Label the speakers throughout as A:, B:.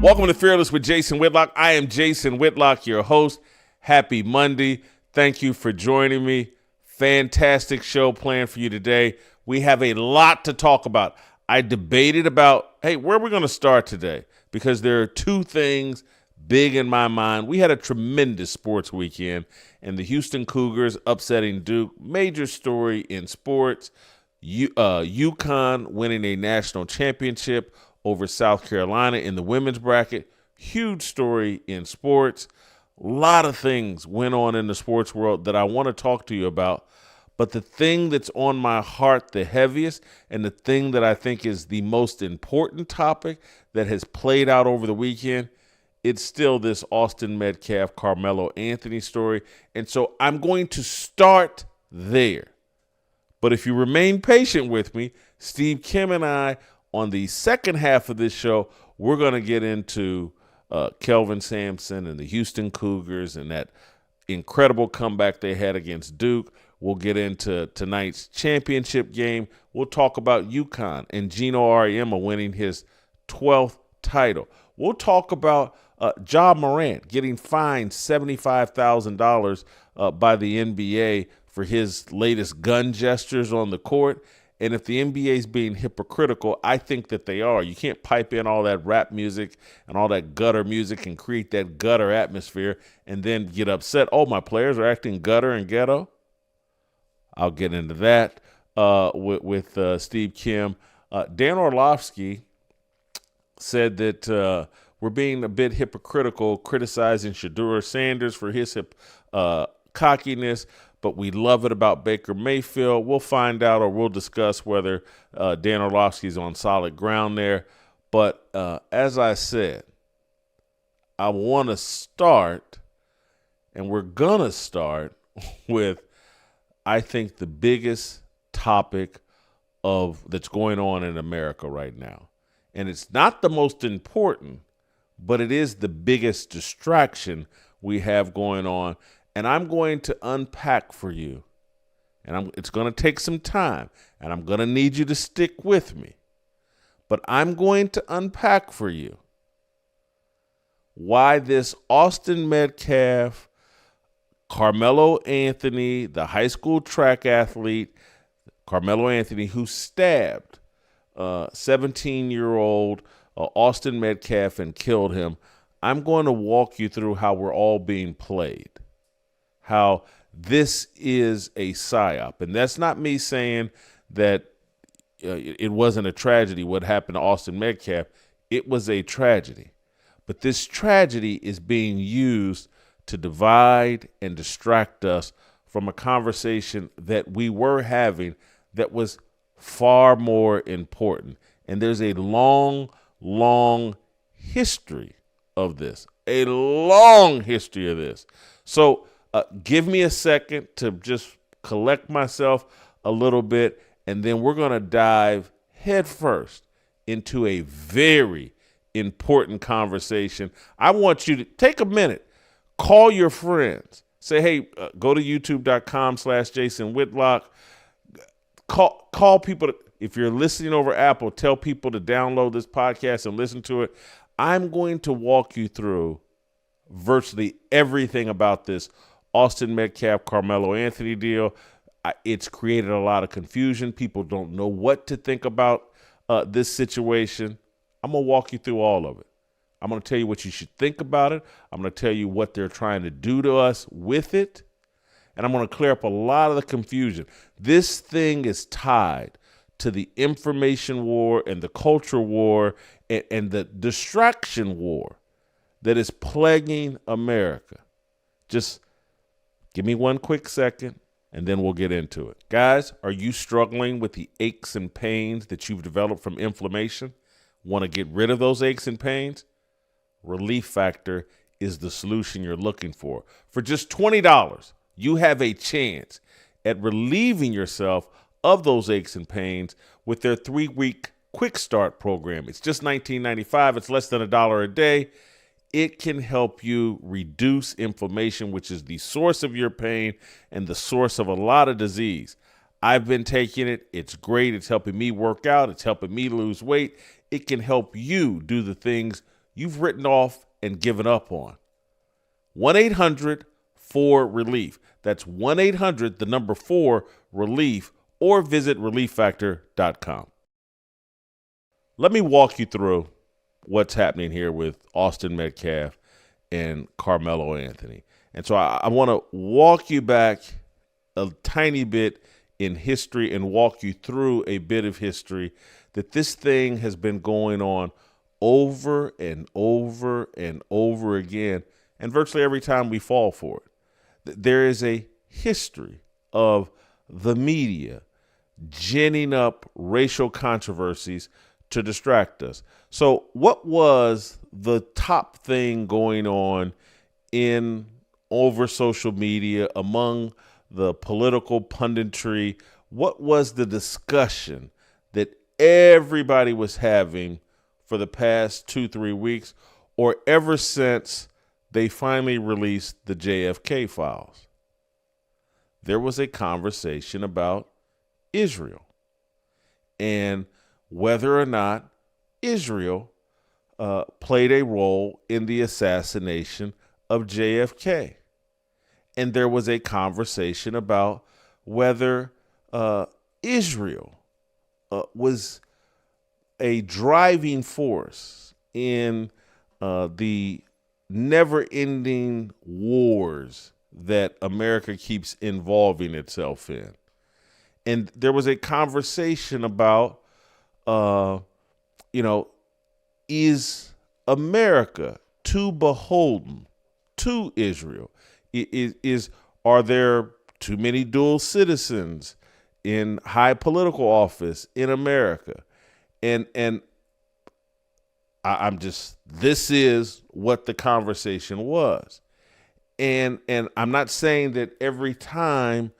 A: Welcome to Fearless with Jason Whitlock. I am Jason Whitlock, your host. Happy Monday. Thank you for joining me. Fantastic show planned for you today. We have a lot to talk about. I debated about, where are we going to start today? Because there are two things big in my mind. We had a tremendous sports weekend, and the Houston Cougars upsetting Duke. Major story in sports. UConn winning a national championship over South Carolina in the women's bracket. Huge story in sports. A lot of things went on in the sports world that I want to talk to you about. But the thing that's on my heart the heaviest, and the thing that I think is the most important topic that has played out over the weekend, it's still this Austin Metcalf-Karmelo Anthony story. And so I'm going to start there. But if you remain patient with me, Steve Kim and I, on the second half of this show, we're going to get into Kelvin Sampson and the Houston Cougars and that incredible comeback they had against Duke. We'll get into tonight's championship game. We'll talk about UConn and Geno Auriemma winning his 12th title. We'll talk about Ja Morant getting fined $75,000 by the NBA for his latest gun gestures on the court. And if the NBA is being hypocritical, I think that they are. You can't pipe in all that rap music and all that gutter music and create that gutter atmosphere and then get upset. Oh, my players are acting gutter and ghetto. I'll get into that with Steve Kim. Dan Orlovsky said that we're being a bit hypocritical, criticizing Shedeur Sanders for his cockiness, but we love it about Baker Mayfield. We'll find out, or we'll discuss whether Dan Orlovsky's on solid ground there. But as I said, I want to start, and we're going to start with, I think, the biggest topic that's going on in America right now. And it's not the most important, but it is the biggest distraction we have going on. And I'm going to unpack for you, and it's going to take some time, and I'm going to need you to stick with me. But I'm going to unpack for you why this Austin Metcalf, Karmelo Anthony, the high school track athlete, Karmelo Anthony, who stabbed 17-year-old Austin Metcalf and killed him. I'm going to walk you through how we're all being played. How this is a psyop. And that's not me saying that it wasn't a tragedy what happened to Austin Metcalf. It was a tragedy. But this tragedy is being used to divide and distract us from a conversation that we were having that was far more important. And there's a long, long history of this, a long history of this. So give me a second to just collect myself a little bit, and then we're going to dive headfirst into a very important conversation. I want you to take a minute, call your friends, say, hey, go to youtube.com/Jason Whitlock. Call people. If you're listening over Apple, tell people to download this podcast and listen to it. I'm going to walk you through virtually everything about this Austin Metcalf-Karmelo Anthony deal. It's created a lot of confusion. People don't know what to think about this situation. I'm going to walk you through all of it. I'm going to tell you what you should think about it. I'm going to tell you what they're trying to do to us with it. And I'm going to clear up a lot of the confusion. This thing is tied to the information war and the culture war and the distraction war that is plaguing America. Just give me one quick second, and then we'll get into it. Guys, are you struggling with the aches and pains that you've developed from inflammation? Want to get rid of those aches and pains? Relief Factor is the solution you're looking for. For just $20, you have a chance at relieving yourself of those aches and pains with their 3-week quick start program. It's just $19.95. It's less than $1 a day. It can help you reduce inflammation, which is the source of your pain and the source of a lot of disease. I've been taking it. It's great. It's helping me work out. It's helping me lose weight. It can help you do the things you've written off and given up on. 1-800-4-RELIEF. That's 1-800, the number 4-RELIEF, or visit relieffactor.com. Let me walk you through what's happening here with Austin Metcalf and Karmelo Anthony. And so I want to walk you back a tiny bit in history and walk you through a bit of history that this thing has been going on over and over and over again, and virtually every time we fall for it. There is a history of the media ginning up racial controversies to distract us. So what was the top thing going on over social media among the political punditry? What was the discussion that everybody was having for the past 2-3 weeks, or ever since they finally released the JFK files? There was a conversation about Israel and whether or not Israel played a role in the assassination of JFK. And there was a conversation about whether Israel was a driving force in the never-ending wars that America keeps involving itself in. And there was a conversation about, is America too beholden to Israel? Are there too many dual citizens in high political office in America? And this is what the conversation was. And I'm not saying that every time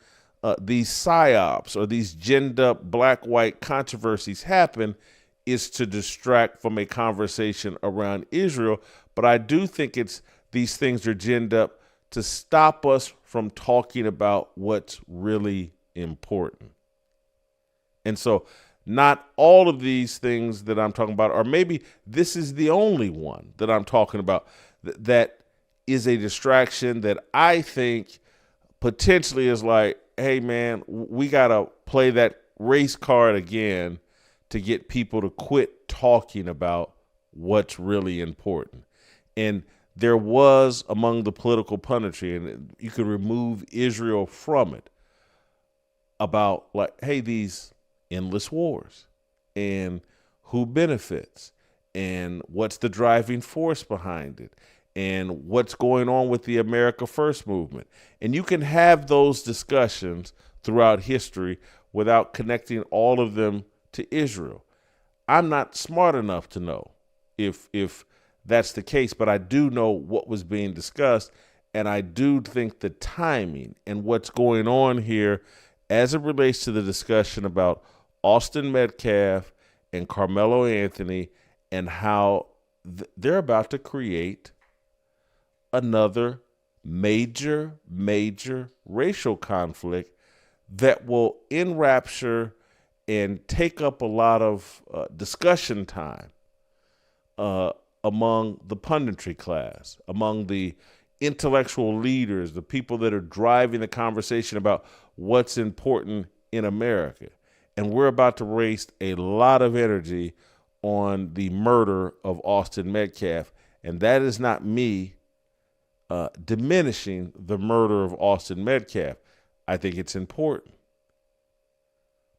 A: these psyops or these ginned up black-white controversies happen is to distract from a conversation around Israel, but I do think these things are ginned up to stop us from talking about what's really important. And so not all of these things that I'm talking about, or maybe this is the only one that I'm talking about that is a distraction that I think potentially is like, hey, man, we got to play that race card again to get people to quit talking about what's really important. And there was among the political punditry, and you could remove Israel from it, about like, hey, these endless wars and who benefits and what's the driving force behind it and what's going on with the America First movement. And you can have those discussions throughout history without connecting all of them to Israel. I'm not smart enough to know if that's the case, but I do know what was being discussed, and I do think the timing and what's going on here as it relates to the discussion about Austin Metcalf and Karmelo Anthony and how they're about to create another major racial conflict that will enrapture and take up a lot of discussion time among the punditry class, among the intellectual leaders, the people that are driving the conversation about what's important in America. And we're about to waste a lot of energy on the murder of Austin Metcalf. And that is not me diminishing the murder of Austin Metcalf. I think it's important.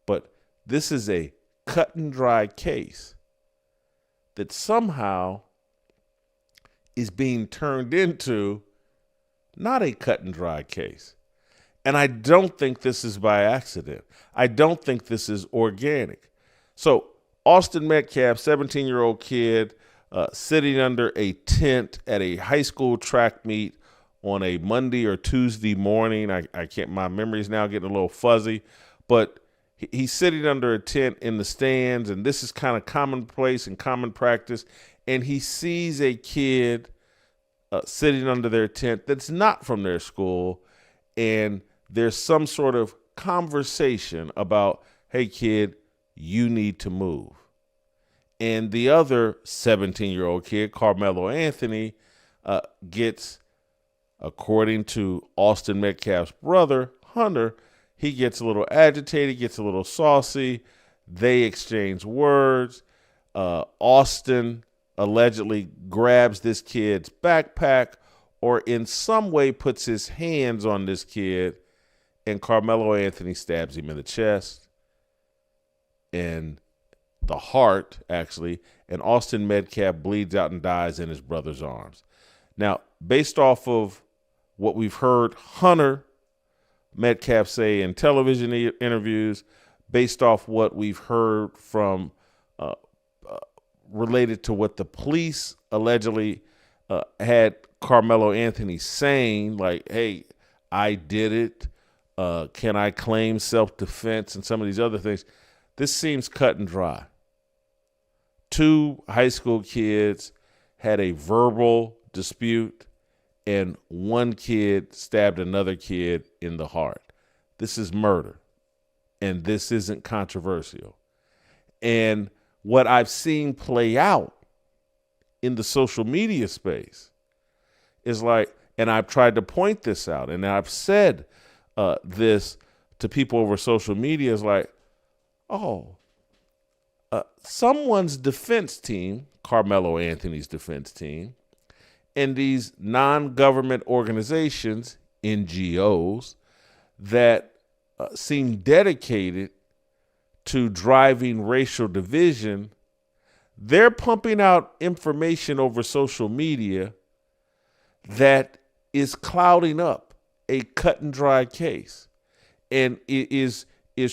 A: But this is a cut and dry case that somehow is being turned into not a cut and dry case. And I don't think this is by accident. I don't think this is organic. So Austin Metcalf, 17-year-old kid, sitting under a tent at a high school track meet on a Monday or Tuesday morning. I can't, my memory's now getting a little fuzzy, but he's sitting under a tent in the stands, and this is kind of commonplace and common practice. And he sees a kid sitting under their tent that's not from their school, and there's some sort of conversation about, hey, kid, you need to move. And the other 17-year-old kid, Karmelo Anthony, gets, according to Austin Metcalf's brother, Hunter, he gets a little agitated, gets a little saucy. They exchange words. Austin allegedly grabs this kid's backpack or in some way puts his hands on this kid, and Karmelo Anthony stabs him in the chest and the heart, actually, and Austin Metcalf bleeds out and dies in his brother's arms. Now, based off of what we've heard Hunter Metcalf say in television interviews, based off what we've heard from related to what the police allegedly had Karmelo Anthony saying, like, hey, I did it. Can I claim self-defense and some of these other things? This seems cut and dry. Two high school kids had a verbal dispute, and one kid stabbed another kid in the heart. This is murder, and this isn't controversial. And what I've seen play out in the social media space is like, and I've tried to point this out, and I've said this to people over social media, is like, oh, someone's defense team, Karmelo Anthony's defense team, and these non-government organizations, NGOs, that seem dedicated to driving racial division, they're pumping out information over social media that is clouding up a cut and dry case, and it is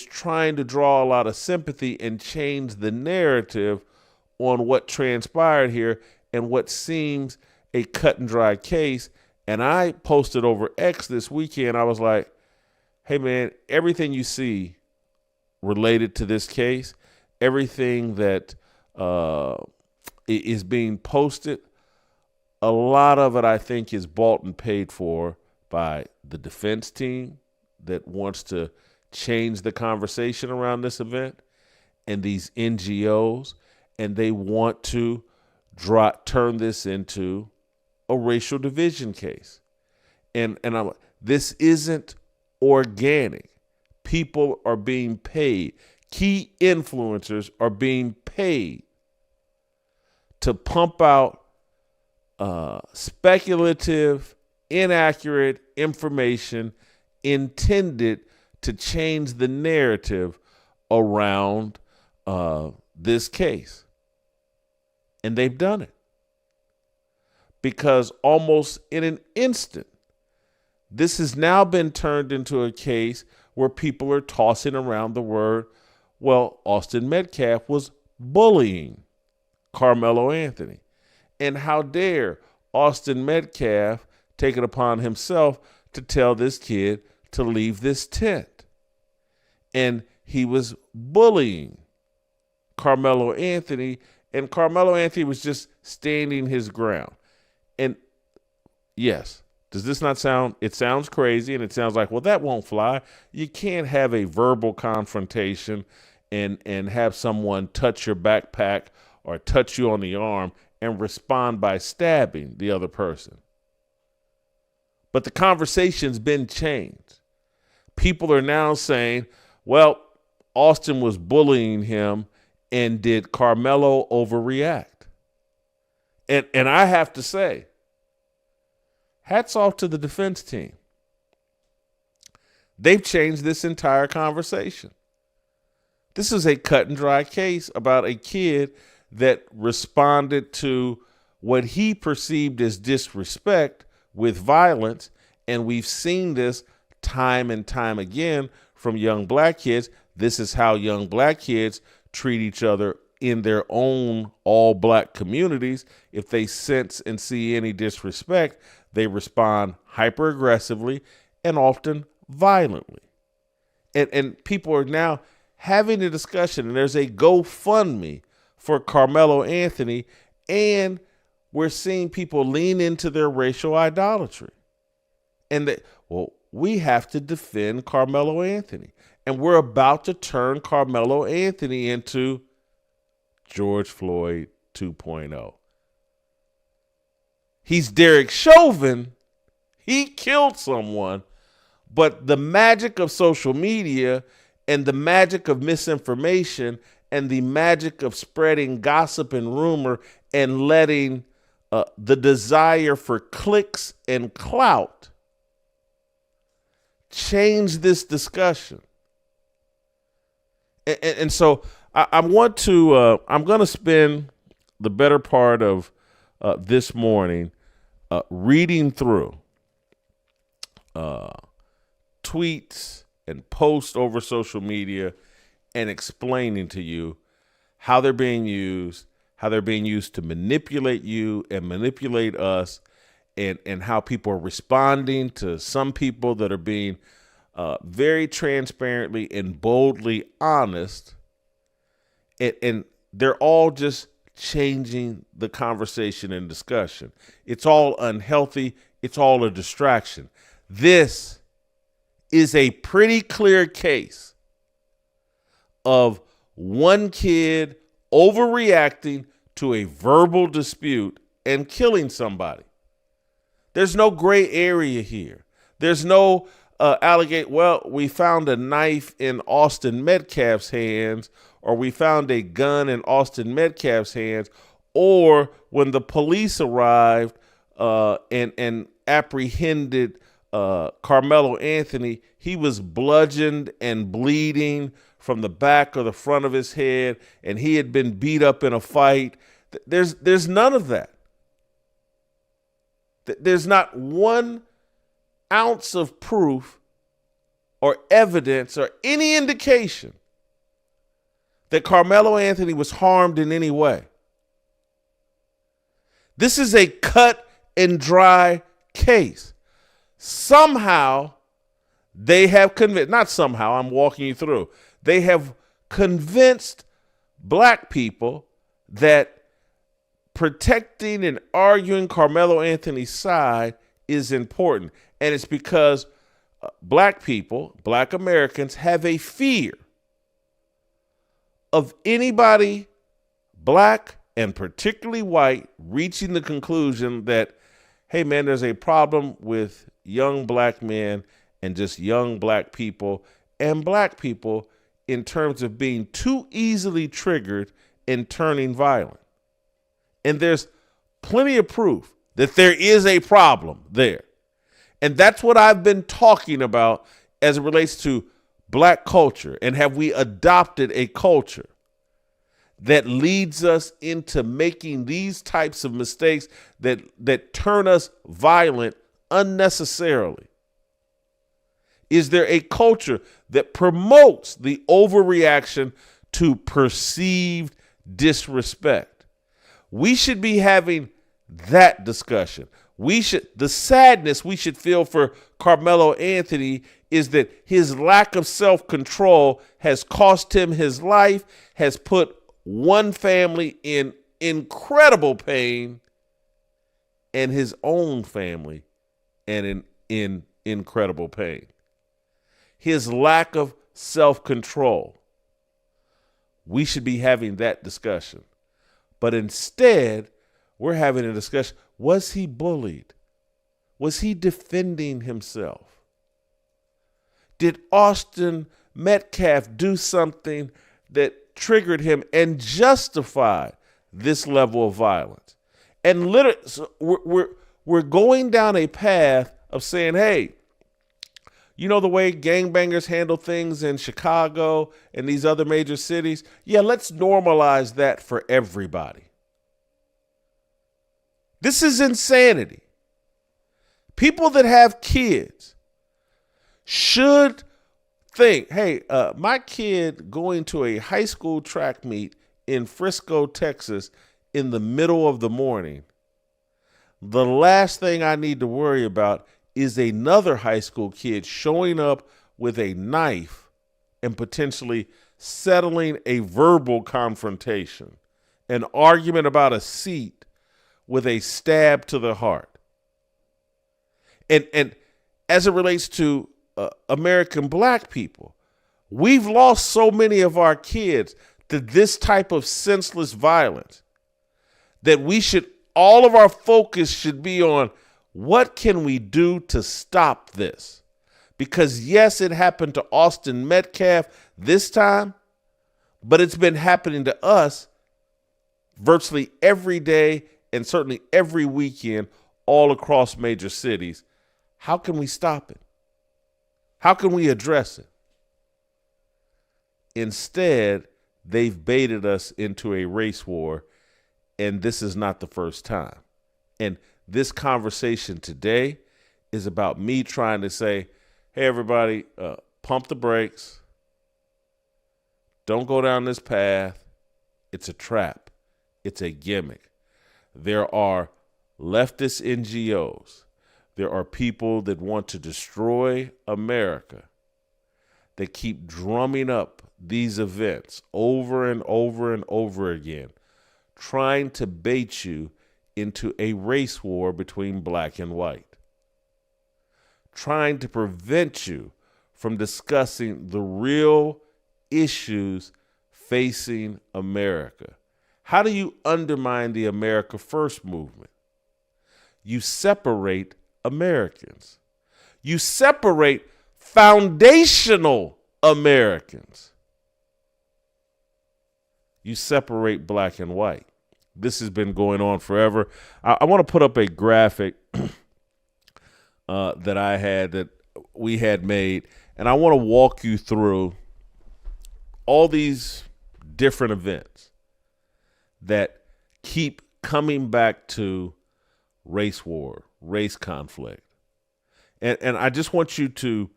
A: trying to draw a lot of sympathy and change the narrative on what transpired here and what seems a cut and dry case. And I posted over X this weekend, I was like, hey man, everything you see related to this case, everything that is being posted, a lot of it I think is bought and paid for by the defense team that wants to change the conversation around this event, and these NGOs, and they want to turn this into a racial division case. And I'm like, this isn't organic. People are being paid. Key influencers are being paid to pump out speculative, inaccurate information intended to change the narrative around this case. And they've done it. because almost in an instant, this has now been turned into a case where people are tossing around the word, well, Austin Metcalf was bullying Karmelo Anthony. And how dare Austin Metcalf take it upon himself to tell this kid to leave this tent. And he was bullying Karmelo Anthony, and Karmelo Anthony was just standing his ground. And yes, does this not sound, it sounds crazy, and it sounds like, well, that won't fly. You can't have a verbal confrontation and have someone touch your backpack or touch you on the arm and respond by stabbing the other person. But the conversation's been changed. People are now saying, well, Austin was bullying him, and did Karmelo overreact? And I have to say, hats off to the defense team. They've changed this entire conversation. This is a cut and dry case about a kid that responded to what he perceived as disrespect with violence, and we've seen this time and time again from young black kids. This is how young black kids treat each other in their own all-black communities. If they sense and see any disrespect, they respond hyper-aggressively and often violently. And people are now having a discussion, and there's a GoFundMe for Karmelo Anthony, and we're seeing people lean into their racial idolatry. And that, well, we have to defend Karmelo Anthony. And we're about to turn Karmelo Anthony into George Floyd 2.0. He's Derek Chauvin. He killed someone. But the magic of social media and the magic of misinformation and the magic of spreading gossip and rumor and letting the desire for clicks and clout change this discussion. And so I'm going to spend the better part of this morning reading through tweets and posts over social media and explaining to you how they're being used to manipulate you and manipulate us, and how people are responding to some people that are being very transparently and boldly honest, and they're all just changing the conversation and discussion. It's all unhealthy. It's all a distraction. This is a pretty clear case of one kid overreacting to a verbal dispute and killing somebody. There's no gray area here. There's no allegate, well, we found a knife in Austin Metcalf's hands, or we found a gun in Austin Metcalf's hands, or when the police arrived and apprehended Karmelo Anthony, he was bludgeoned and bleeding from the back or the front of his head, and he had been beat up in a fight. There's none of that. There's not 1 ounce of proof or evidence or any indication that Karmelo Anthony was harmed in any way. This is a cut and dry case. Somehow they have convinced, not somehow, I'm walking you through, they have convinced black people that protecting and arguing Karmelo Anthony's side is important. And it's because black people, black Americans, have a fear of anybody black and particularly white reaching the conclusion that, hey, man, there's a problem with young black men and just young black people and black people in terms of being too easily triggered and turning violent. And there's plenty of proof that there is a problem there. And that's what I've been talking about as it relates to black culture. And have we adopted a culture that leads us into making these types of mistakes that turn us violent unnecessarily? Is there a culture that promotes the overreaction to perceived disrespect? We should be having that discussion. The sadness we should feel for Karmelo Anthony is that his lack of self-control has cost him his life, has put one family in incredible pain, and his own family in incredible pain. His lack of self-control. We should be having that discussion. But instead, we're having a discussion. Was he bullied? Was he defending himself? Did Austin Metcalf do something that triggered him and justified this level of violence? And literally, so we're going down a path of saying, hey, you know the way gangbangers handle things in Chicago and these other major cities? Yeah, let's normalize that for everybody. This is insanity. People that have kids should think, hey, my kid going to a high school track meet in Frisco, Texas in the middle of the morning, the last thing I need to worry about is another high school kid showing up with a knife and potentially settling a verbal confrontation, an argument about a seat with a stab to the heart. And as it relates to American black people, we've lost so many of our kids to this type of senseless violence that all of our focus should be on what can we do to stop this? Because yes, it happened to Austin Metcalf this time, but it's been happening to us virtually every day and certainly every weekend all across major cities. How can we stop it? How can we address it? Instead, they've baited us into a race war, and this is not the first time. And this conversation today is about me trying to say, hey, everybody, pump the brakes. Don't go down this path. It's a trap. It's a gimmick. There are leftist NGOs. There are people that want to destroy America that keep drumming up these events over and over and over again, trying to bait you into a race war between black and white, trying to prevent you from discussing the real issues facing America. How do you undermine the America First movement? You separate Americans. You separate foundational Americans. You separate black and white. This has been going on forever. I want to put up a graphic that we had made, and I want to walk you through all these different events that keep coming back to race war, race conflict. And I just want you to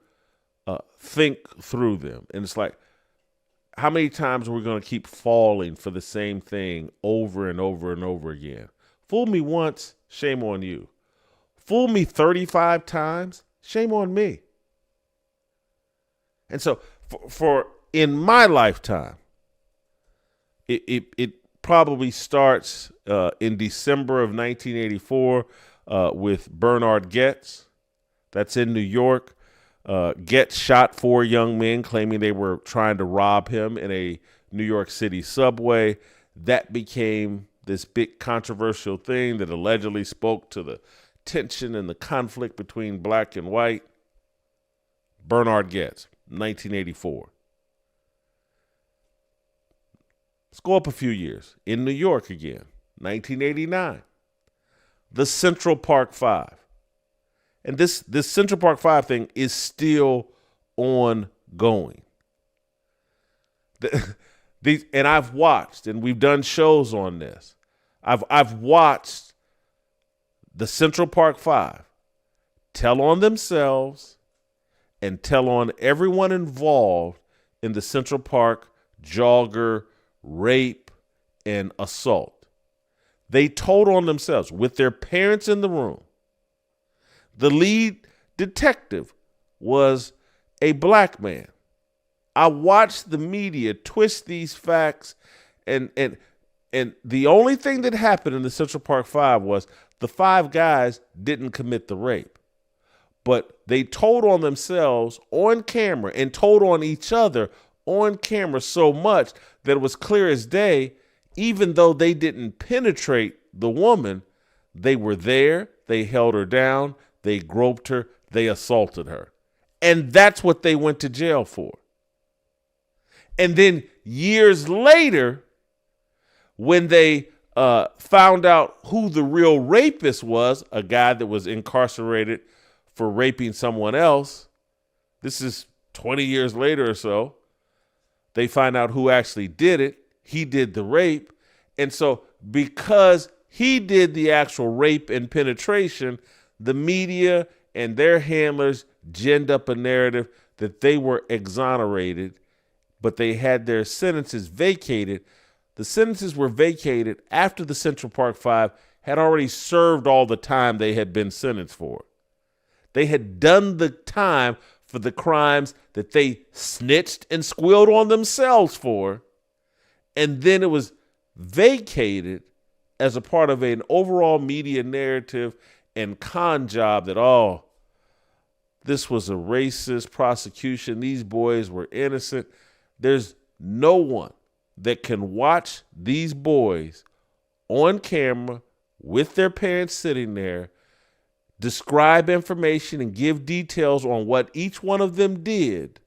A: think through them. And it's like, how many times are we going to keep falling for the same thing over and over and over again? Fool me once, shame on you. Fool me 35 times, shame on me. And so for in my lifetime, it probably starts in December of 1984 with Bernard Goetz. That's in New York. Goetz shot 4 young men claiming they were trying to rob him in a New York City subway. That became this big controversial thing that allegedly spoke to the tension and the conflict between black and white. Bernard Goetz, 1984. Let's go up a few years. In New York again, 1989. The Central Park Five. And this Central Park Five thing is still ongoing. And I've watched, and we've done shows on this. I've watched the Central Park Five tell on themselves and tell on everyone involved in the Central Park jogger, rape, and assault. They told on themselves with their parents in the room. The lead detective was a black man. I watched the media twist these facts, and the only thing that happened in the Central Park Five was the five guys didn't commit the rape. But they told on themselves on camera and told on each other on camera so much that it was clear as day, even though they didn't penetrate the woman, they were there, they held her down, they groped her, they assaulted her. And that's what they went to jail for. And then years later, when they found out who the real rapist was, a guy that was incarcerated for raping someone else, this is 20 years later or so, they find out who actually did it. He did the rape. And so because he did the actual rape and penetration, the media and their handlers ginned up a narrative that they were exonerated, but they had their sentences vacated. The sentences were vacated after the Central Park Five had already served all the time they had been sentenced for. They had done the time for the crimes that they snitched and squealed on themselves for, and then it was vacated as a part of an overall media narrative and con job that, oh, this was a racist prosecution. These boys were innocent. There's no one that can watch these boys on camera with their parents sitting there, describe information and give details on what each one of them did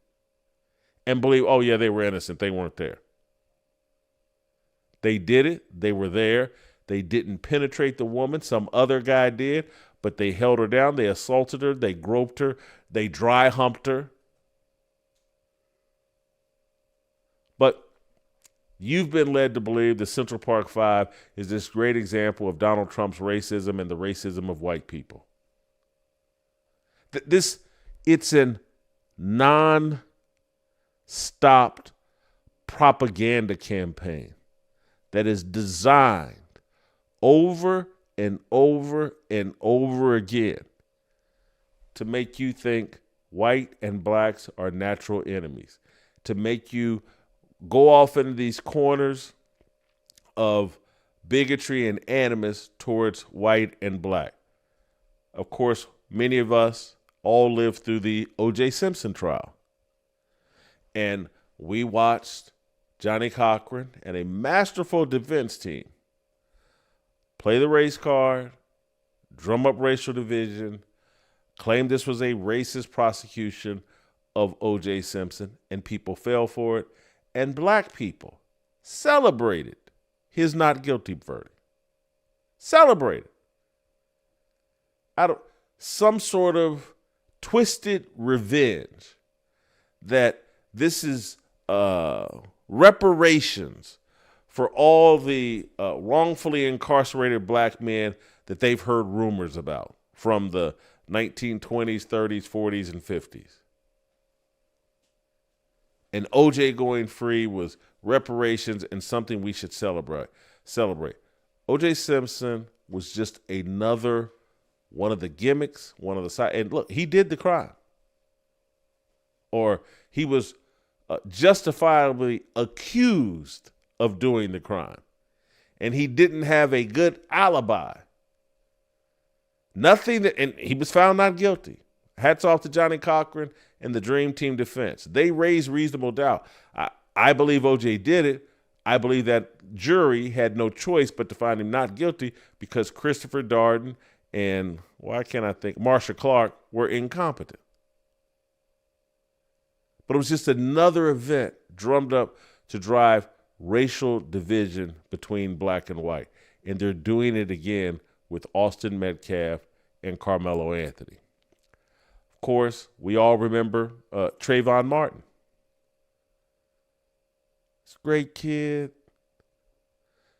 A: and believe, oh, yeah, they were innocent. They weren't there. They did it. They were there. They didn't penetrate the woman. Some other guy did, but they held her down. They assaulted her. They groped her. They dry humped her. But you've been led to believe the Central Park Five is this great example of Donald Trump's racism and the racism of white people. It's an non-stopped propaganda campaign that is designed over and over and over again to make you think white and blacks are natural enemies, to make you go off into these corners of bigotry and animus towards white and black. Of course, many of us all lived through the O.J. Simpson trial. And we watched Johnny Cochran and a masterful defense team play the race card, drum up racial division, claim this was a racist prosecution of O.J. Simpson, and people fell for it. And black people celebrated his not guilty verdict. Celebrated. Out of some sort of twisted revenge that this is reparations for all the wrongfully incarcerated black men that they've heard rumors about from the 1920s, 30s, 40s, and 50s. And OJ going free was reparations and something we should celebrate. OJ Simpson was just another one of the gimmicks, one of the side. And look, he did the crime. Or he was justifiably accused of doing the crime. And he didn't have a good alibi. And he was found not guilty. Hats off to Johnny Cochran and the Dream Team defense. They raised reasonable doubt. I believe OJ did it. I believe that jury had no choice but to find him not guilty because Christopher Darden and, Marsha Clark were incompetent. But it was just another event drummed up to drive racial division between black and white. And they're doing it again with Austin Metcalf and Karmelo Anthony. Of course, we all remember Trayvon Martin. This great kid,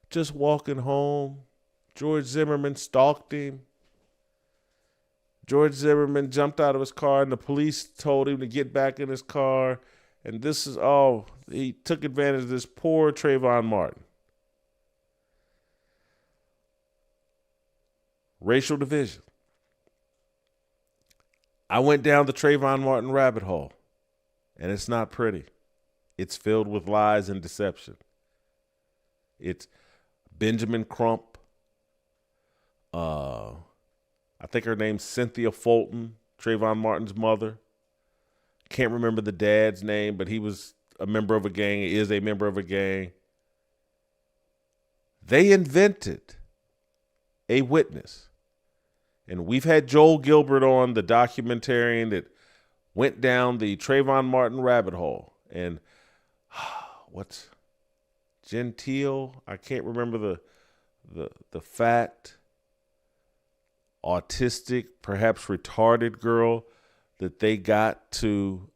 A: just walking home. George Zimmerman stalked him. George Zimmerman jumped out of his car, and the police told him to get back in his car. And this is all, he took advantage of this poor Trayvon Martin. Racial division. I went down the Trayvon Martin rabbit hole, and it's not pretty. It's filled with lies and deception. It's Benjamin Crump. I think her name's Cynthia Fulton, Trayvon Martin's mother. Can't remember the dad's name, but he was a member of a gang, is a member of a gang. They invented a witness. And we've had Joel Gilbert on, the documentarian that went down the Trayvon Martin rabbit hole. And what's Gentile? I can't remember the fact. Autistic, perhaps retarded girl that they got to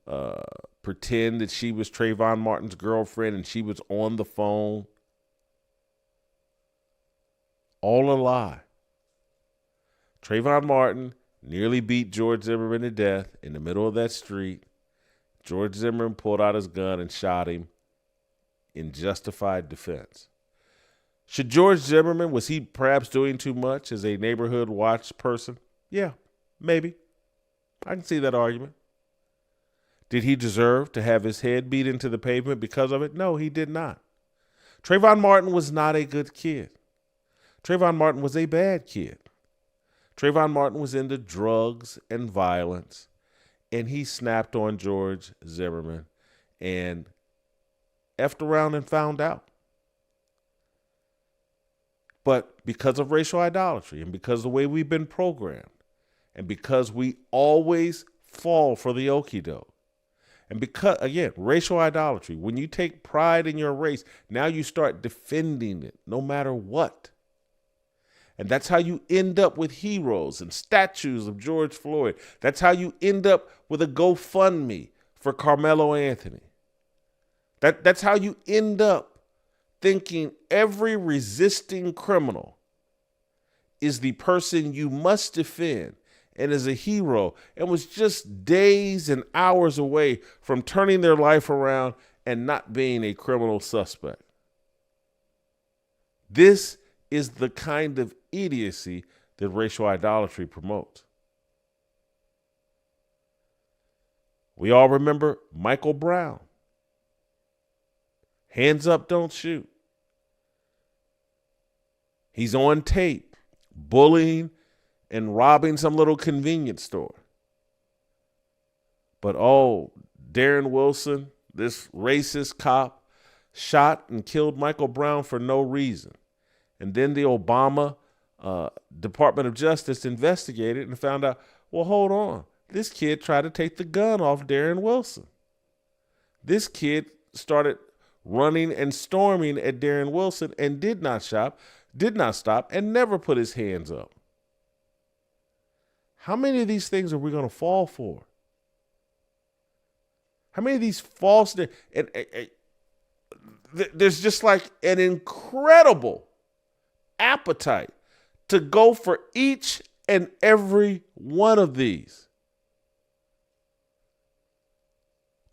A: pretend that she was Trayvon Martin's girlfriend and she was on the phone. All a lie. Trayvon Martin nearly beat George Zimmerman to death in the middle of that street. George Zimmerman pulled out his gun and shot him in justified defense. Should George Zimmerman, was he perhaps doing too much as a neighborhood watch person? Yeah, maybe. I can see that argument. Did he deserve to have his head beat into the pavement because of it? No, he did not. Trayvon Martin was not a good kid. Trayvon Martin was a bad kid. Trayvon Martin was into drugs and violence, and he snapped on George Zimmerman and effed around and found out. But because of racial idolatry and because of the way we've been programmed and because we always fall for the okie doke and because, again, racial idolatry, when you take pride in your race, now you start defending it no matter what. And that's how you end up with heroes and statues of George Floyd. That's how you end up with a GoFundMe for Karmelo Anthony. That's how you end up thinking every resisting criminal is the person you must defend and is a hero and was just days and hours away from turning their life around and not being a criminal suspect. This is the kind of idiocy that racial idolatry promotes. We all remember Michael Brown. Hands up, don't shoot. He's on tape, bullying and robbing some little convenience store. But Darren Wilson, this racist cop, shot and killed Michael Brown for no reason. And then the Obama Department of Justice investigated and found out, well, hold on. This kid tried to take the gun off Darren Wilson. This kid started running and storming at Darren Wilson and did not stop, and never put his hands up. How many of these things are we going to fall for? How many of these false... there's just like an incredible appetite to go for each and every one of these.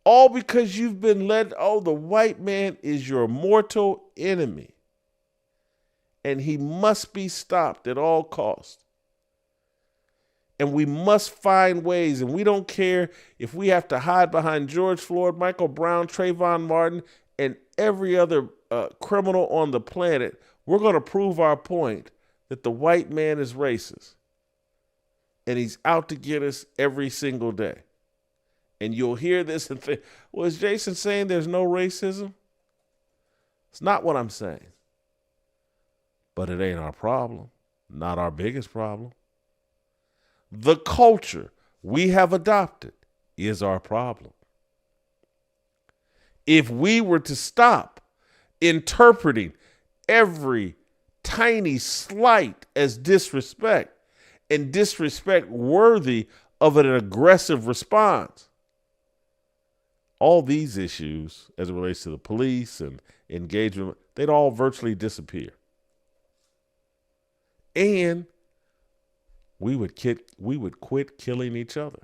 A: All because you've been led, the white man is your mortal enemy. And he must be stopped at all costs. And we must find ways, and we don't care if we have to hide behind George Floyd, Michael Brown, Trayvon Martin, and every other criminal on the planet. We're going to prove our point that the white man is racist. And he's out to get us every single day. And you'll hear this and think, well, is Jason saying there's no racism? It's not what I'm saying. But it ain't our problem. Not our biggest problem. The culture we have adopted is our problem. If we were to stop interpreting every tiny slight as disrespect and disrespect worthy of an aggressive response, all these issues as it relates to the police and engagement, they'd all virtually disappear. And we would quit killing each other.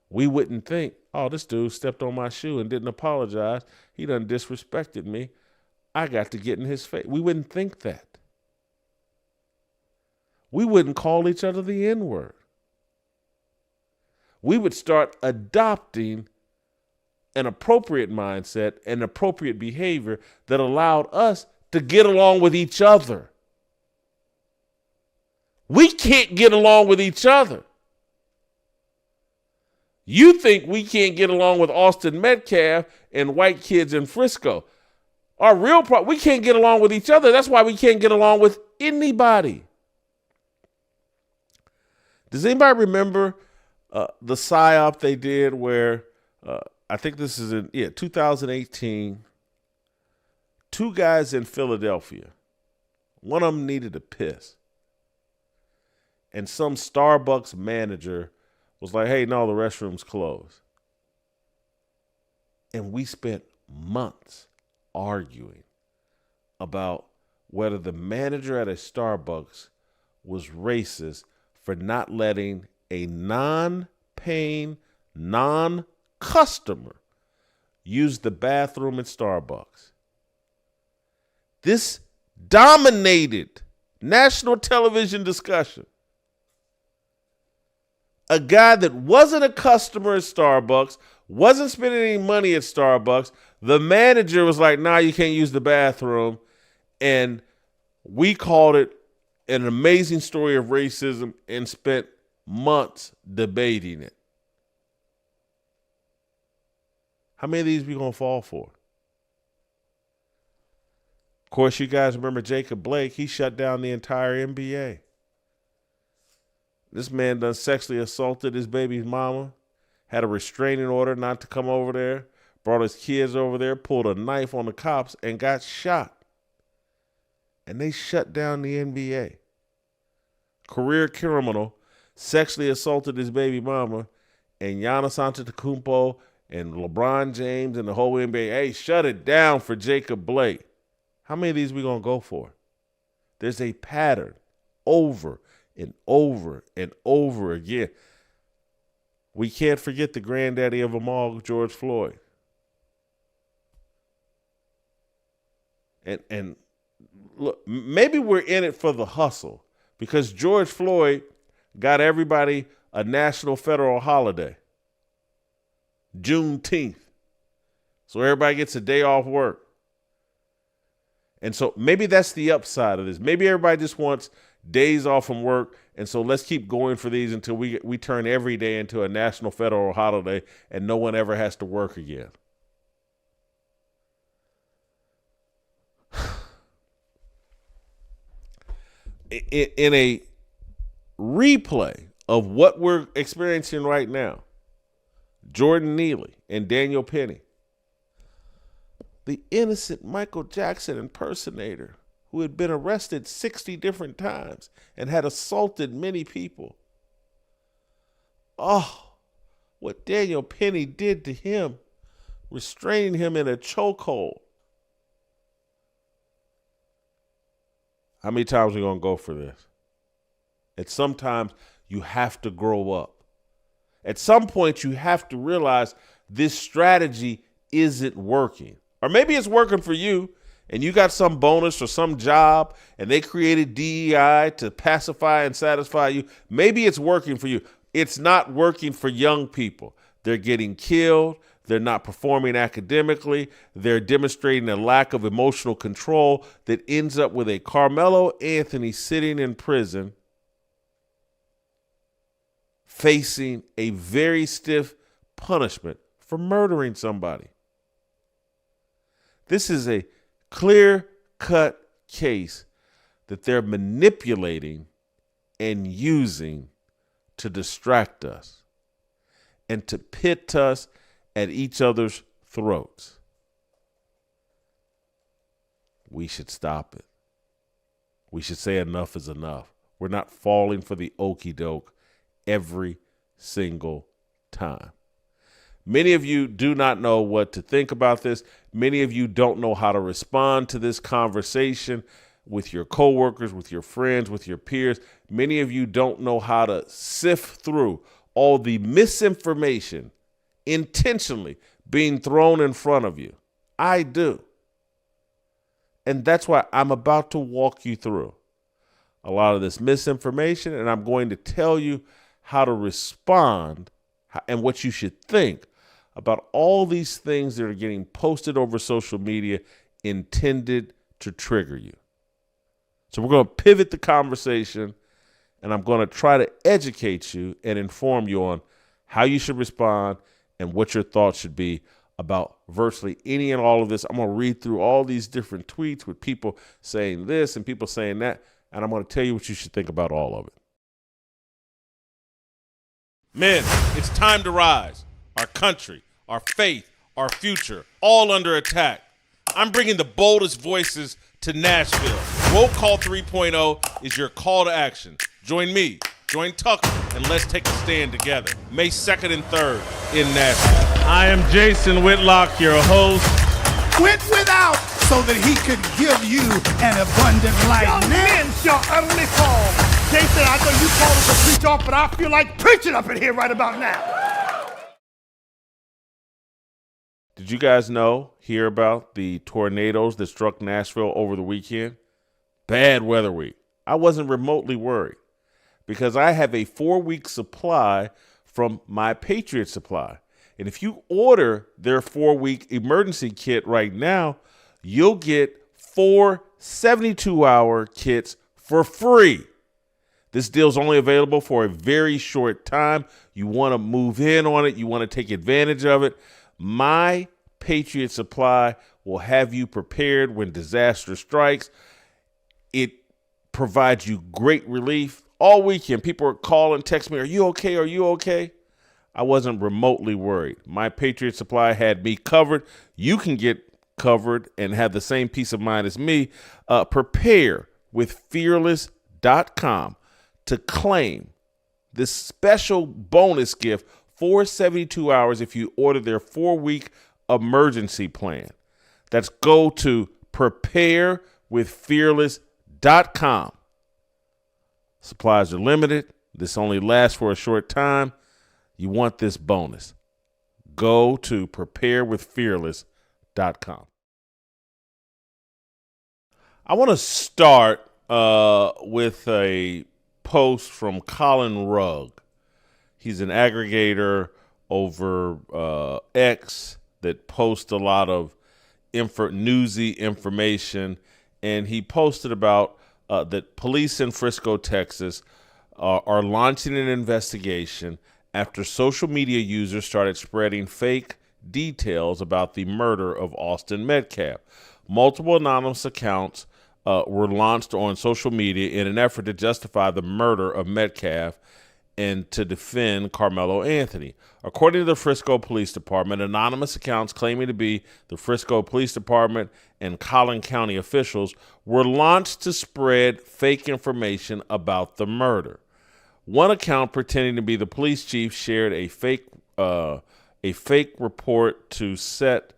A: We wouldn't think, oh, this dude stepped on my shoe and didn't apologize. He done disrespected me. I got to get in his face. We wouldn't think that. We wouldn't call each other the N-word. We would start adopting an appropriate mindset and appropriate behavior that allowed us to get along with each other. We can't get along with each other. You think we can't get along with Austin Metcalf and white kids in Frisco. Our real problem, we can't get along with each other. That's why we can't get along with anybody. Does anybody remember the Psyop they did where, I think this is in 2018, two guys in Philadelphia, one of them needed a piss. And some Starbucks manager was like, hey, no, the restroom's closed. And we spent months arguing about whether the manager at a Starbucks was racist for not letting a non-paying, non-customer use the bathroom at Starbucks. This dominated national television discussion. A guy that wasn't a customer at Starbucks, wasn't spending any money at Starbucks. The manager was like, nah, you can't use the bathroom. And we called it an amazing story of racism and spent months debating it. How many of these we going to fall for? Of course, you guys remember Jacob Blake. He shut down the entire NBA. This man done sexually assaulted his baby's mama, had a restraining order not to come over there, brought his kids over there, pulled a knife on the cops, and got shot. And they shut down the NBA. Career criminal sexually assaulted his baby mama, and Giannis Antetokounmpo and LeBron James and the whole NBA, hey, shut it down for Jacob Blake. How many of these we going to go for? There's a pattern over and over and over again. We can't forget the granddaddy of them all, George Floyd. And look, maybe we're in it for the hustle because George Floyd got everybody a national federal holiday, Juneteenth. So everybody gets a day off work. And so maybe that's the upside of this. Maybe everybody just wants days off from work, and so let's keep going for these until we turn every day into a national federal holiday and no one ever has to work again. In a replay of what we're experiencing right now, Jordan Neely and Daniel Penny, the innocent Michael Jackson impersonator who had been arrested 60 different times and had assaulted many people. Oh, what Daniel Penny did to him, restraining him in a chokehold. How many times are we going to go for this? And sometimes you have to grow up. At some point, you have to realize this strategy isn't working. Or maybe it's working for you, and you got some bonus or some job, and they created DEI to pacify and satisfy you. Maybe it's working for you. It's not working for young people. They're getting killed. They're not performing academically. They're demonstrating a lack of emotional control that ends up with a Karmelo Anthony sitting in prison facing a very stiff punishment for murdering somebody. This is a clear-cut case that they're manipulating and using to distract us and to pit us at each other's throats. We should stop it. We should say enough is enough. We're not falling for the okie doke every single time. Many of you do not know what to think about this. Many of you don't know how to respond to this conversation with your coworkers, with your friends, with your peers. Many of you don't know how to sift through all the misinformation intentionally being thrown in front of you. I do. And that's why I'm about to walk you through a lot of this misinformation, and I'm going to tell you how to respond and what you should think about all these things that are getting posted over social media intended to trigger you. So we're going to pivot the conversation, and I'm going to try to educate you and inform you on how you should respond and what your thoughts should be about virtually any and all of this. I'm going to read through all these different tweets with people saying this and people saying that, and I'm going to tell you what you should think about all of it. Men, it's time to rise. Our country, our faith, our future, all under attack. I'm bringing the boldest voices to Nashville. Roll Call 3.0 is your call to action. Join me, join Tucker, and let's take a stand together. May 2nd and 3rd in Nashville. I am Jason Whitlock, your host.
B: Went without so that he could give you an abundant life.
C: Young men shall utterly fall. Jason, I know you called us to preach off, but I feel like preaching up in here right about now.
A: Did you guys hear about the tornadoes that struck Nashville over the weekend? Bad weather week. I wasn't remotely worried because I have a 4-week supply from my Patriot Supply. And if you order their 4-week emergency kit right now, you'll get 4 72-hour kits for free. This deal's only available for a very short time. You want to move in on it. You want to take advantage of it. My Patriot Supply will have you prepared when disaster strikes. It provides you great relief. All weekend, people are calling, text me, are you okay? Are you okay? I wasn't remotely worried. My Patriot Supply had me covered. You can get covered and have the same peace of mind as me. Prepare with fearless.com to claim this special bonus gift for 72 hours if you order their 4-week emergency plan. That's go to preparewithfearless.com. Supplies are limited. This only lasts for a short time. You want this bonus. Go to preparewithfearless.com. I want to start with a post from Colin Rugg. He's an aggregator over X that posts a lot of newsy information, and he posted about that police in Frisco, Texas are launching an investigation after social media users started spreading fake details about the murder of Austin Metcalf. Multiple anonymous accounts were launched on social media in an effort to justify the murder of Metcalf and to defend Karmelo Anthony. According to the Frisco Police Department, anonymous accounts claiming to be the Frisco Police Department and Collin County officials were launched to spread fake information about the murder. One account pretending to be the police chief shared a fake report to set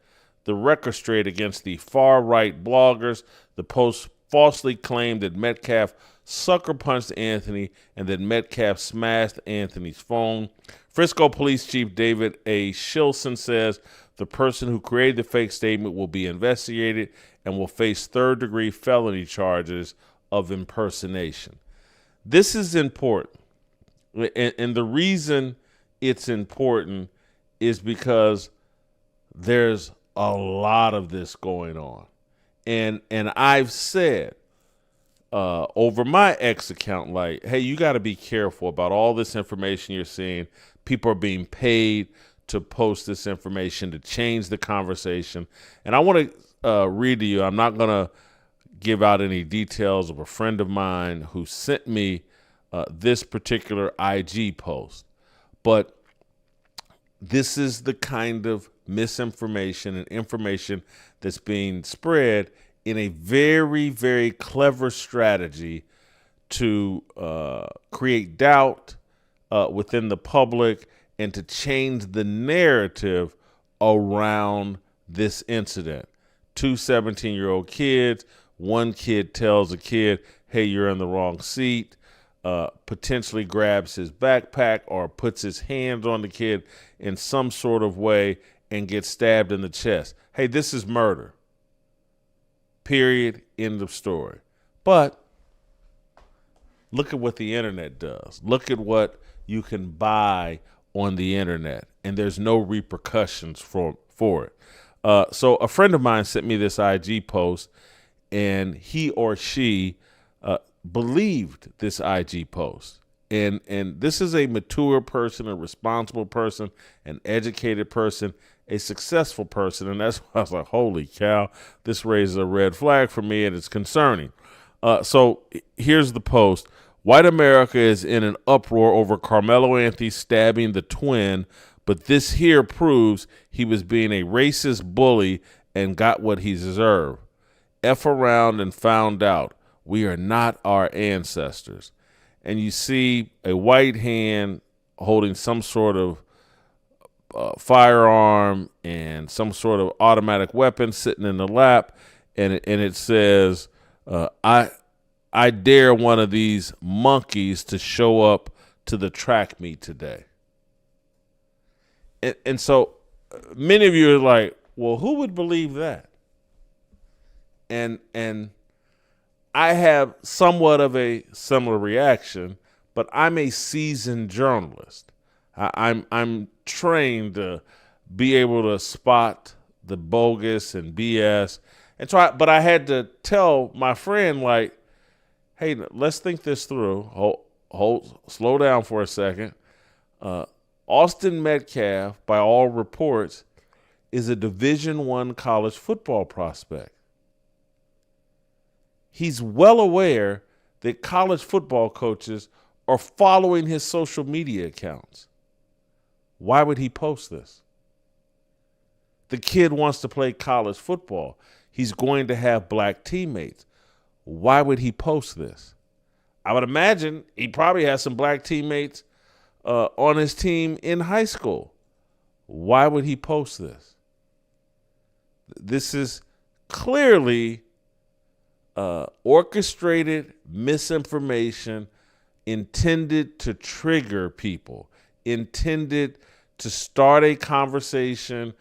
A: the record straight against the far-right bloggers. The post falsely claimed that Metcalf sucker punched Anthony and that Metcalf smashed Anthony's phone. Frisco Police Chief David A. Shilson says the person who created the fake statement will be investigated and will face third-degree felony charges of impersonation. This is important, and the reason it's important is because there's a lot of this going on. And I've said over my X account, like, hey, you got to be careful about all this information you're seeing. People are being paid to post this information to change the conversation. And I want to read to you. I'm not going to give out any details of a friend of mine who sent me this particular IG post. But this is the kind of misinformation and information that's being spread in a very, very clever strategy to create doubt within the public and to change the narrative around this incident. Two 17-year-old kids, one kid tells a kid, hey, you're in the wrong seat, potentially grabs his backpack or puts his hands on the kid in some sort of way and gets stabbed in the chest. Hey, this is murder. Period. End of story. But look at what the internet does. Look at what you can buy on the internet, and there's no repercussions for it. So a friend of mine sent me this IG post, and he or she believed this IG post. And this is a mature person, a responsible person, an educated person, a successful person. And that's why I was like, holy cow, this raises a red flag for me, and it's concerning. So here's the post. White America is in an uproar over Karmelo Anthony stabbing the twin, but this here proves he was being a racist bully and got what he deserved. F around and found out. We are not our ancestors. And you see a white hand holding some sort of firearm and some sort of automatic weapon sitting in the lap, and it says, I dare one of these monkeys to show up to the track meet today. And so many of you are like, well, who would believe that? And I have somewhat of a similar reaction, but I'm a seasoned journalist. I'm trained to be able to spot the bogus and BS and try. But I had to tell my friend, like, hey, let's think this through. Slow down for a second. Austin Metcalf, by all reports, is a Division I college football prospect. He's well aware that college football coaches are following his social media accounts. Why would he post this? The kid wants to play college football. He's going to have black teammates. Why would he post this? I would imagine he probably has some black teammates on his team in high school. Why would he post this? This is clearly orchestrated misinformation intended to trigger people, intended to start a conversation,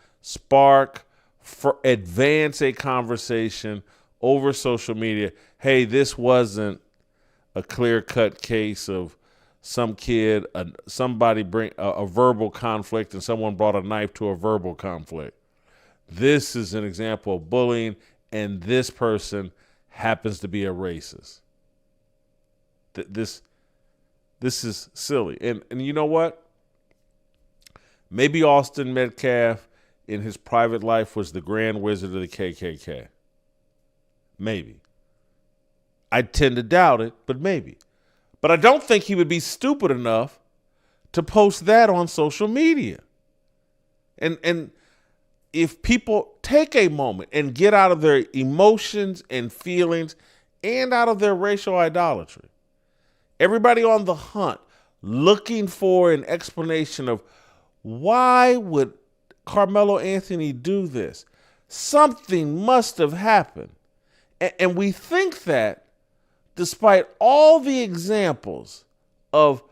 A: advance a conversation over social media. Hey, this wasn't a clear-cut case of some kid, somebody bring a verbal conflict and someone brought a knife to a verbal conflict. This is an example of bullying, and this person happens to be a racist. This is silly. And you know what? Maybe Austin Metcalf in his private life was the grand wizard of the KKK. Maybe. I tend to doubt it, but maybe. But I don't think he would be stupid enough to post that on social media. And if people take a moment and get out of their emotions and feelings and out of their racial idolatry, everybody on the hunt looking for an explanation of why would Karmelo Anthony do this? Something must have happened. And we think that despite all the examples of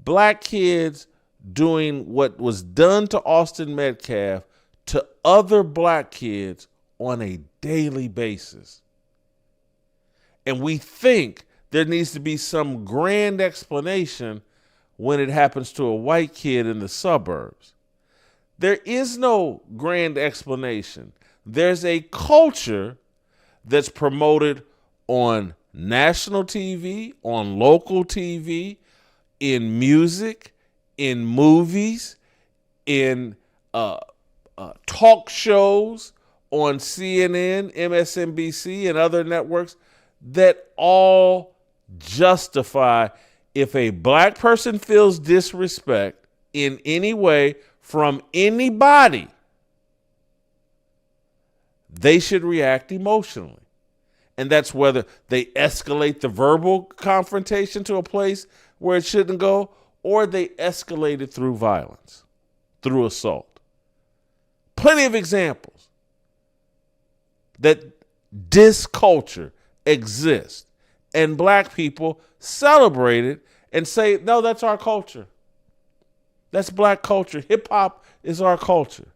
A: black kids doing what was done to Austin Metcalf to other black kids on a daily basis. And we think there needs to be some grand explanation when it happens to a white kid in the suburbs. There is no grand explanation. There's a culture that's promoted on national TV, on local TV, in music, in movies, in talk shows on CNN, MSNBC, and other networks that all justify if a black person feels disrespect in any way from anybody, they should react emotionally. And that's whether they escalate the verbal confrontation to a place where it shouldn't go, or they escalate it through violence. through assault. Plenty of examples that this culture exists, and black people celebrate it and say, no, that's our culture. That's black culture. Hip-hop is our culture.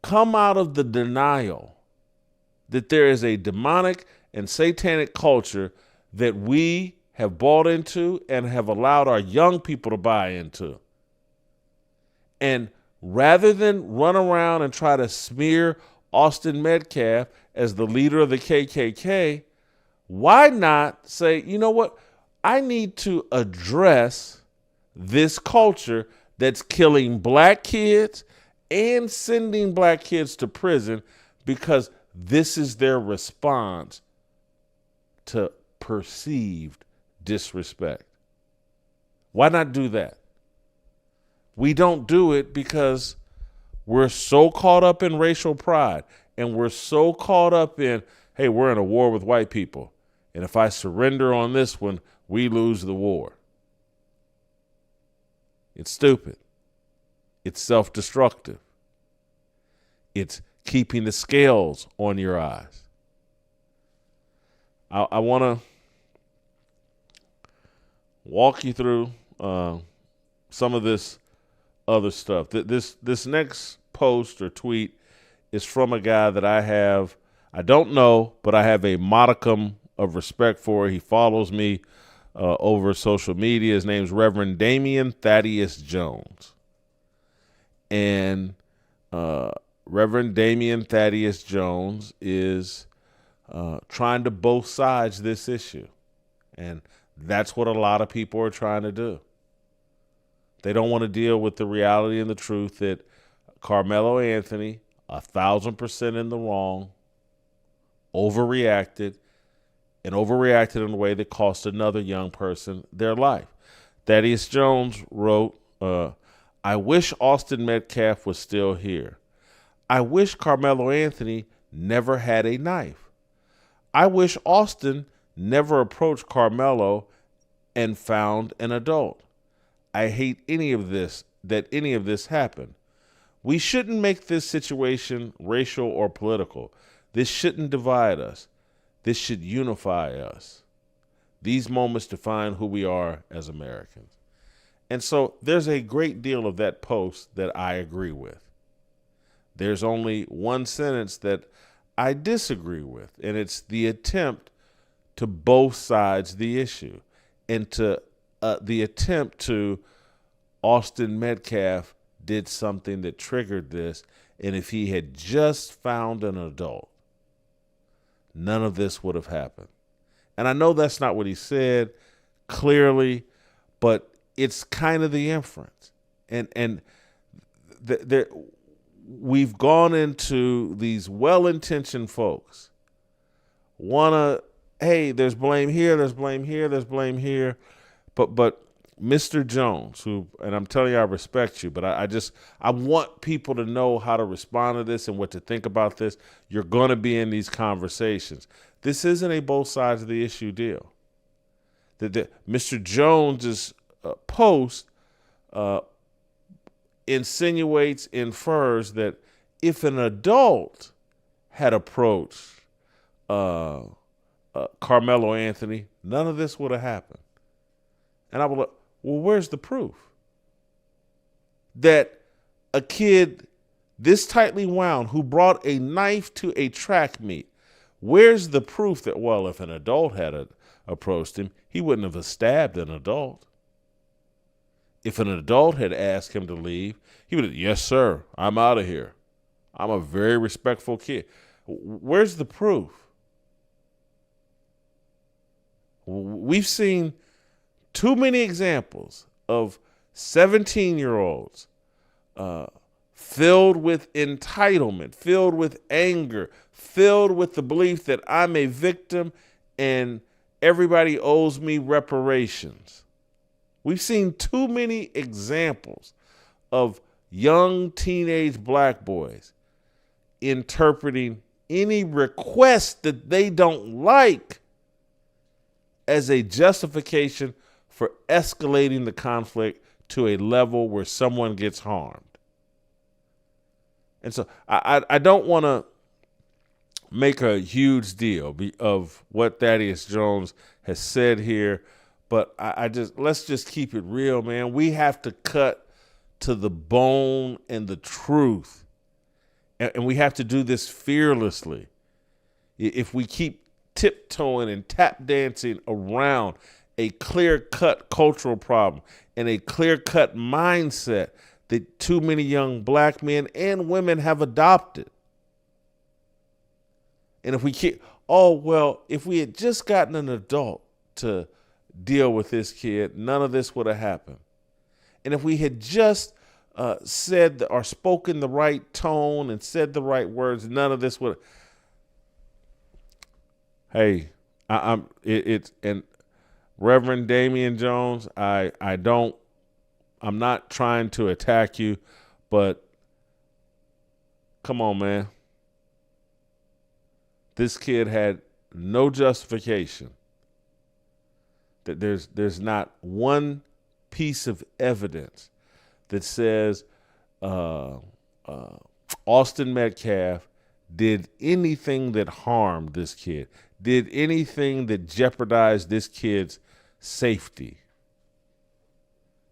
A: Come out of the denial that there is a demonic and satanic culture that we have bought into and have allowed our young people to buy into. And rather than run around and try to smear Austin Metcalf as the leader of the KKK, why not say, you know what? I need to address this culture that's killing black kids and sending black kids to prison because this is their response to perceived disrespect. Why not do that? We don't do it because we're so caught up in racial pride and we're so caught up in, hey, we're in a war with white people. And if I surrender on this one, we lose the war. It's stupid. It's self-destructive. It's keeping the scales on your eyes. I want to walk you through some of this other stuff. This next post or tweet is from a guy that I don't know, but I have a modicum of respect for. He follows me over social media. His name's Reverend Damian Thaddeus Jones. And Reverend Damian Thaddeus Jones is trying to both sides this issue. And that's what a lot of people are trying to do. They don't want to deal with the reality and the truth that Karmelo Anthony, 1,000% in the wrong, overreacted in a way that cost another young person their life. Thaddeus Jones wrote, I wish Austin Metcalf was still here. I wish Karmelo Anthony never had a knife. I wish Austin never approached Karmelo and found an adult. I hate that any of this happened. We shouldn't make this situation racial or political. This shouldn't divide us. This should unify us. These moments define who we are as Americans. And so there's a great deal of that post that I agree with. There's only one sentence that I disagree with, and it's the attempt to both sides the issue and to the attempt to Austin Metcalf did something that triggered this, and if he had just found an adult, none of this would have happened. And I know that's not what he said clearly, but it's kind of the inference. And we've gone into these well-intentioned folks hey, there's blame here, there's blame here, there's blame here. But Mr. Jones, who, and I'm telling you I respect you, but I want people to know how to respond to this and what to think about this. You're going to be in these conversations. This isn't a both sides of the issue deal. Mr. Jones's post infers that if an adult had approached Karmelo Anthony, none of this would have happened. And I would look, well, where's the proof that a kid this tightly wound who brought a knife to a track meet, where's the proof that, well, if an adult had approached him, he wouldn't have stabbed an adult? If an adult had asked him to leave, he would have, yes, sir, I'm out of here. I'm a very respectful kid. Where's the proof? We've seen too many examples of 17-year-olds filled with entitlement, filled with anger, filled with the belief that I'm a victim and everybody owes me reparations. We've seen too many examples of young teenage black boys interpreting any request that they don't like as a justification for escalating the conflict to a level where someone gets harmed. And so I don't want to make a huge deal of what Thaddeus Jones has said here, but let's just keep it real, man. We have to cut to the bone and the truth, and we have to do this fearlessly. If we keep tiptoeing and tap dancing around a clear-cut cultural problem and a clear-cut mindset that too many young black men and women have adopted. And if we keep, if we had just gotten an adult to deal with this kid, none of this would have happened. And if we had just said or spoken the right tone and said the right words, none of this would. Hey, and Reverend Damian Jones, I'm not trying to attack you, but come on, man. This kid had no justification. That there's not one piece of evidence that says Austin Metcalf did anything that harmed this kid, did anything that jeopardized this kid's safety.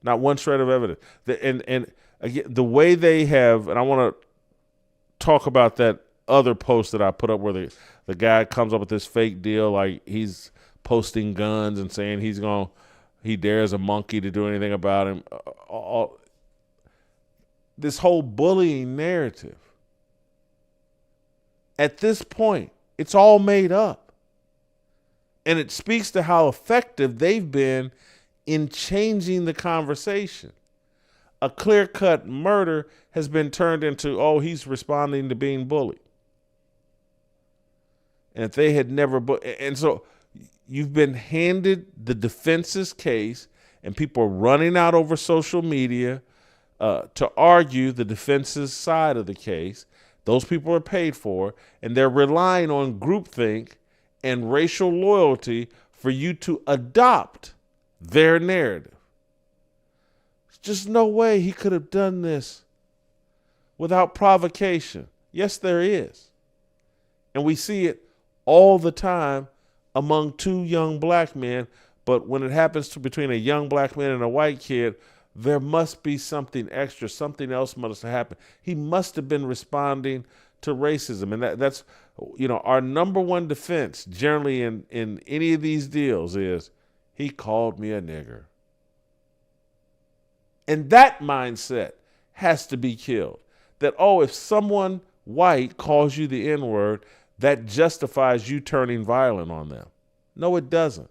A: Not one shred of evidence. And again, the way they have, and I want to talk about that other post that I put up where the guy comes up with this fake deal, like he's posting guns and saying he dares a monkey to do anything about him. This whole bullying narrative. At this point, it's all made up. And it speaks to how effective they've been in changing the conversation. A clear-cut murder has been turned into, he's responding to being bullied. And if they had never, and so you've been handed the defense's case, and people are running out over social media to argue the defense's side of the case. Those people are paid for, and they're relying on groupthink and racial loyalty for you to adopt their narrative. There's just no way he could have done this without provocation. Yes, there is. And we see it all the time among two young black men, but when it happens between a young black man and a white kid, there must be something extra. Something else must have happened. He must have been responding to racism. And that's, our number one defense generally in any of these deals is, he called me a nigger. And that mindset has to be killed. That, if someone white calls you the N-word, that justifies you turning violent on them. No, it doesn't.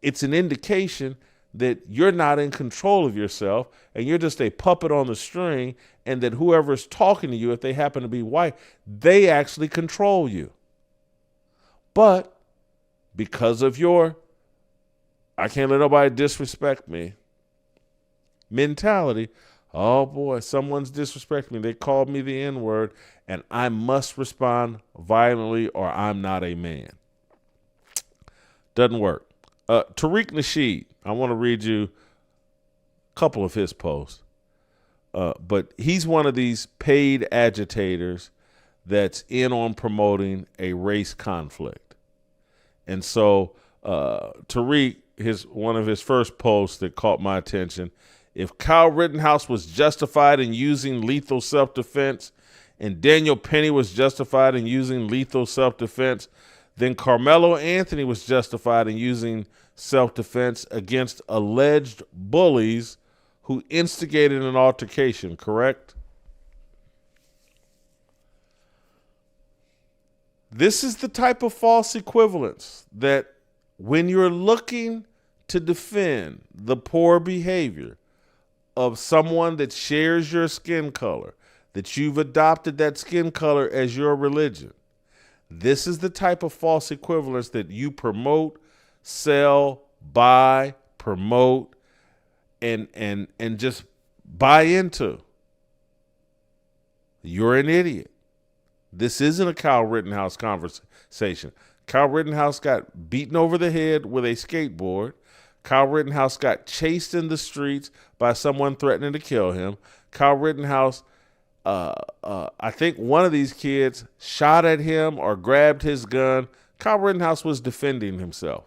A: It's an indication that you're not in control of yourself and you're just a puppet on the string, and that whoever's talking to you, if they happen to be white, they actually control you. But because of your I can't let nobody disrespect me mentality, oh boy, someone's disrespecting me. They called me the N-word, and I must respond violently or I'm not a man. Doesn't work. Tariq Nasheed, I want to read you a couple of his posts. But he's one of these paid agitators that's in on promoting a race conflict. And so Tariq, one of his first posts that caught my attention, if Kyle Rittenhouse was justified in using lethal self-defense and Daniel Penny was justified in using lethal self-defense, then Karmelo Anthony was justified in using self-defense against alleged bullies who instigated an altercation, correct? This is the type of false equivalence that when you're looking to defend the poor behavior of someone that shares your skin color, that you've adopted that skin color as your religion, this is the type of false equivalence that you promote, sell, buy, promote, and just buy into. You're an idiot. This isn't a Kyle Rittenhouse conversation. Kyle Rittenhouse got beaten over the head with a skateboard. Kyle Rittenhouse got chased in the streets by someone threatening to kill him. Kyle Rittenhouse, I think one of these kids shot at him or grabbed his gun. Kyle Rittenhouse was defending himself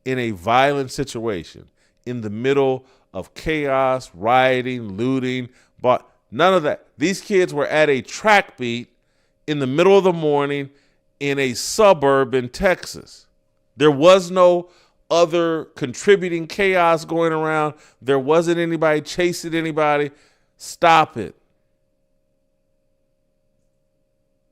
A: in a violent situation in the middle of chaos, rioting, looting, but none of that. These kids were at a track meet in the middle of the morning in a suburb in Texas. There was no other contributing chaos going around. There wasn't anybody chasing anybody. Stop it.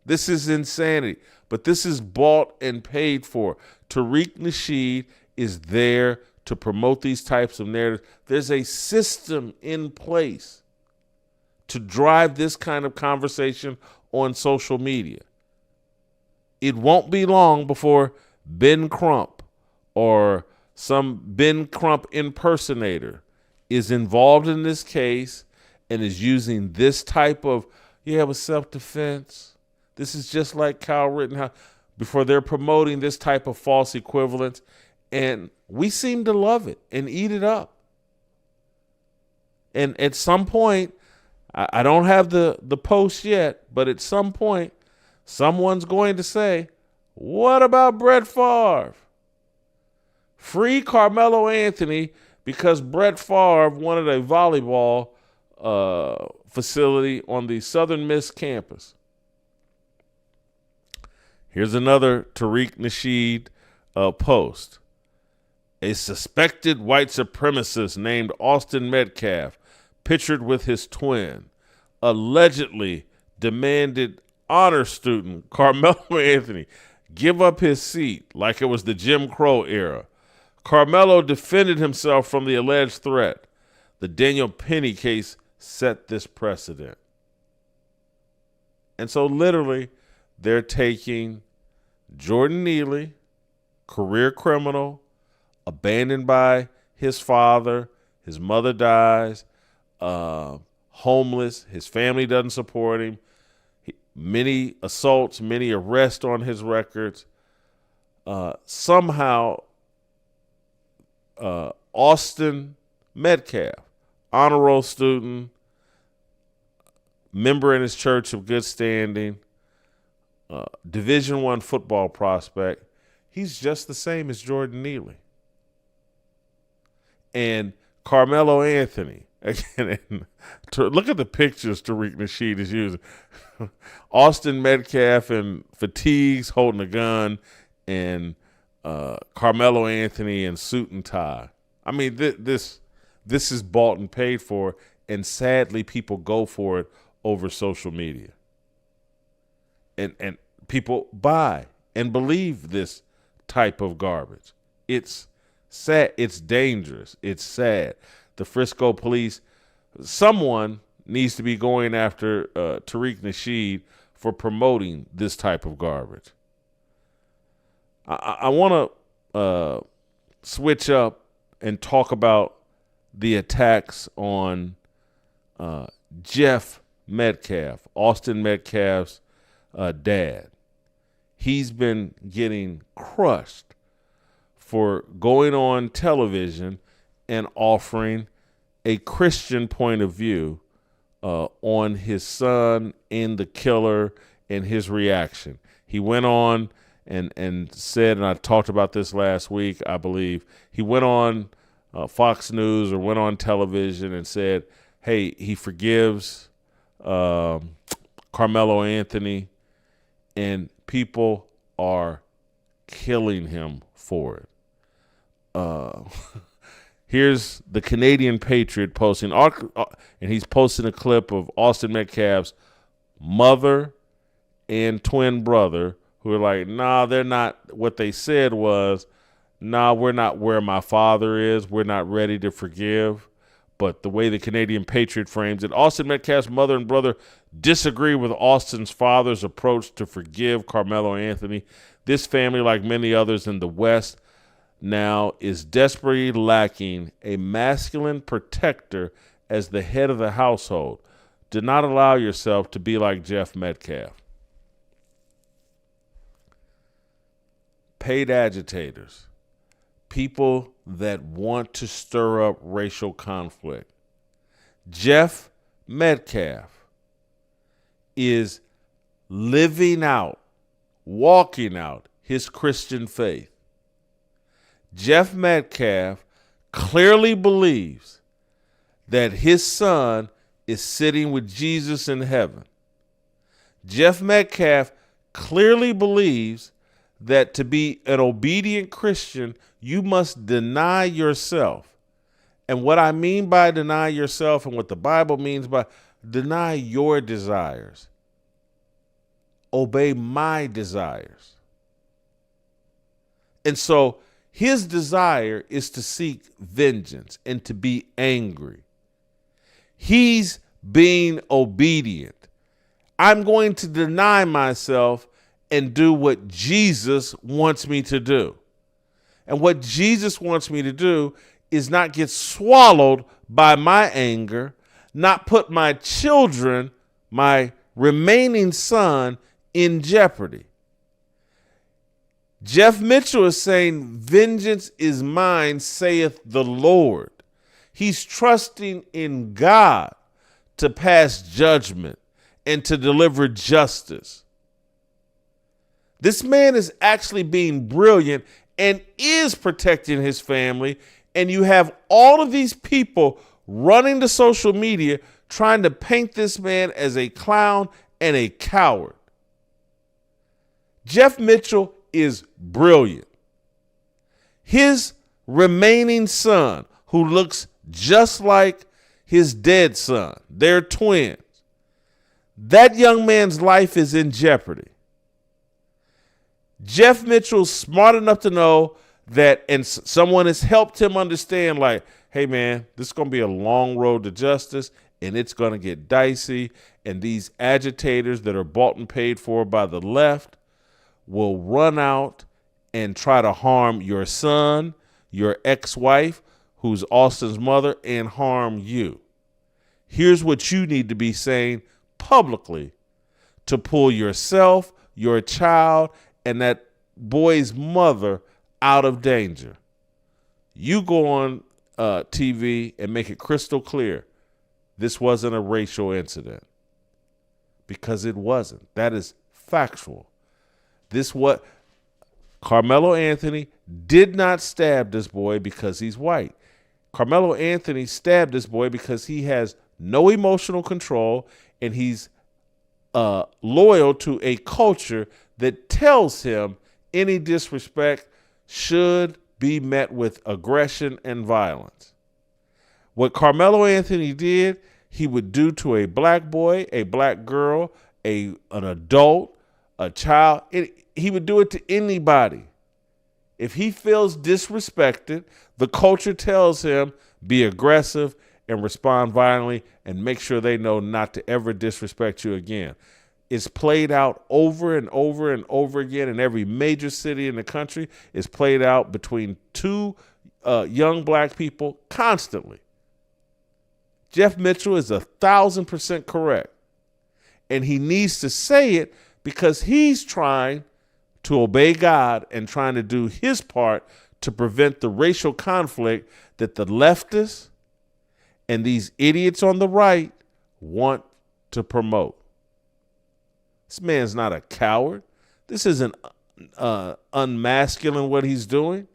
A: This is insanity. But this is bought and paid for. Tariq Nasheed is there to promote these types of narratives. There's a system in place to drive this kind of conversation on social media. It won't be long before Ben Crump or some Ben Crump impersonator is involved in this case and is using this type of, with self-defense. This is just like Kyle Rittenhouse, before they're promoting this type of false equivalence. And we seem to love it and eat it up. And at some point, I don't have the post yet, but at some point, someone's going to say, what about Brett Favre? Free Karmelo Anthony because Brett Favre wanted a volleyball facility on the Southern Miss campus. Here's another Tariq Nasheed post. A suspected white supremacist named Austin Metcalf, pictured with his twin, allegedly demanded honor student Karmelo Anthony give up his seat like it was the Jim Crow era. Karmelo defended himself from the alleged threat. The Daniel Penny case set this precedent. And so literally they're taking Jordan Neely, career criminal, abandoned by his father, his mother dies, homeless, his family doesn't support him, many assaults, many arrests on his records. Somehow, Austin Metcalf, honor roll student, member in his church of good standing, Division I football prospect, he's just the same as Jordan Neely. And Karmelo Anthony, again, look at the pictures Tariq Nasheed is using. Austin Metcalf in fatigues holding a gun, and Karmelo Anthony in suit and tie. I mean, this is bought and paid for, and sadly people go for it over social media. And people buy and believe this type of garbage. It's sad. It's dangerous. It's sad. The Frisco police, someone needs to be going after Tariq Nasheed for promoting this type of garbage. I want to switch up and talk about the attacks on Jeff Metcalf, Austin Metcalf's dad. He's been getting crushed for going on television and offering a Christian point of view on his son and the killer and his reaction. He went on and said, and I talked about this last week, I believe, he went on Fox News or went on television and said, hey, he forgives Karmelo Anthony, and people are killing him for it. Here's the Canadian Patriot posting, and he's posting a clip of Austin Metcalf's mother and twin brother who are like, nah, they're not. What they said was, nah, we're not where my father is. We're not ready to forgive. But the way the Canadian Patriot frames it, Austin Metcalf's mother and brother disagree with Austin's father's approach to forgive Karmelo Anthony. This family, like many others in the West, now is desperately lacking a masculine protector as the head of the household. Do not allow yourself to be like Jeff Metcalf. Paid agitators people that want to stir up racial conflict. Jeff Metcalf is living out, walking out his Christian faith. Jeff Metcalf clearly believes that his son is sitting with Jesus in heaven. Jeff Metcalf clearly believes that to be an obedient Christian, you must deny yourself. And what I mean by deny yourself and what the Bible means by deny your desires. Obey my desires. And so his desire is to seek vengeance and to be angry. He's being obedient. I'm going to deny myself and do what Jesus wants me to do. And what Jesus wants me to do is not get swallowed by my anger, not put my children, my remaining son, in jeopardy. Jeff Mitchell is saying, vengeance is mine, saith the Lord. He's trusting in God to pass judgment and to deliver justice. This man is actually being brilliant and is protecting his family. And you have all of these people running to social media trying to paint this man as a clown and a coward. Jeff Mitchell is brilliant. His remaining son, who looks just like his dead son, they're twins. That young man's life is in jeopardy. Jeff Mitchell's smart enough to know that, and someone has helped him understand, like, hey, man, this is going to be a long road to justice, and it's going to get dicey, and these agitators that are bought and paid for by the left will run out and try to harm your son, your ex-wife, who's Austin's mother, and harm you. Here's what you need to be saying publicly to pull yourself, your child, and that boy's mother out of danger. You go on TV and make it crystal clear this wasn't a racial incident, because it wasn't. That is factual. Karmelo Anthony did not stab this boy because he's white. Karmelo Anthony stabbed this boy because he has no emotional control, and he's loyal to a culture that tells him any disrespect should be met with aggression and violence. What Karmelo Anthony did, he would do to a black boy, a black girl, an adult, a child. He would do it to anybody. If he feels disrespected, the culture tells him be aggressive and respond violently and make sure they know not to ever disrespect you again. It's played out over and over and over again in every major city in the country. It's played out between two young black people constantly. Jeff Mitchell is 1,000% correct. And he needs to say it because he's trying to obey God and trying to do his part to prevent the racial conflict that the leftists and these idiots on the right want to promote. This man's not a coward. This isn't unmasculine what he's doing.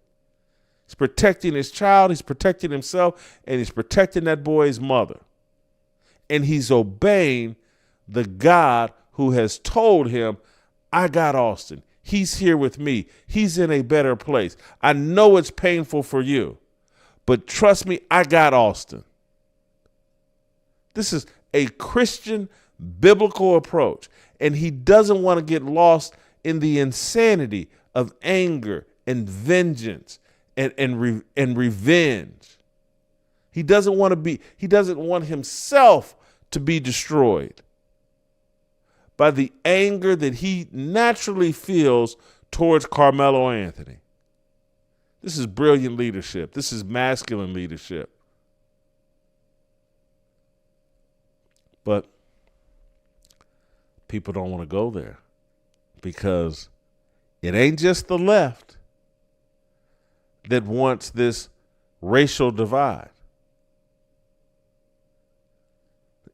A: He's protecting his child, he's protecting himself, and he's protecting that boy's mother. And he's obeying the God who has told him, I got Austin. He's here with me. He's in a better place. I know it's painful for you, but trust me, I got Austin. This is a Christian biblical approach, and he doesn't want to get lost in the insanity of anger and vengeance and revenge. He doesn't want himself to be destroyed by the anger that he naturally feels towards Karmelo Anthony. This is brilliant leadership. This is masculine leadership. But people don't want to go there because it ain't just the left. that wants this racial divide.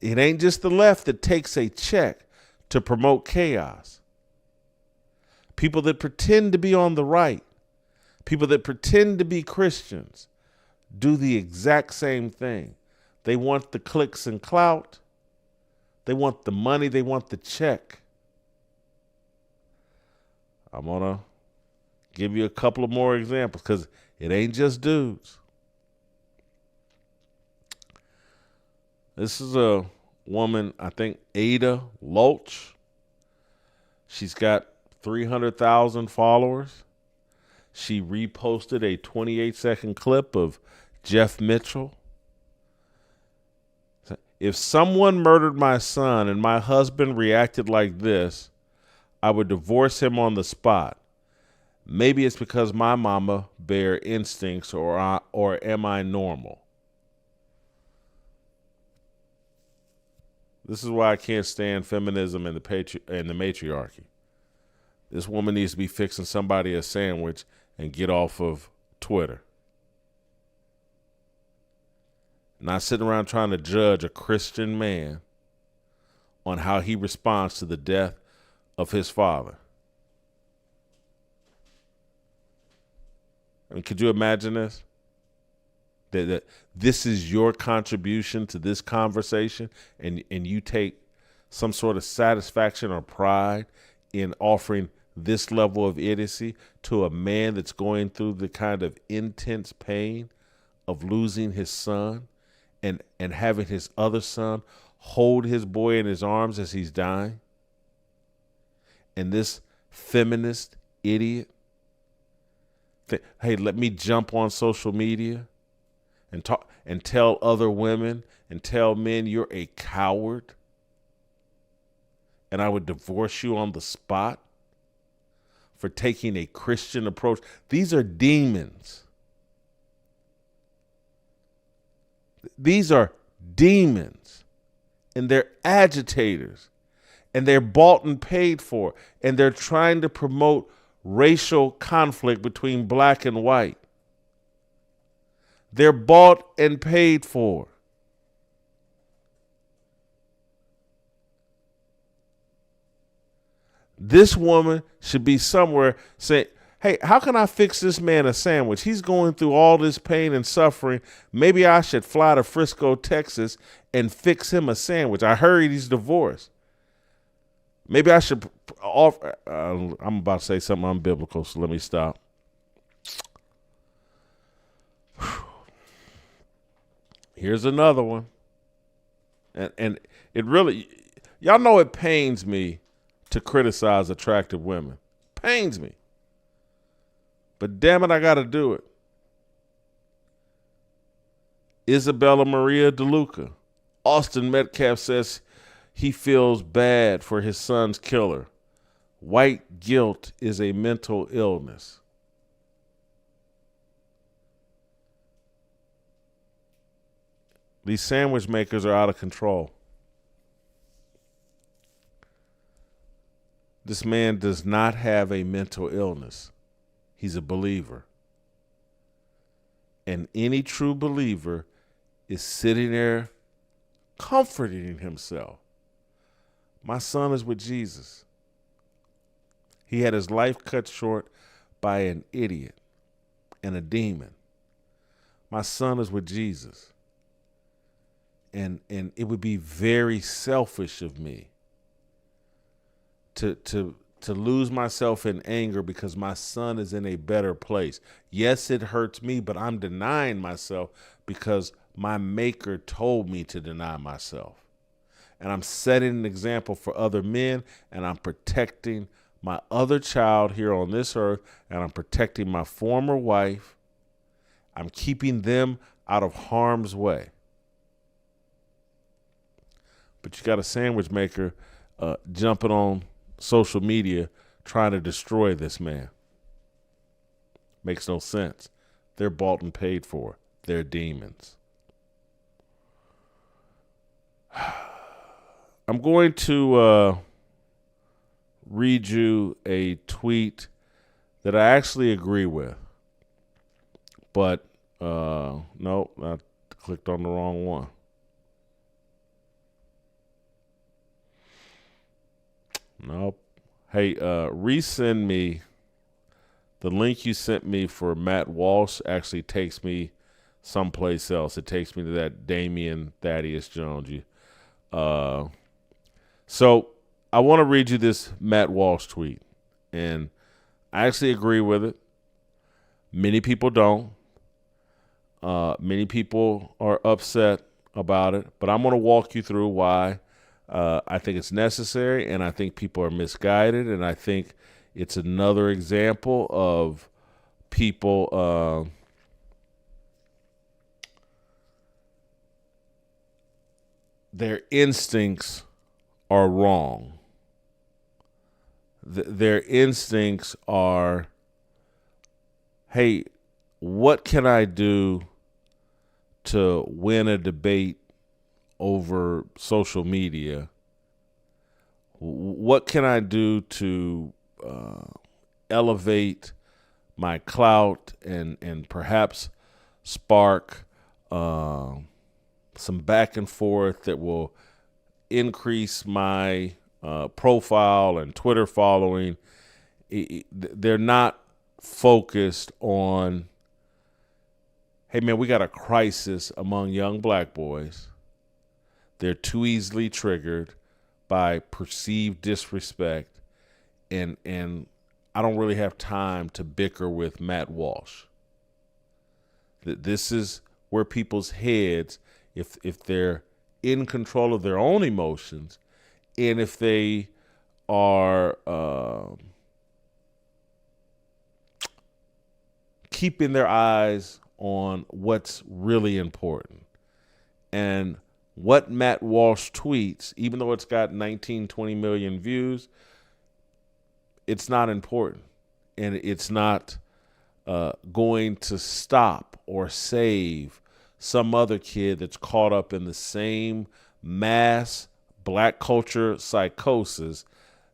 A: It ain't just the left that takes a check to promote chaos. People that pretend to be on the right, people that pretend to be Christians, do the exact same thing. They want the clicks and clout. They want the money. They want the check. I'm going to give you a couple of more examples because it ain't just dudes. This is a woman, I think, Ada Loach. She's got 300,000 followers. She reposted a 28-second clip of Jeff Mitchell. If someone murdered my son and my husband reacted like this, I would divorce him on the spot. Maybe it's because my mama bear instincts, or am I normal? This is why I can't stand feminism and the matriarchy. This woman needs to be fixing somebody a sandwich and get off of Twitter. Not sitting around trying to judge a Christian man on how he responds to the death of his father. I mean, could you imagine this? That this is your contribution to this conversation, and you take some sort of satisfaction or pride in offering this level of idiocy to a man that's going through the kind of intense pain of losing his son and having his other son hold his boy in his arms as he's dying. And this feminist idiot, hey, let me jump on social media and talk and tell other women and tell men you're a coward and I would divorce you on the spot for taking a Christian approach. These are demons. These are demons, and they're agitators, and they're bought and paid for, and they're trying to promote racial conflict between black and white. They're bought and paid for. This woman should be somewhere saying, hey, how can I fix this man a sandwich? He's going through all this pain and suffering. Maybe I should fly to Frisco, Texas, and fix him a sandwich. I heard he's divorced. Maybe I should offer. I'm about to say something unbiblical, so let me stop. Here's another one. And it really, y'all know it pains me to criticize attractive women. Pains me. But damn it, I got to do it. Isabella Maria DeLuca. Austin Metcalf says he feels bad for his son's killer. White guilt is a mental illness. These sandwich makers are out of control. This man does not have a mental illness. He's a believer. And any true believer is sitting there comforting himself. My son is with Jesus. He had his life cut short by an idiot and a demon. My son is with Jesus. And it would be very selfish of me to lose myself in anger because my son is in a better place. Yes, it hurts me, but I'm denying myself because my maker told me to deny myself. And I'm setting an example for other men, and I'm protecting my other child here on this earth, and I'm protecting my former wife. I'm keeping them out of harm's way. But you got a sandwich maker jumping on social media trying to destroy this man. Makes no sense. They're bought and paid for. They're demons. I'm going to read you a tweet that I actually agree with. But nope, I clicked on the wrong one. Nope. Hey, resend me the link you sent me for Matt Walsh. Actually takes me someplace else. It takes me to that Damian Thaddeus Jones. So I want to read you this Matt Walsh tweet, and I actually agree with it. Many people don't. Many people are upset about it, but I'm going to walk you through why I think it's necessary, and I think people are misguided, and I think it's another example of people their instincts are wrong. Their instincts are, hey, what can I do to win a debate over social media? What can I do to elevate my clout and perhaps spark some back and forth that will increase my profile and Twitter following? They're not focused on, hey, man, we got a crisis among young black boys. They're too easily triggered by perceived disrespect, and I don't really have time to bicker with Matt Walsh. This is where people's heads, if they're in control of their own emotions, and if they are keeping their eyes on what's really important. And what Matt Walsh tweets, even though it's got 19, 20 million views, it's not important. And it's not going to stop or save some other kid that's caught up in the same mass black culture psychosis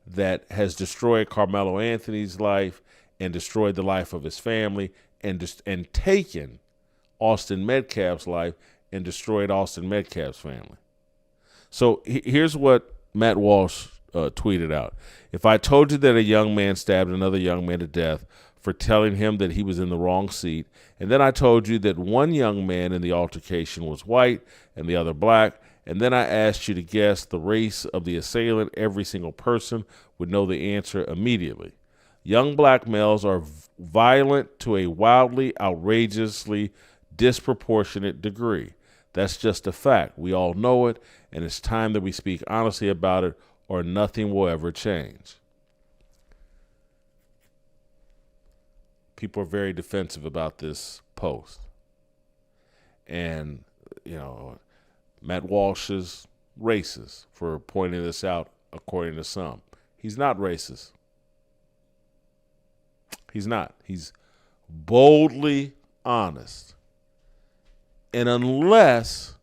A: that has destroyed Karmelo Anthony's life and destroyed the life of his family and taken Austin Metcalf's life and destroyed Austin Metcalf's family. So here's what Matt Walsh tweeted out. If I told you that a young man stabbed another young man to death for telling him that he was in the wrong seat, and then I told you that one young man in the altercation was white and the other black, and then I asked you to guess the race of the assailant, every single person would know the answer immediately. Young black males are violent to a wildly, outrageously disproportionate degree. That's just a fact. We all know it, and it's time that we speak honestly about it, or nothing will ever change. People are very defensive about this post. And, Matt Walsh is racist for pointing this out, according to some. He's not racist. He's not. He's boldly honest. And unless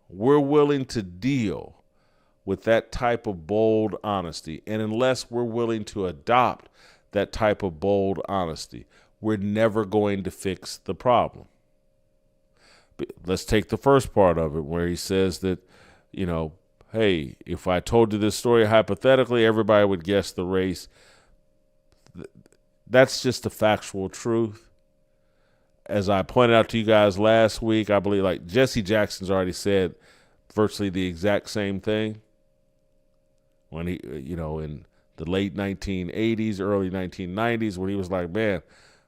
A: we're willing to deal with that type of bold honesty, and unless we're willing to adopt that type of bold honesty, we're never going to fix the problem. But let's take the first part of it where he says that, hey, if I told you this story hypothetically, everybody would guess the race. That's just the factual truth. As I pointed out to you guys last week, I believe Jesse Jackson's already said virtually the exact same thing when he, in the late 1980s, early 1990s, when he was like, man,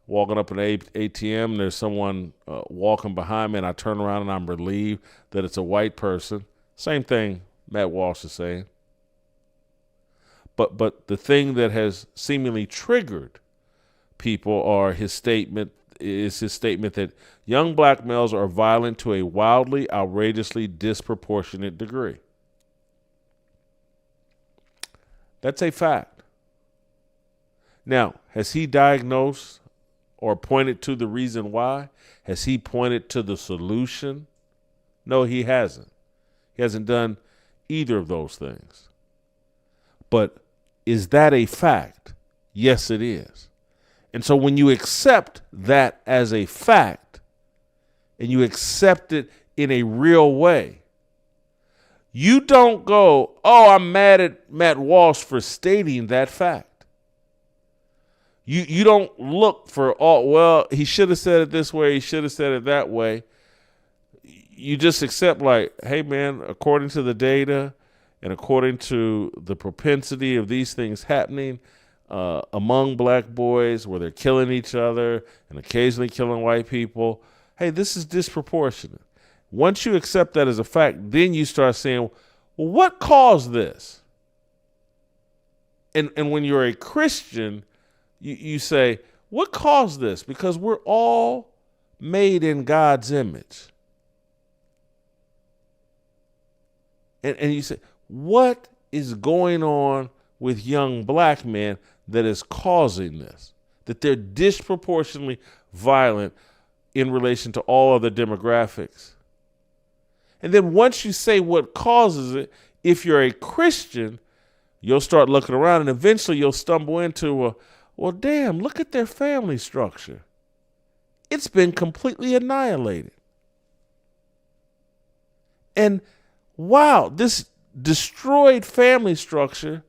A: walking up an ATM, and there's someone walking behind me, and I turn around and I'm relieved that it's a white person. Same thing Matt Walsh is saying. But the thing that has seemingly triggered people is his statement that young black males are violent to a wildly, outrageously disproportionate degree. That's a fact. Now, has he diagnosed or pointed to the reason why? Has he pointed to the solution? No, he hasn't. He hasn't done either of those things. But is that a fact? Yes, it is. And so when you accept that as a fact, and you accept it in a real way. You don't go, oh, I'm mad at Matt Walsh for stating that fact. You don't look for, oh, well, he should have said it this way, he should have said it that way. You just accept like, hey, man, according to the data and according to the propensity of these things happening among black boys where they're killing each other and occasionally killing white people, hey, this is disproportionate. Once you accept that as a fact, then you start saying, well, what caused this? And when you're a Christian, you say, what caused this? Because we're all made in God's image. And you say, what is going on with young black men that is causing this? That they're disproportionately violent in relation to all other demographics. And then once you say what causes it, if you're a Christian, you'll start looking around and eventually you'll stumble into well, damn, look at their family structure. It's been completely annihilated. And wow, this destroyed family structure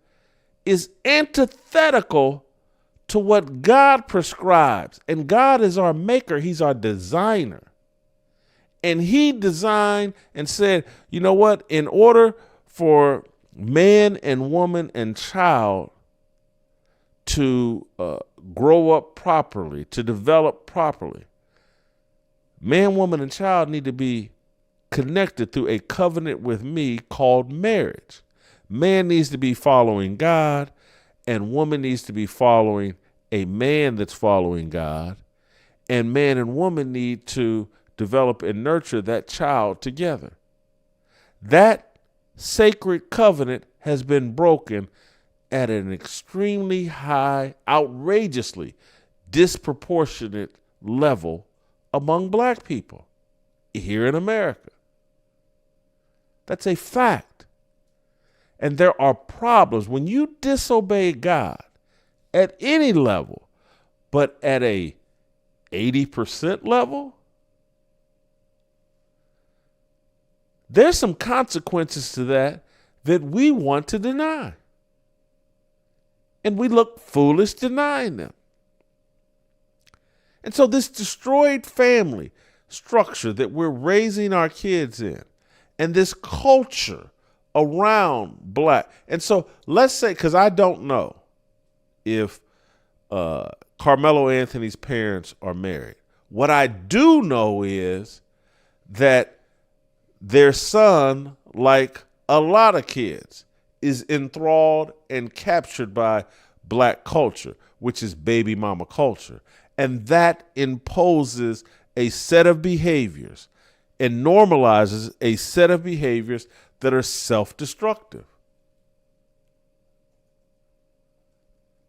A: is antithetical to what God prescribes. And God is our maker. He's our designer. And he designed and said, you know what? In order for man and woman and child to grow up properly, to develop properly, man, woman, and child need to be connected through a covenant with me called marriage. Man needs to be following God, and woman needs to be following a man that's following God, and man and woman need to develop and nurture that child together. That sacred covenant has been broken at an extremely high, outrageously disproportionate level among black people here in America. That's a fact. And there are problems when you disobey God at any level, but at a 80% level, there's some consequences to that we want to deny. And we look foolish denying them. And so this destroyed family structure that we're raising our kids in, and this culture around black. And so let's say, because I don't know if Karmelo Anthony's parents are married. What I do know is that their son, like a lot of kids, is enthralled and captured by black culture, which is baby mama culture. And that imposes a set of behaviors and normalizes a set of behaviors that are self-destructive.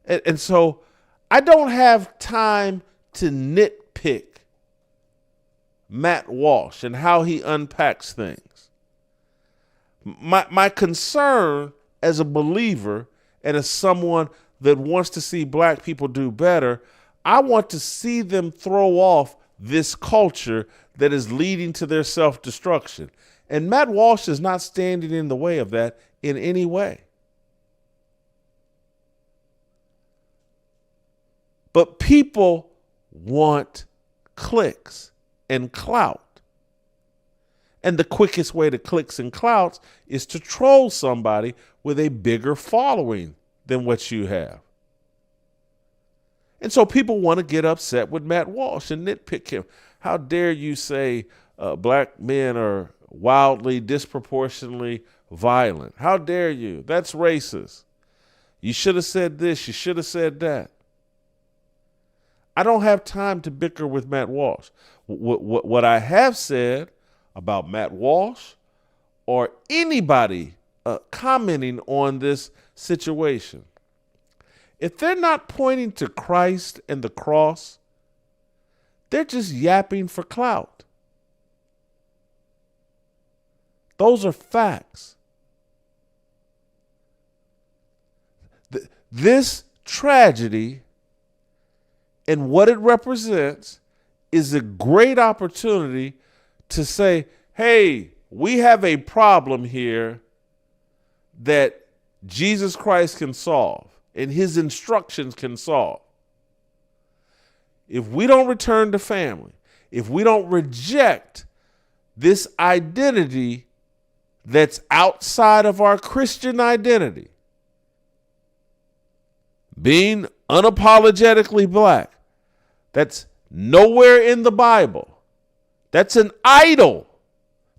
A: And so I don't have time to nitpick Matt Walsh and how he unpacks things. My concern as a believer and as someone that wants to see black people do better, I want to see them throw off this culture that is leading to their self-destruction. And Matt Walsh is not standing in the way of that in any way. But people want clicks and clout. And the quickest way to clicks and clouts is to troll somebody with a bigger following than what you have. And so people want to get upset with Matt Walsh and nitpick him. How dare you say black men are wildly, disproportionately violent? How dare you? That's racist. You should have said this. You should have said that. I don't have time to bicker with Matt Walsh. What I have said about Matt Walsh or anybody commenting on this situation, if they're not pointing to Christ and the cross, they're just yapping for clout. Those are facts. This tragedy and what it represents is a great opportunity to say, hey, we have a problem here that Jesus Christ can solve and his instructions can solve. If we don't return to family, if we don't reject this identity that's outside of our Christian identity, being unapologetically black, that's nowhere in the Bible. That's an idol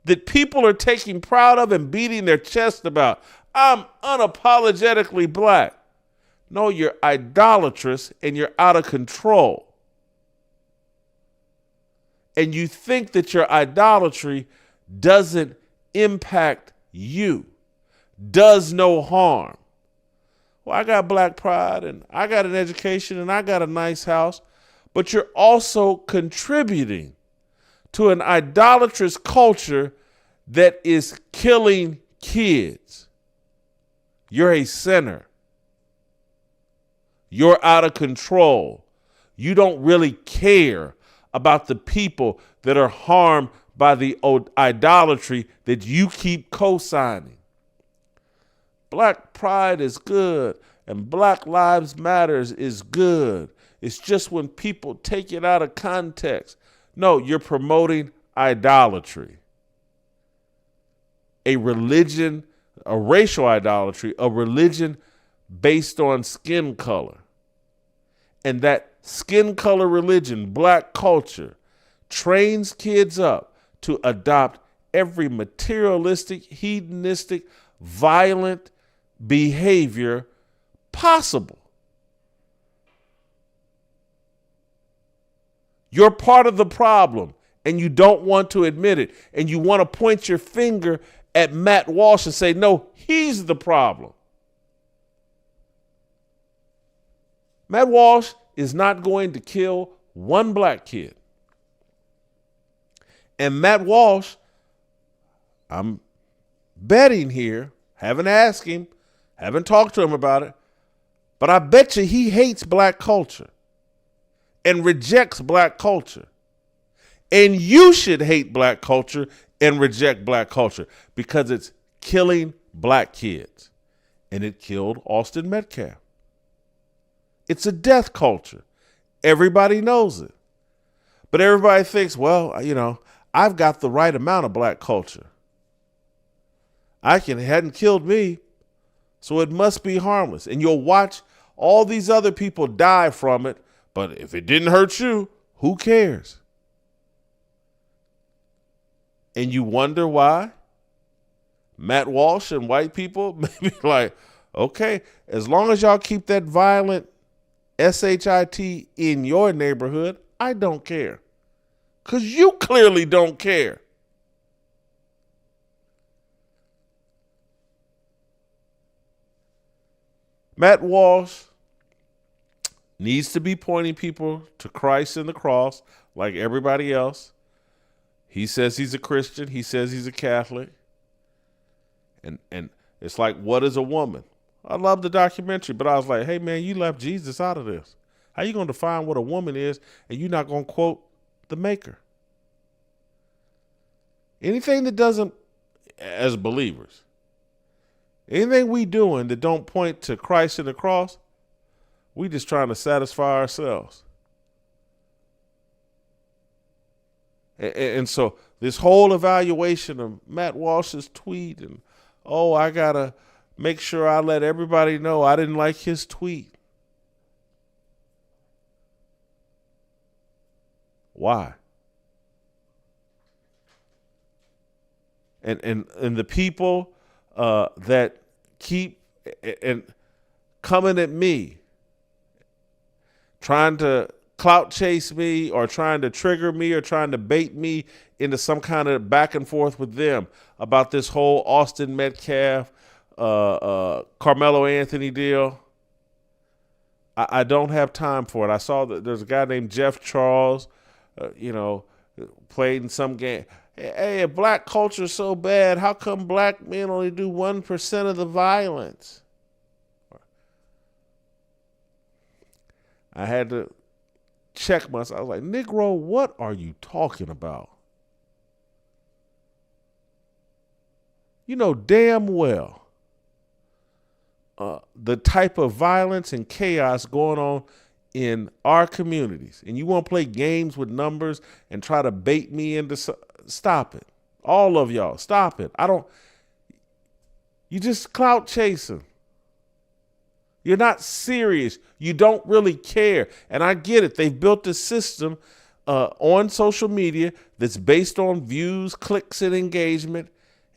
A: that people are taking pride of and beating their chest about. I'm unapologetically black. No, you're idolatrous and you're out of control. And you think that your idolatry doesn't impact you, does no harm. Well, I got black pride and I got an education and I got a nice house, but you're also contributing to an idolatrous culture that is killing kids. You're a sinner. You're out of control. You don't really care about the people that are harmed by the idolatry that you keep co-signing. Black pride is good and Black Lives Matters is good. It's just when people take it out of context. No, you're promoting idolatry. A religion, a racial idolatry, a religion based on skin color. And that skin color religion, black culture, trains kids up to adopt every materialistic, hedonistic, violent behavior possible. You're part of the problem and you don't want to admit it. And you want to point your finger at Matt Walsh and say, no, he's the problem. Matt Walsh is not going to kill one black kid. And Matt Walsh, I'm betting here, haven't asked him, haven't talked to him about it, but I bet you he hates black culture and rejects black culture. And you should hate black culture and reject black culture because it's killing black kids. And it killed Austin Metcalf. It's a death culture. Everybody knows it. But everybody thinks, well, you know, I've got the right amount of black culture. It hadn't killed me, so it must be harmless. And you'll watch all these other people die from it, but if it didn't hurt you, who cares? And you wonder why Matt Walsh and white people may be like, okay, as long as y'all keep that violent SHIT in your neighborhood, I don't care. Because you clearly don't care. Matt Walsh needs to be pointing people to Christ and the cross like everybody else. He says he's a Christian. He says he's a Catholic. And it's like, what is a woman? I love the documentary, but I was like, hey, man, you left Jesus out of this. How you going to define what a woman is and you're not going to quote the maker? Anything that doesn't, as believers, anything we doing that don't point to Christ and the cross, we just trying to satisfy ourselves. And so this whole evaluation of Matt Walsh's tweet and, oh, I got to make sure I let everybody know I didn't like his tweet. Why? And the people that keep and coming at me, trying to clout chase me or trying to trigger me or trying to bait me into some kind of back and forth with them about this whole Austin Metcalf, Karmelo Anthony deal. I don't have time for it. I saw that there's a guy named Jeff Charles, played in some game. Hey, if black culture is so bad, how come black men only do 1% of the violence? I had to check myself. I was like, Negro, what are you talking about? You know damn well the type of violence and chaos going on in our communities, and you want to play games with numbers and try to bait me into stop it. All of y'all, stop it. You just clout chasing. You're not serious. You don't really care. And I get it. They've built a system on social media that's based on views, clicks, and engagement.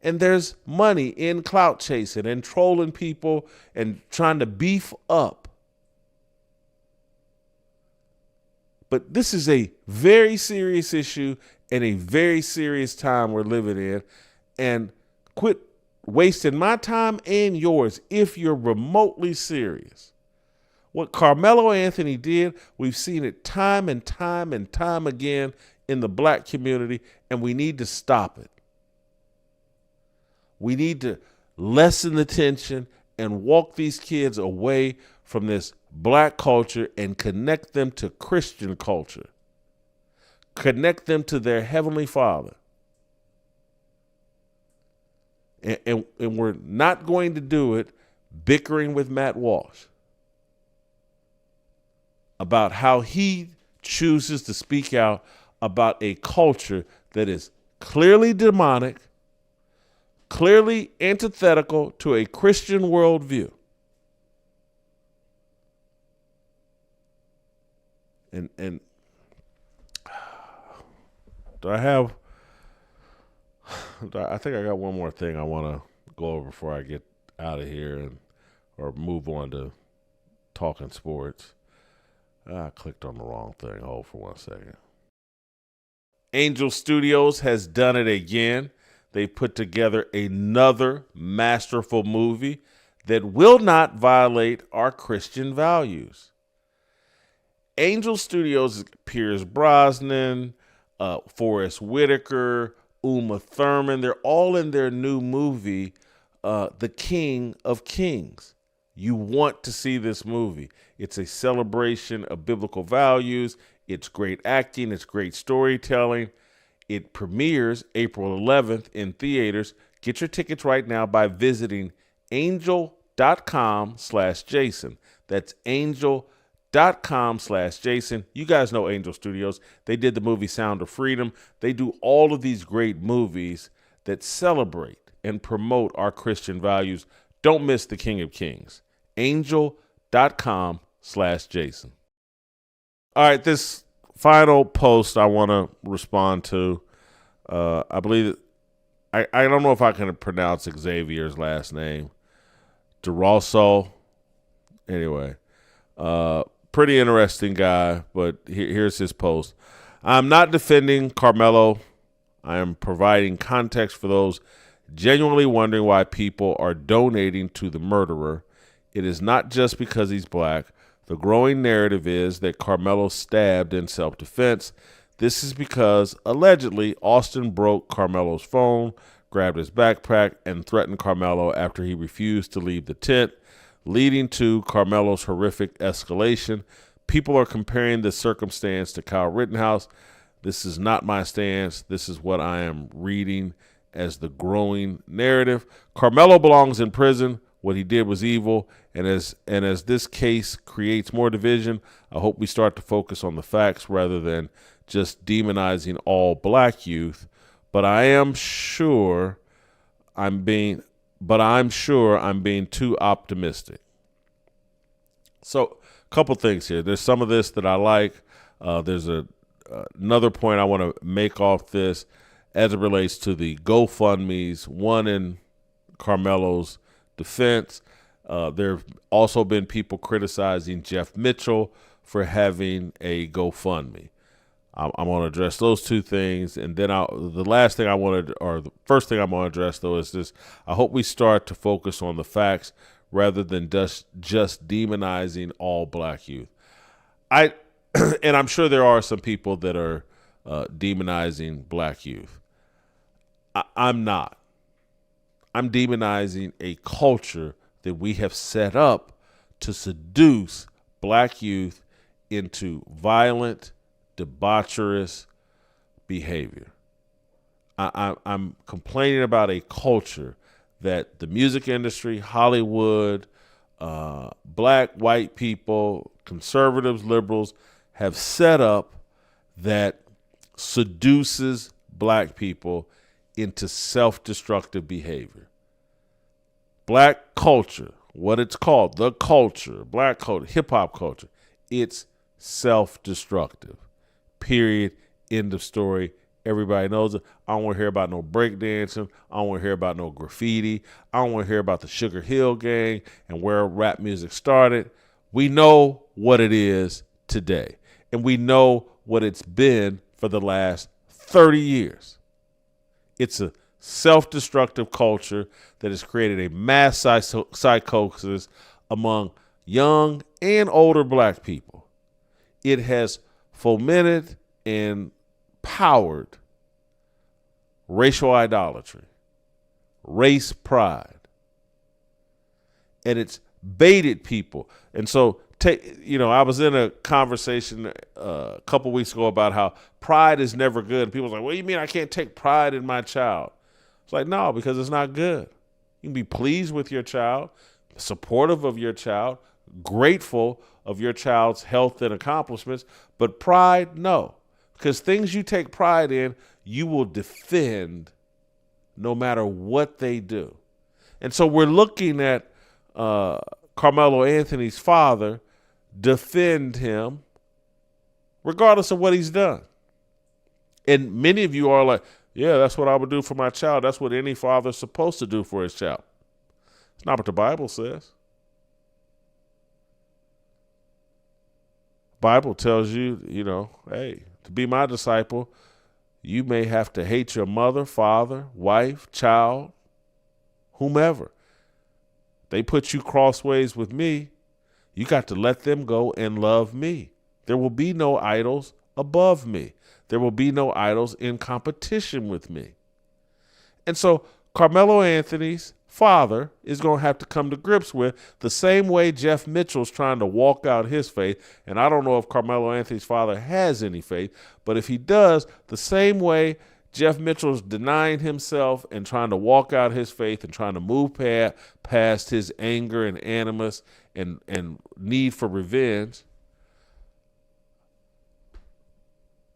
A: And there's money in clout chasing and trolling people and trying to beef up. But this is a very serious issue and a very serious time we're living in. And quit wasting my time and yours if you're remotely serious. What Karmelo Anthony did, we've seen it time and time and time again in the black community, and we need to stop it. We need to lessen the tension and walk these kids away from this black culture and connect them to Christian culture. Connect them to their Heavenly Father. And we're not going to do it bickering with Matt Walsh about how he chooses to speak out about a culture that is clearly demonic, clearly antithetical to a Christian worldview. And I think I got one more thing I want to go over before I get out of here or move on to talking sports. I clicked on the wrong thing. Hold for 1 second. Angel Studios has done it again. They put together another masterful movie that will not violate our Christian values. Angel Studios, Pierce Brosnan, Forrest Whitaker, Uma Thurman, they're all in their new movie, The King of Kings. You want to see this movie. It's a celebration of biblical values. It's great acting. It's great storytelling. It premieres April 11th in theaters. Get your tickets right now by visiting angel.com/Jason. That's angel.com/Jason. You guys know Angel Studios. They did the movie Sound of Freedom. They do all of these great movies that celebrate and promote our Christian values. Don't miss The King of Kings. Angel.com/Jason. All right, this final post I want to respond to. I believe I don't know if I can pronounce Xavier's last name. DeRosso. Anyway, pretty interesting guy, but here's his post. I'm not defending Karmelo. I am providing context for those genuinely wondering why people are donating to the murderer. It is not just because he's black. The growing narrative is that Karmelo stabbed in self-defense. This is because, allegedly, Austin broke Karmelo's phone, grabbed his backpack, and threatened Karmelo after he refused to leave the tent, leading to Karmelo's horrific escalation. People are comparing this circumstance to Kyle Rittenhouse. This is not my stance. This is what I am reading as the growing narrative. Karmelo belongs in prison. What he did was evil, and as this case creates more division, I hope we start to focus on the facts rather than just demonizing all black youth. But I'm sure I'm being too optimistic. So, a couple things here. There's some of this that I like. There's another point I want to make off this as it relates to the GoFundMes, one in Karmelo's defense. There have also been people criticizing Jeff Mitchell for having a GoFundMe. I'm going to address those two things, and then the first thing I'm going to address though is this: I hope we start to focus on the facts rather than just demonizing all black youth. And I'm sure there are some people that are demonizing black youth. I'm not. I'm demonizing a culture that we have set up to seduce black youth into violent, debaucherous behavior. I'm complaining about a culture that the music industry, Hollywood, black, white people, conservatives, liberals have set up that seduces black people into self-destructive behavior. Black culture, what it's called, the culture, black culture, hip-hop culture, it's self-destructive. Period. End of story. Everybody knows it. I don't want to hear about no breakdancing. I don't want to hear about no graffiti. I don't want to hear about the Sugar Hill Gang and where rap music started. We know what it is today, and we know what it's been for the last 30 years. It's a self-destructive culture that has created a mass psychosis among young and older black people. It has fomented and powered racial idolatry, race pride, and it's baited people. And so, I was in a conversation a couple weeks ago about how pride is never good. And people are like, what do you mean I can't take pride in my child? It's like, no, because it's not good. You can be pleased with your child, supportive of your child, grateful of your child's health and accomplishments, but pride, no. Because things you take pride in, you will defend no matter what they do. And so we're looking at Karmelo Anthony's father defend him regardless of what he's done. And many of you are like, yeah, that's what I would do for my child. That's what any father's supposed to do for his child. It's not what the Bible says. Bible tells you, hey, to be my disciple, you may have to hate your mother, father, wife, child, whomever. They put you crossways with me. You got to let them go and love me. There will be no idols above me. There will be no idols in competition with me. And so Karmelo Anthony's father is going to have to come to grips with the same way Jeff Mitchell's trying to walk out his faith. And I don't know if Karmelo Anthony's father has any faith, but if he does, the same way Jeff Mitchell's denying himself and trying to walk out his faith and trying to move past his anger and animus and need for revenge,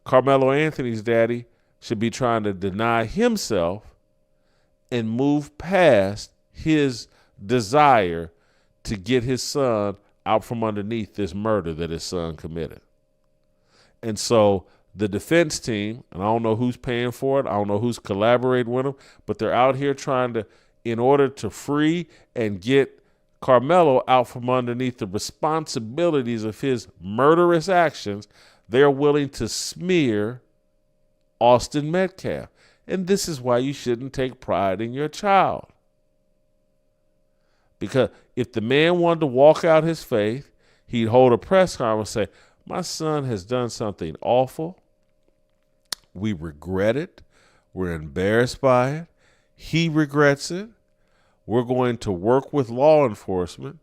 A: Karmelo Anthony's daddy should be trying to deny himself and move past his desire to get his son out from underneath this murder that his son committed. And so the defense team, and I don't know who's paying for it, I don't know who's collaborating with them, but they're out here trying to, in order to free and get Karmelo out from underneath the responsibilities of his murderous actions, they're willing to smear Austin Metcalf. And this is why you shouldn't take pride in your child. Because if the man wanted to walk out his faith, he'd hold a press conference and say, my son has done something awful. We regret it. We're embarrassed by it. He regrets it. We're going to work with law enforcement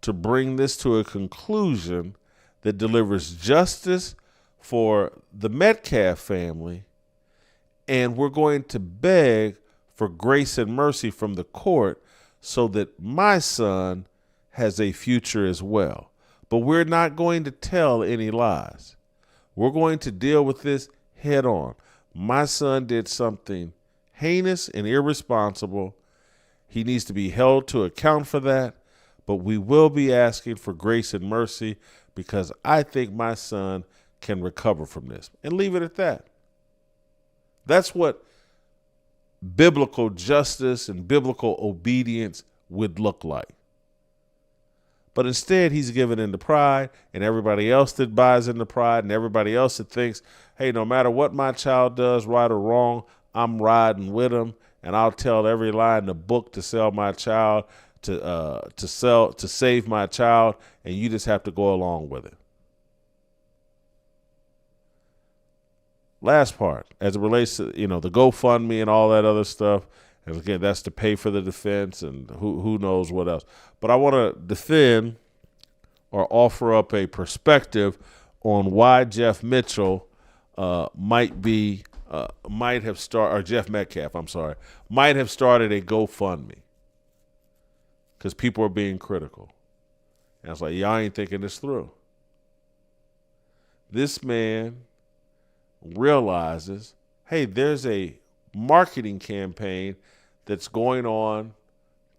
A: to bring this to a conclusion that delivers justice for the Metcalf family, and we're going to beg for grace and mercy from the court so that my son has a future as well. But we're not going to tell any lies. We're going to deal with this head on. My son did something heinous and irresponsible. He needs to be held to account for that, but we will be asking for grace and mercy because I think my son can recover from this. And leave it at that. That's what biblical justice and biblical obedience would look like. But instead, he's given into pride, and everybody else that buys into pride, and everybody else that thinks, hey, no matter what my child does, right or wrong, I'm riding with him, and I'll tell every lie in the book to sell my child, to save my child, and you just have to go along with it. Last part, as it relates to, the GoFundMe and all that other stuff, and again, that's to pay for the defense and who knows what else. But I want to defend or offer up a perspective on why Jeff Mitchell might have started, or Jeff Metcalf, might have started a GoFundMe. because people are being critical. And I was like, y'all ain't thinking this through. This man realizes, hey, there's a marketing campaign that's going on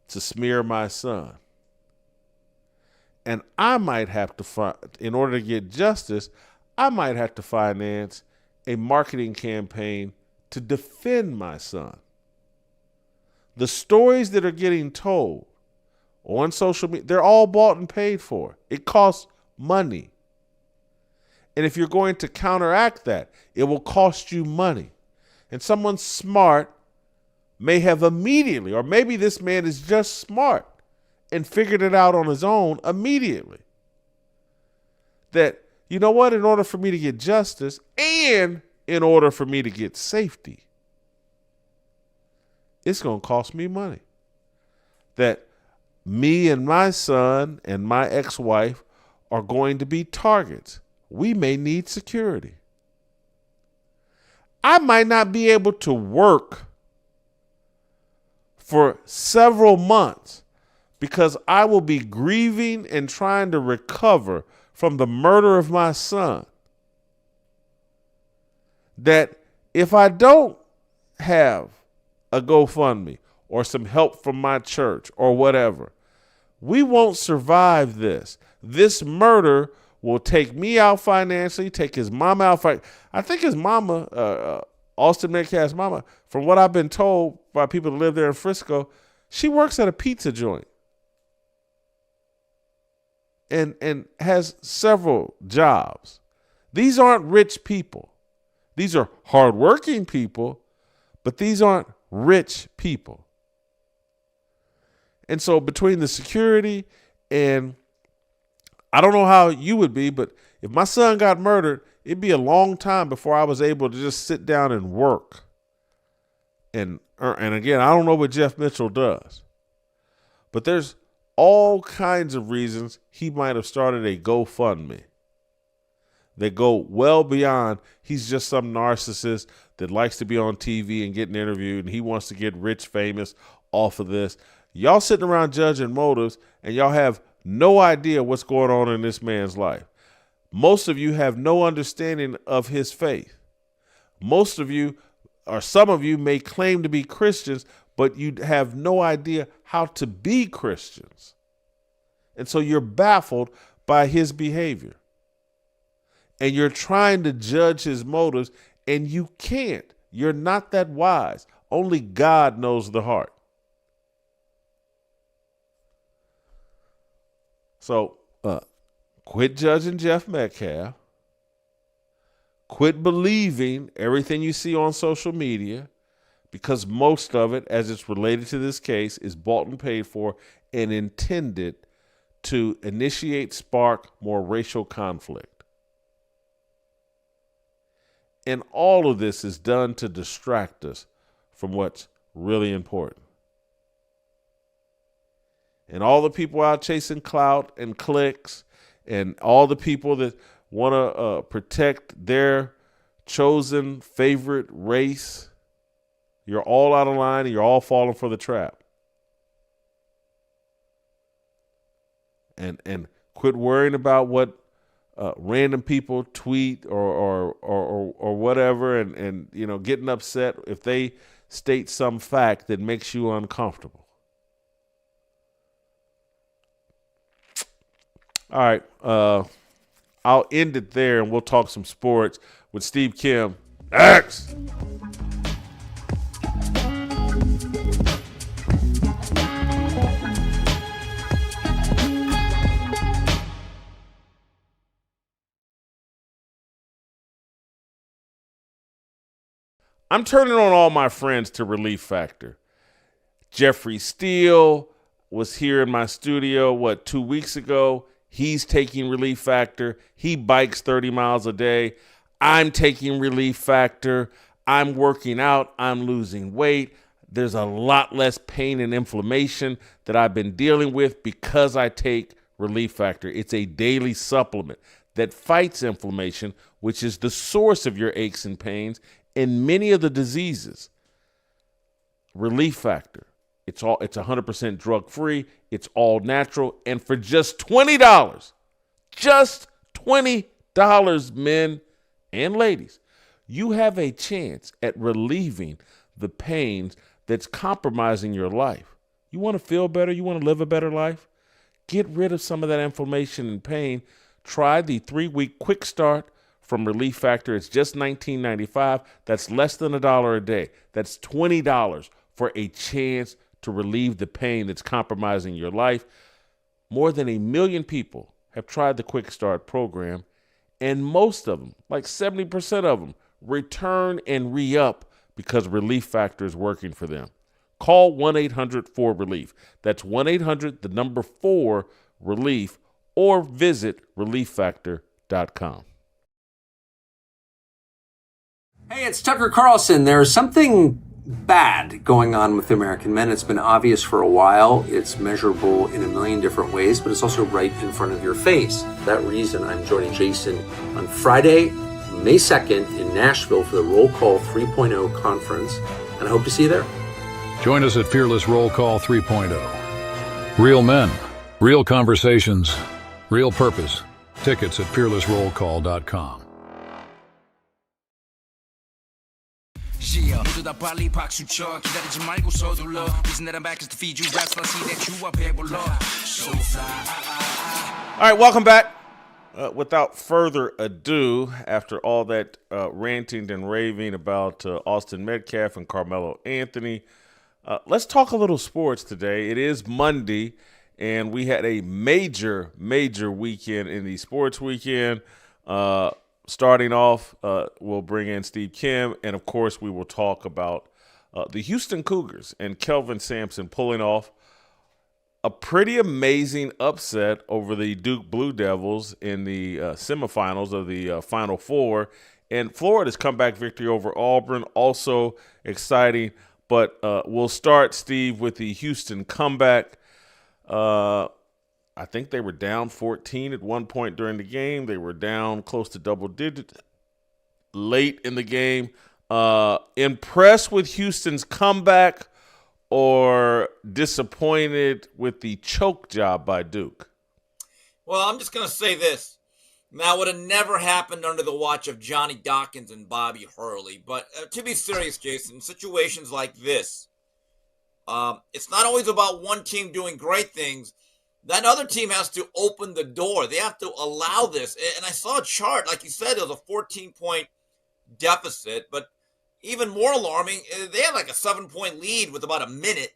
A: to smear my son. And I might have to, in order to get justice, I might have to finance a marketing campaign to defend my son. The stories that are getting told on social media, they're all bought and paid for. It costs money. And if you're going to counteract that, it will cost you money. And someone smart may have immediately, or maybe this man is just smart and figured it out on his own immediately, that, you know what, in order for me to get justice and in order for me to get safety, it's going to cost me money. That me and my son and my ex-wife are going to be targets. We may need security. I might not be able to work for several months because I will be grieving and trying to recover from the murder of my son. That if I don't have a GoFundMe or some help from my church or whatever, we won't survive this. This murder will take me out financially, take his mama out. I think his mama, Austin Metcalf's mama, from what I've been told by people that live there in Frisco, she works at a pizza joint and has several jobs. These aren't rich people. These are hardworking people, but these aren't rich people. And so between the security and I don't know how you would be, but if my son got murdered, it'd be a long time before I was able to just sit down and work. And again, I don't know what Jeff Mitchell does, but there's all kinds of reasons he might have started a GoFundMe. They go well beyond he's just some narcissist that likes to be on TV and getting interviewed and he wants to get rich, famous off of this. Y'all sitting around judging motives and y'all have no idea what's going on in this man's life. Most of you have no understanding of his faith. Most of you, or some of you, may claim to be Christians, but you have no idea how to be Christians. And so you're baffled by his behavior. And you're trying to judge his motives, and you can't. You're not that wise. Only God knows the heart. So quit judging Jeff Metcalf. Quit believing everything you see on social media, because most of it, as it's related to this case, is bought and paid for and intended to initiate, spark more racial conflict. And all of this is done to distract us from what's really important. And all the people out chasing clout and clicks, and all the people that want to protect their chosen favorite race, you're all out of line and you're all falling for the trap. And quit worrying about what random people tweet or whatever, and you know, getting upset if they state some fact that makes you uncomfortable. All right, I'll end it there, and we'll talk some sports with Steve Kim. Next. I'm turning on all my friends to Relief Factor. Jeffrey Steele was here in my studio, 2 weeks ago? He's taking Relief Factor. He bikes 30 miles a day. I'm taking Relief Factor. I'm working out. I'm losing weight. There's a lot less pain and inflammation that I've been dealing with because I take Relief Factor. It's a daily supplement that fights inflammation, which is the source of your aches and pains and many of the diseases. Relief Factor It's 100% drug-free. It's all natural. And for just $20, men and ladies, you have a chance at relieving the pains that's compromising your life. You want to feel better? You want to live a better life? Get rid of some of that inflammation and pain. Try the 3-week quick start from Relief Factor. It's just $19.95. That's less than $1 a day. That's $20 for a chance to relieve the pain that's compromising your life. More than 1 million people have tried the Quick Start program, and most of them, like 70% of them, return and re-up because Relief Factor is working for them. Call 1-800-4RELIEF. That's 1-800-4RELIEF, or visit relieffactor.com.
D: Hey, it's Tucker Carlson. There's something bad going on with American men. It's been obvious for a while. It's measurable in a million different ways, but it's also right in front of your face. For that reason, I'm joining Jason on Friday, May 2nd in Nashville for the Roll Call 3.0 conference, and I hope to see you there.
E: Join us at Fearless Roll Call 3.0. Real men, real conversations, real purpose. Tickets at fearlessrollcall.com.
F: 모두 다 빨리 박수 쳐 기다리지 말고 서둘러 Listen that I'm back is to feed you raps I see that you are 배불러 So fly.
A: All right, welcome back. Without further ado, after all that ranting and raving about Austin Metcalf and Karmelo Anthony, let's talk a little sports today. It is Monday, and we had a major weekend in the sports weekend. Starting off, we'll bring in Steve Kim, and, of course, we will talk about the Houston Cougars and Kelvin Sampson pulling off a pretty amazing upset over the Duke Blue Devils in the semifinals of the Final Four. And Florida's comeback victory over Auburn, also exciting. But we'll start, Steve, with the Houston comeback. I think they were down 14 at one point during the game. They were down close to double digits late in the game. Impressed with Houston's comeback or disappointed with the choke job by Duke?
G: Well, I'm just going to say this. That would have never happened under the watch of Johnny Dawkins and Bobby Hurley. But to be serious, Jason, in situations like this, it's not always about one team doing great things. That other team has to open the door. They have to allow this. And I saw a chart, like you said, it was a 14-point deficit. But even more alarming, they had like a 7-point lead with about a minute.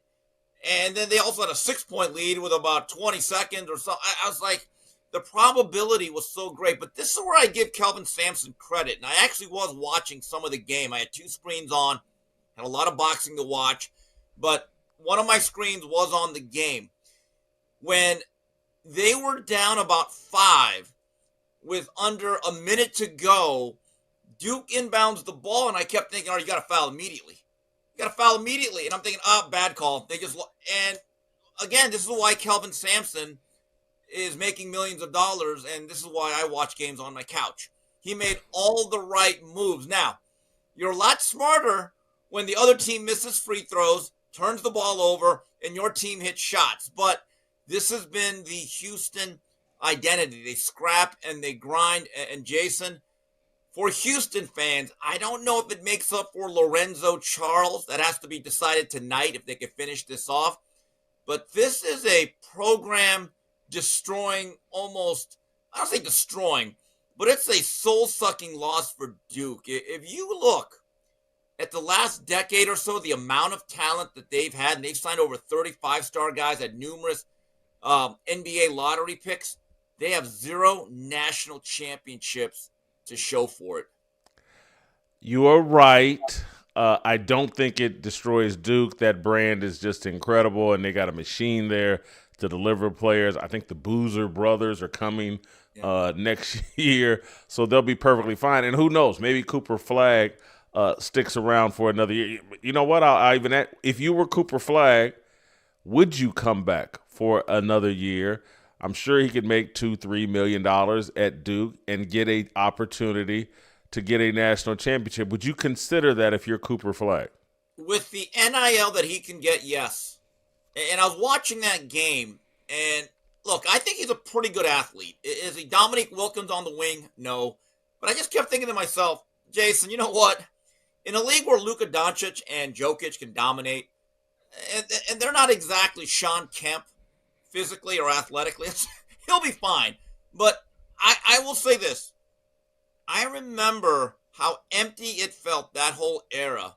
G: And then they also had a 6-point lead with about 20 seconds or so. I was like, the probability was so great. But this is where I give Kelvin Sampson credit. And I actually was watching some of the game. I had 2 screens on, had a lot of boxing to watch. But one of my screens was on the game. When they were down about 5 with under a minute to go, Duke inbounds the ball, and I kept thinking, you got to foul immediately. You got to foul immediately. And I'm thinking, bad call. And again, this is why Kelvin Sampson is making millions of dollars, and this is why I watch games on my couch. He made all the right moves. Now, you're a lot smarter when the other team misses free throws, turns the ball over, and your team hits shots. But this has been the Houston identity. They scrap and they grind. And Jason, for Houston fans, I don't know if it makes up for Lorenzo Charles. That has to be decided tonight if they can finish this off. But this is a program destroying almost, I don't say destroying, but it's a soul-sucking loss for Duke. If you look at the last decade or so, the amount of talent that they've had, and they've signed over 35-star guys, had numerous NBA lottery picks, they have 0 national championships to show for it.
A: You are right. I don't think it destroys Duke. That brand is just incredible, and they got a machine there to deliver players. I think the Boozer brothers are coming next year, so they'll be perfectly fine. And who knows, maybe Cooper Flagg sticks around for another year. You know what? If you were Cooper Flagg, would you come back for another year? I'm sure he could make $2-3 million at Duke and get an opportunity to get a national championship. Would you consider that if you're Cooper Flagg?
G: With the NIL that he can get, yes. And I was watching that game, and look, I think he's a pretty good athlete. Is he Dominique Wilkins on the wing? No. But I just kept thinking to myself, Jason, you know what? In a league where Luka Doncic and Jokic can dominate, and they're not exactly Sean Kemp physically or athletically, he'll be fine. But I will say this. I remember how empty it felt that whole era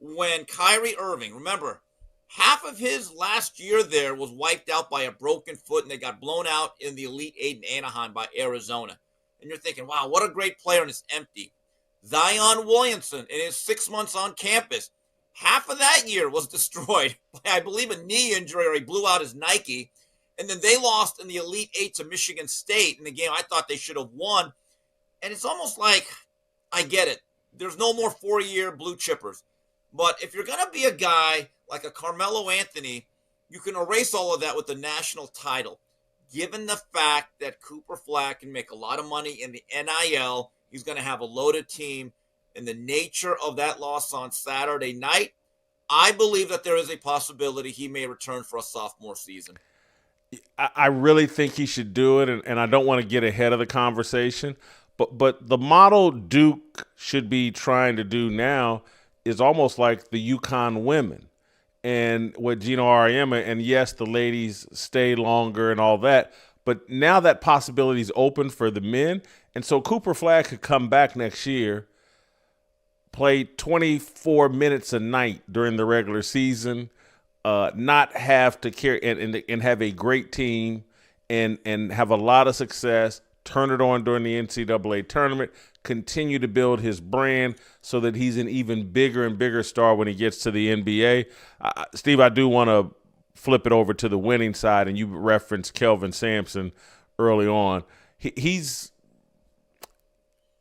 G: when Kyrie Irving, remember, half of his last year there was wiped out by a broken foot, and they got blown out in the Elite Eight in Anaheim by Arizona. And you're thinking, wow, what a great player, and it's empty. Zion Williamson in his 6 months on campus, half of that year was destroyed by, I believe, a knee injury, or he blew out his Nike. And then they lost in the Elite Eight to Michigan State in the game I thought they should have won. And it's almost like, I get it. There's no more 4-year blue chippers. But if you're going to be a guy like a Karmelo Anthony, you can erase all of that with the national title. Given the fact that Cooper Flagg can make a lot of money in the NIL, he's going to have a loaded team, and the nature of that loss on Saturday night, I believe that there is a possibility he may return for a sophomore season.
A: I really think he should do it, and I don't want to get ahead of the conversation, but the model Duke should be trying to do now is almost like the UConn women and what Geno Auriemma, and yes, the ladies stay longer and all that, but now that possibility is open for the men, and so Cooper Flagg could come back next year, play 24 minutes a night during the regular season, not have to carry and have a great team and have a lot of success, turn it on during the NCAA tournament, continue to build his brand so that he's an even bigger and bigger star when he gets to the NBA. Steve, I do want to flip it over to the winning side, and you referenced Kelvin Sampson early on. He's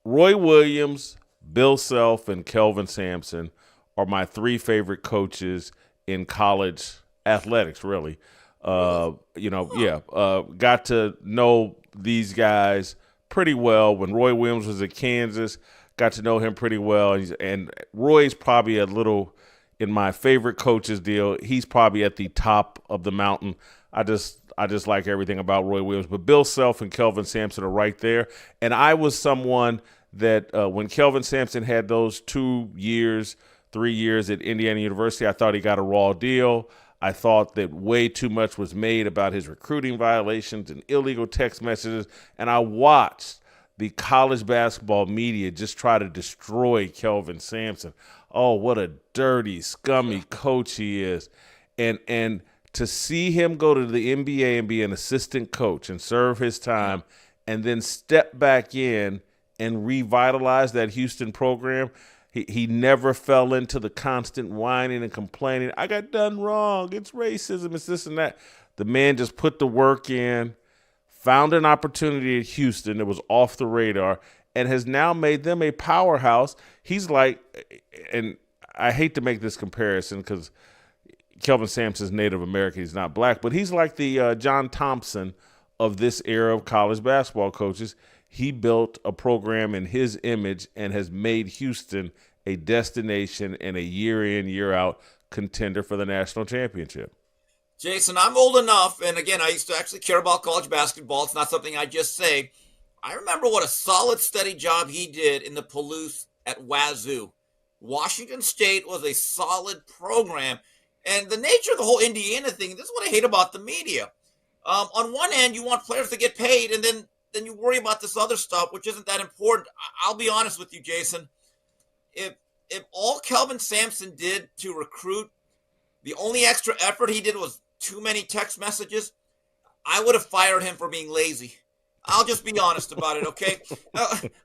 A: Roy Williams, Bill Self, and Kelvin Sampson are my 3 favorite coaches in college athletics, really. Got to know these guys pretty well. When Roy Williams was at Kansas, got to know him pretty well. And Roy's probably a little, in my favorite coaches deal, he's probably at the top of the mountain. I just like everything about Roy Williams. But Bill Self and Kelvin Sampson are right there. And I was someone that when Kelvin Sampson had those 2 years, 3 years at Indiana University, I thought he got a raw deal. I thought that way too much was made about his recruiting violations and illegal text messages. And I watched the college basketball media just try to destroy Kelvin Sampson. Oh, what a dirty, scummy coach he is. And to see him go to the NBA and be an assistant coach and serve his time and then step back in and revitalize that Houston program, he never fell into the constant whining and complaining. I got done wrong. It's racism. It's this and that. The man just put the work in, found an opportunity at Houston that was off the radar, and has now made them a powerhouse. He's like, and I hate to make this comparison because Kelvin Sampson's Native American. He's not black, but he's like the John Thompson of this era of college basketball coaches. He built a program in his image and has made Houston a destination and a year-in, year-out contender for the national championship.
G: Jason, I'm old enough, and again, I used to actually care about college basketball. It's not something I just say. I remember what a solid, steady job he did in the Palouse at Wazoo. Washington State was a solid program, and the nature of the whole Indiana thing, this is what I hate about the media. On one end, you want players to get paid, and then you worry about this other stuff, which isn't that important. I'll be honest with you, Jason. If all Kelvin Sampson did to recruit, the only extra effort he did was too many text messages, I would have fired him for being lazy. I'll just be honest about it, okay?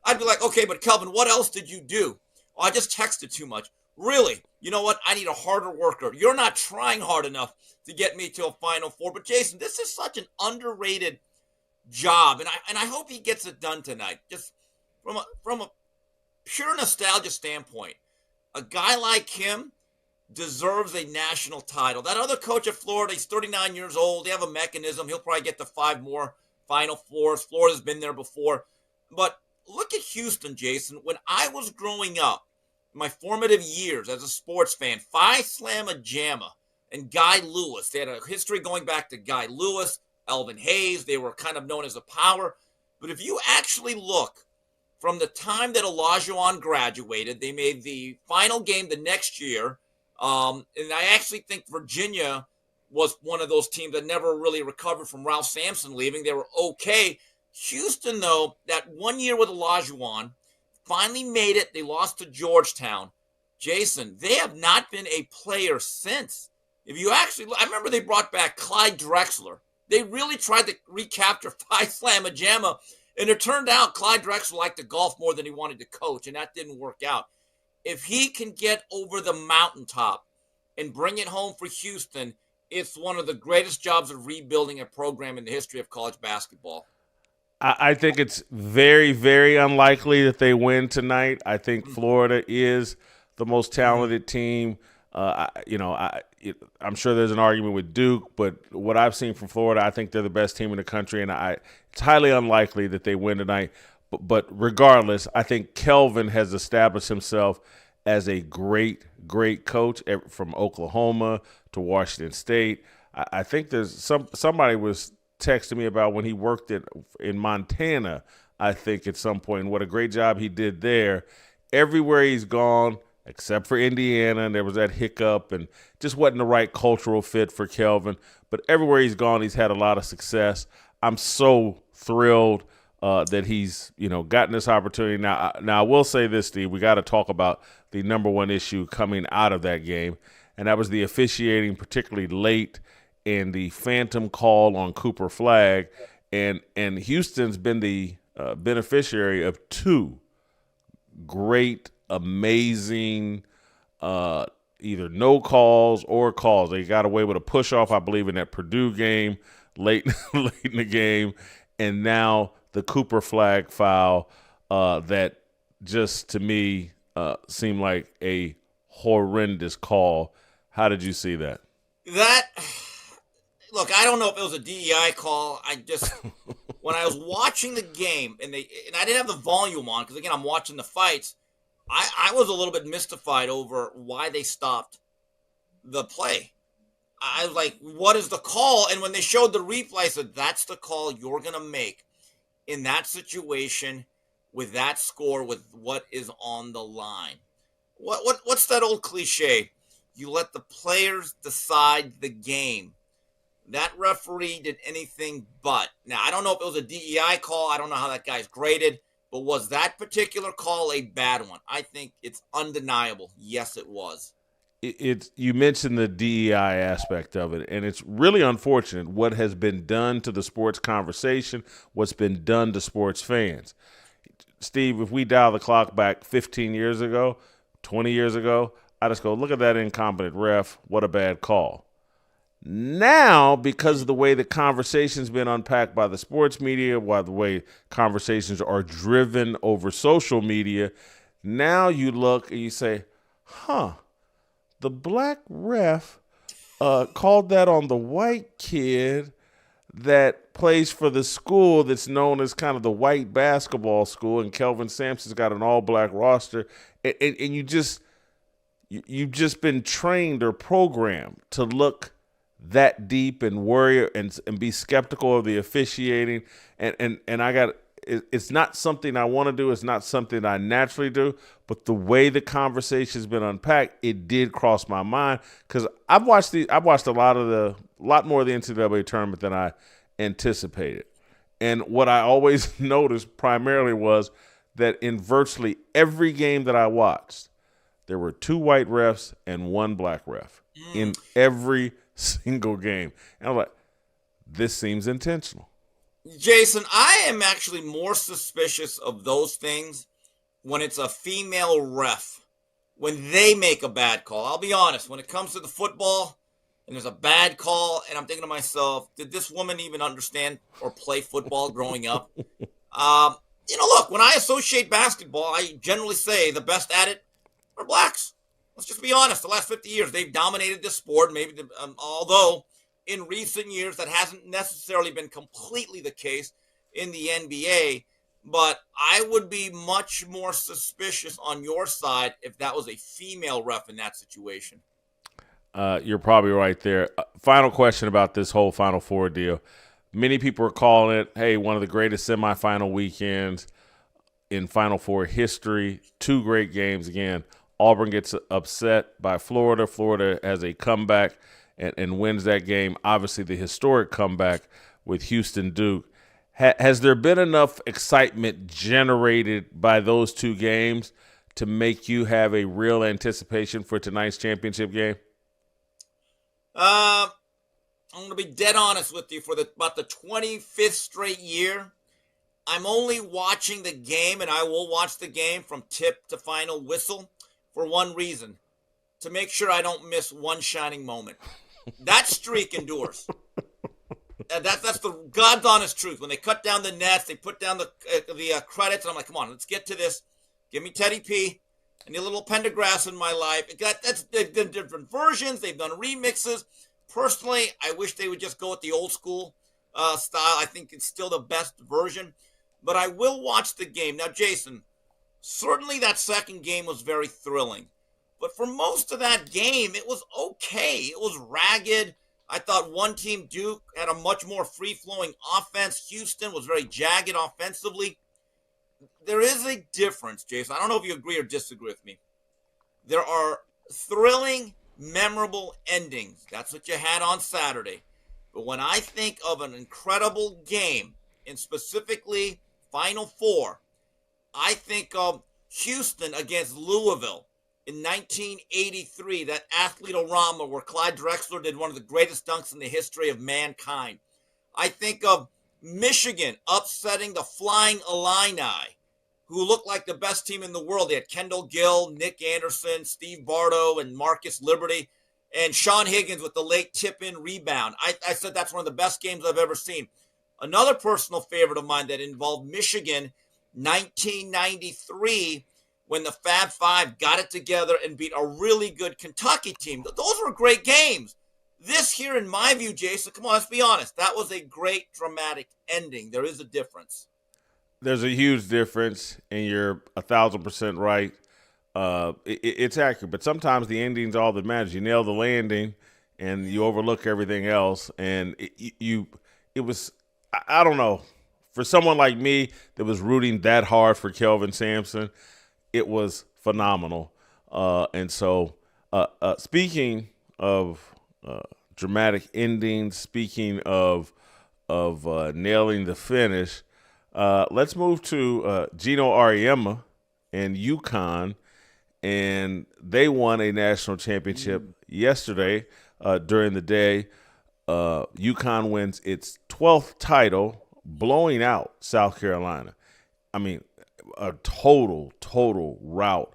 G: I'd be like, okay, but Kelvin, what else did you do? Oh, I just texted too much. Really? You know what? I need a harder worker. You're not trying hard enough to get me to a Final Four. But Jason, this is such an underrated job, and I hope he gets it done tonight. Just from a pure nostalgia standpoint, a guy like him deserves a national title. That other coach at Florida, he's 39 years old. They have a mechanism. He'll probably get to 5 more Final Fours. Florida's been there before. But look at Houston, Jason. When I was growing up, my formative years as a sports fan, Phi Slamma Jamma, and Guy Lewis. They had a history going back to Guy Lewis, Elvin Hayes. They were kind of known as a power. But if you actually look from the time that Olajuwon graduated, they made the final game the next year. And I actually think Virginia was one of those teams that never really recovered from Ralph Sampson leaving. They were okay. Houston, though, that 1 year with Olajuwon, finally made it. They lost to Georgetown. Jason, they have not been a player since. If you actually, I remember they brought back Clyde Drexler. They really tried to recapture Phi Slamma Jamma, and it turned out Clyde Drexler liked to golf more than he wanted to coach, and that didn't work out. If he can get over the mountaintop and bring it home for Houston, it's one of the greatest jobs of rebuilding a program in the history of college basketball.
A: I think it's very, very unlikely that they win tonight. I think Florida is the most talented team. I'm sure there's an argument with Duke, but what I've seen from Florida, I think they're the best team in the country, and it's highly unlikely that they win tonight. But regardless, I think Kelvin has established himself as a great, great coach from Oklahoma to Washington State. I think there's somebody was texting me about when he worked in Montana, I think at some point, and what a great job he did there. Everywhere he's gone, except for Indiana, and there was that hiccup and just wasn't the right cultural fit for Kelvin. But everywhere he's gone, he's had a lot of success. I'm so thrilled that he's, gotten this opportunity. Now I will say this, Steve, we got to talk about the number one issue coming out of that game, and that was the officiating, particularly late, and the phantom call on Cooper Flagg. And Houston's been the beneficiary of two great, amazing, either no calls or calls. They got away with a push-off, I believe, in that Purdue game late in the game, and now the Cooper Flagg foul that just, to me, seemed like a horrendous call. How did you see that?
G: Look, I don't know if it was a DEI call. When I was watching the game, and I didn't have the volume on, because, again, I'm watching the fights, I was a little bit mystified over why they stopped the play. I was like, what is the call? And when they showed the replay, I said, that's the call you're going to make in that situation with that score, with what is on the line. What's that old cliche? You let the players decide the game. That referee did anything but. Now, I don't know if it was a DEI call. I don't know how that guy's graded. But was that particular call a bad one? I think it's undeniable. Yes, it was.
A: You mentioned the DEI aspect of it, and it's really unfortunate what has been done to the sports conversation, what's been done to sports fans. Steve, if we dial the clock back 15 years ago, 20 years ago, I just go, look at that incompetent ref. What a bad call. Now, because of the way the conversation's been unpacked by the sports media, by the way conversations are driven over social media, now you look and you say, the black ref called that on the white kid that plays for the school that's known as kind of the white basketball school, and Kelvin Sampson's got an all-black roster, and you've just been trained or programmed to look that deep and worry and be skeptical of the officiating, and it's not something I want to do. It's not something I naturally do. But the way the conversation's been unpacked, it did cross my mind, because I've watched a lot more of the NCAA tournament than I anticipated, and what I always noticed primarily was that in virtually every game that I watched, there were two white refs and one black ref in every single game. And I'm like, this seems intentional.
G: Jason, I am actually more suspicious of those things when it's a female ref, when they make a bad call. I'll be honest, when it comes to the football and there's a bad call, and I'm thinking to myself, did this woman even understand or play football growing up? Look, when I associate basketball, I generally say the best at it are blacks. Let's just be honest. The last 50 years, they've dominated this sport. Maybe, although in recent years that hasn't necessarily been completely the case in the NBA. But I would be much more suspicious on your side if that was a female ref in that situation.
A: You're probably right there. Final question about this whole Final Four deal. Many people are calling it, hey, one of the greatest semifinal weekends in Final Four history. 2 great games again. Auburn gets upset by Florida. Florida has a comeback and wins that game. Obviously, the historic comeback with Houston-Duke. Has there been enough excitement generated by those 2 games to make you have a real anticipation for tonight's championship game?
G: I'm going to be dead honest with you. For about the 25th straight year, I'm only watching the game, and I will watch the game from tip to final whistle for one reason: to make sure I don't miss one shining moment. That streak endures. That's the God's honest truth. When they cut down the nets, they put down the credits, and I'm like, come on, let's get to this. Give me Teddy P. I need a little Pendergrass in my life. They've done different versions. They've done remixes. Personally, I wish they would just go with the old school style. I think it's still the best version. But I will watch the game. Now, Jason, certainly that second game was very thrilling. But for most of that game, it was okay. It was ragged. I thought one team, Duke, had a much more free-flowing offense. Houston was very jagged offensively. There is a difference, Jason. I don't know if you agree or disagree with me. There are thrilling, memorable endings. That's what you had on Saturday. But when I think of an incredible game, and specifically Final Four, I think of Houston against Louisville in 1983, that athlete-o-rama where Clyde Drexler did one of the greatest dunks in the history of mankind. I think of Michigan upsetting the Flying Illini, who looked like the best team in the world. They had Kendall Gill, Nick Anderson, Steve Bardo, and Marcus Liberty, and Sean Higgins with the late tip-in rebound. I said that's one of the best games I've ever seen. Another personal favorite of mine that involved Michigan, 1993, when the Fab Five got it together and beat a really good Kentucky team. Those were great games. This here, in my view, Jason, come on, let's be honest. That was a great dramatic ending. There is a difference.
A: There's a huge difference, and you're 1,000% right. It's accurate, but sometimes the ending's all that matters. You nail the landing, and you overlook everything else. And it was, I don't know, for someone like me that was rooting that hard for Kelvin Sampson, it was phenomenal. And so, speaking of dramatic endings, speaking of nailing the finish, let's move to Geno Auriemma and UConn, and they won a national championship yesterday during the day. UConn wins its 12th title, blowing out South Carolina. I mean, a total rout.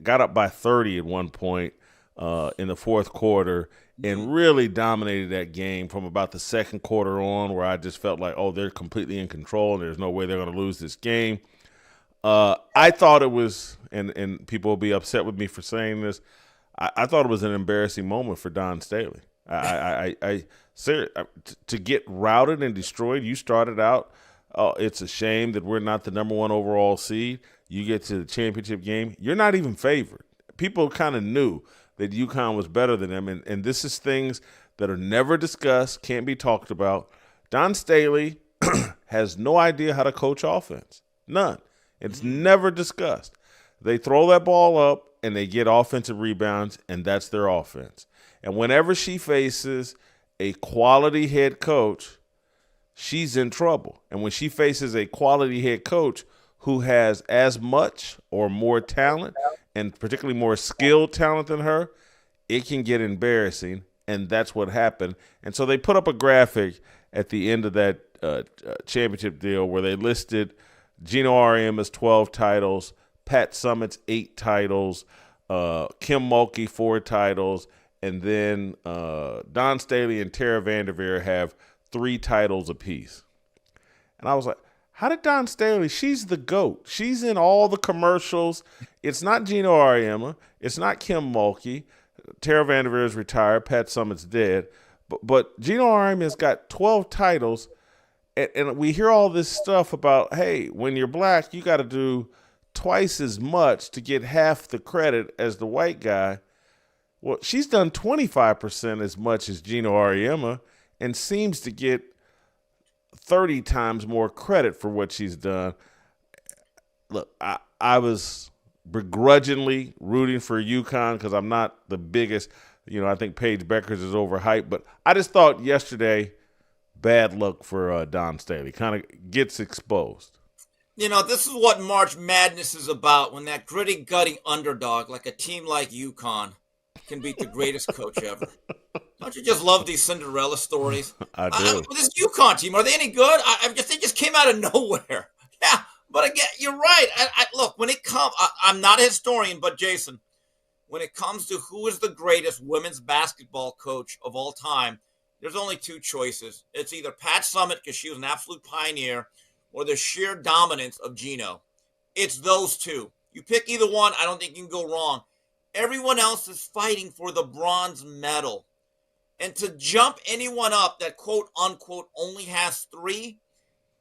A: Got up by 30 at one point in the fourth quarter and really dominated that game from about the second quarter on, where I just felt like, oh, they're completely in control and there's no way they're going to lose this game. I thought it was, and people will be upset with me for saying this, I thought it was an embarrassing moment for Dawn Staley. To get routed and destroyed, you started out, it's a shame that we're not the number 1 overall seed. You get to the championship game, you're not even favored. People kind of knew that UConn was better than them, and this is things that are never discussed, can't be talked about. Dawn Staley has no idea how to coach offense. None. It's never discussed. They throw that ball up, and they get offensive rebounds, and that's their offense. And whenever she faces a quality head coach, she's in trouble. And when she faces a quality head coach who has as much or more talent, and particularly more skilled talent than her, it can get embarrassing, and that's what happened. And so they put up a graphic at the end of that championship deal where they listed Geno Auriemma's 12 titles, Pat Summitt's 8 titles, Kim Mulkey 4 titles, and then Dawn Staley and Tara Vanderveer have 3 titles apiece. And I was like, how did Dawn Staley, she's the GOAT. She's in all the commercials. It's not Geno Auriemma. It's not Kim Mulkey. Tara Vanderveer is retired. Pat Summitt's dead. But Geno Auriemma's got 12 titles, and we hear all this stuff about, hey, when you're black, you got to do twice as much to get half the credit as the white guy. Well, she's done 25% as much as Geno Auriemma and seems to get 30 times more credit for what she's done. Look, I was begrudgingly rooting for UConn because I'm not the biggest. I think Paige Bueckers is overhyped. But I just thought yesterday, bad luck for Dawn Staley. Kind of gets exposed.
G: This is what March Madness is about, when that gritty, gutty underdog, like a team like UConn, can beat the greatest coach ever. Don't you just love these Cinderella stories?
A: I do.
G: This UConn team, are they any good? They just came out of nowhere. Yeah, but again, you're right. Look, when it comes, I'm not a historian, but Jason, when it comes to who is the greatest women's basketball coach of all time, there's only two choices. It's either Pat Summitt, because she was an absolute pioneer, or the sheer dominance of Geno. It's those two. You pick either one, I don't think you can go wrong. Everyone else is fighting for the bronze medal. And to jump anyone up that quote unquote only has 3,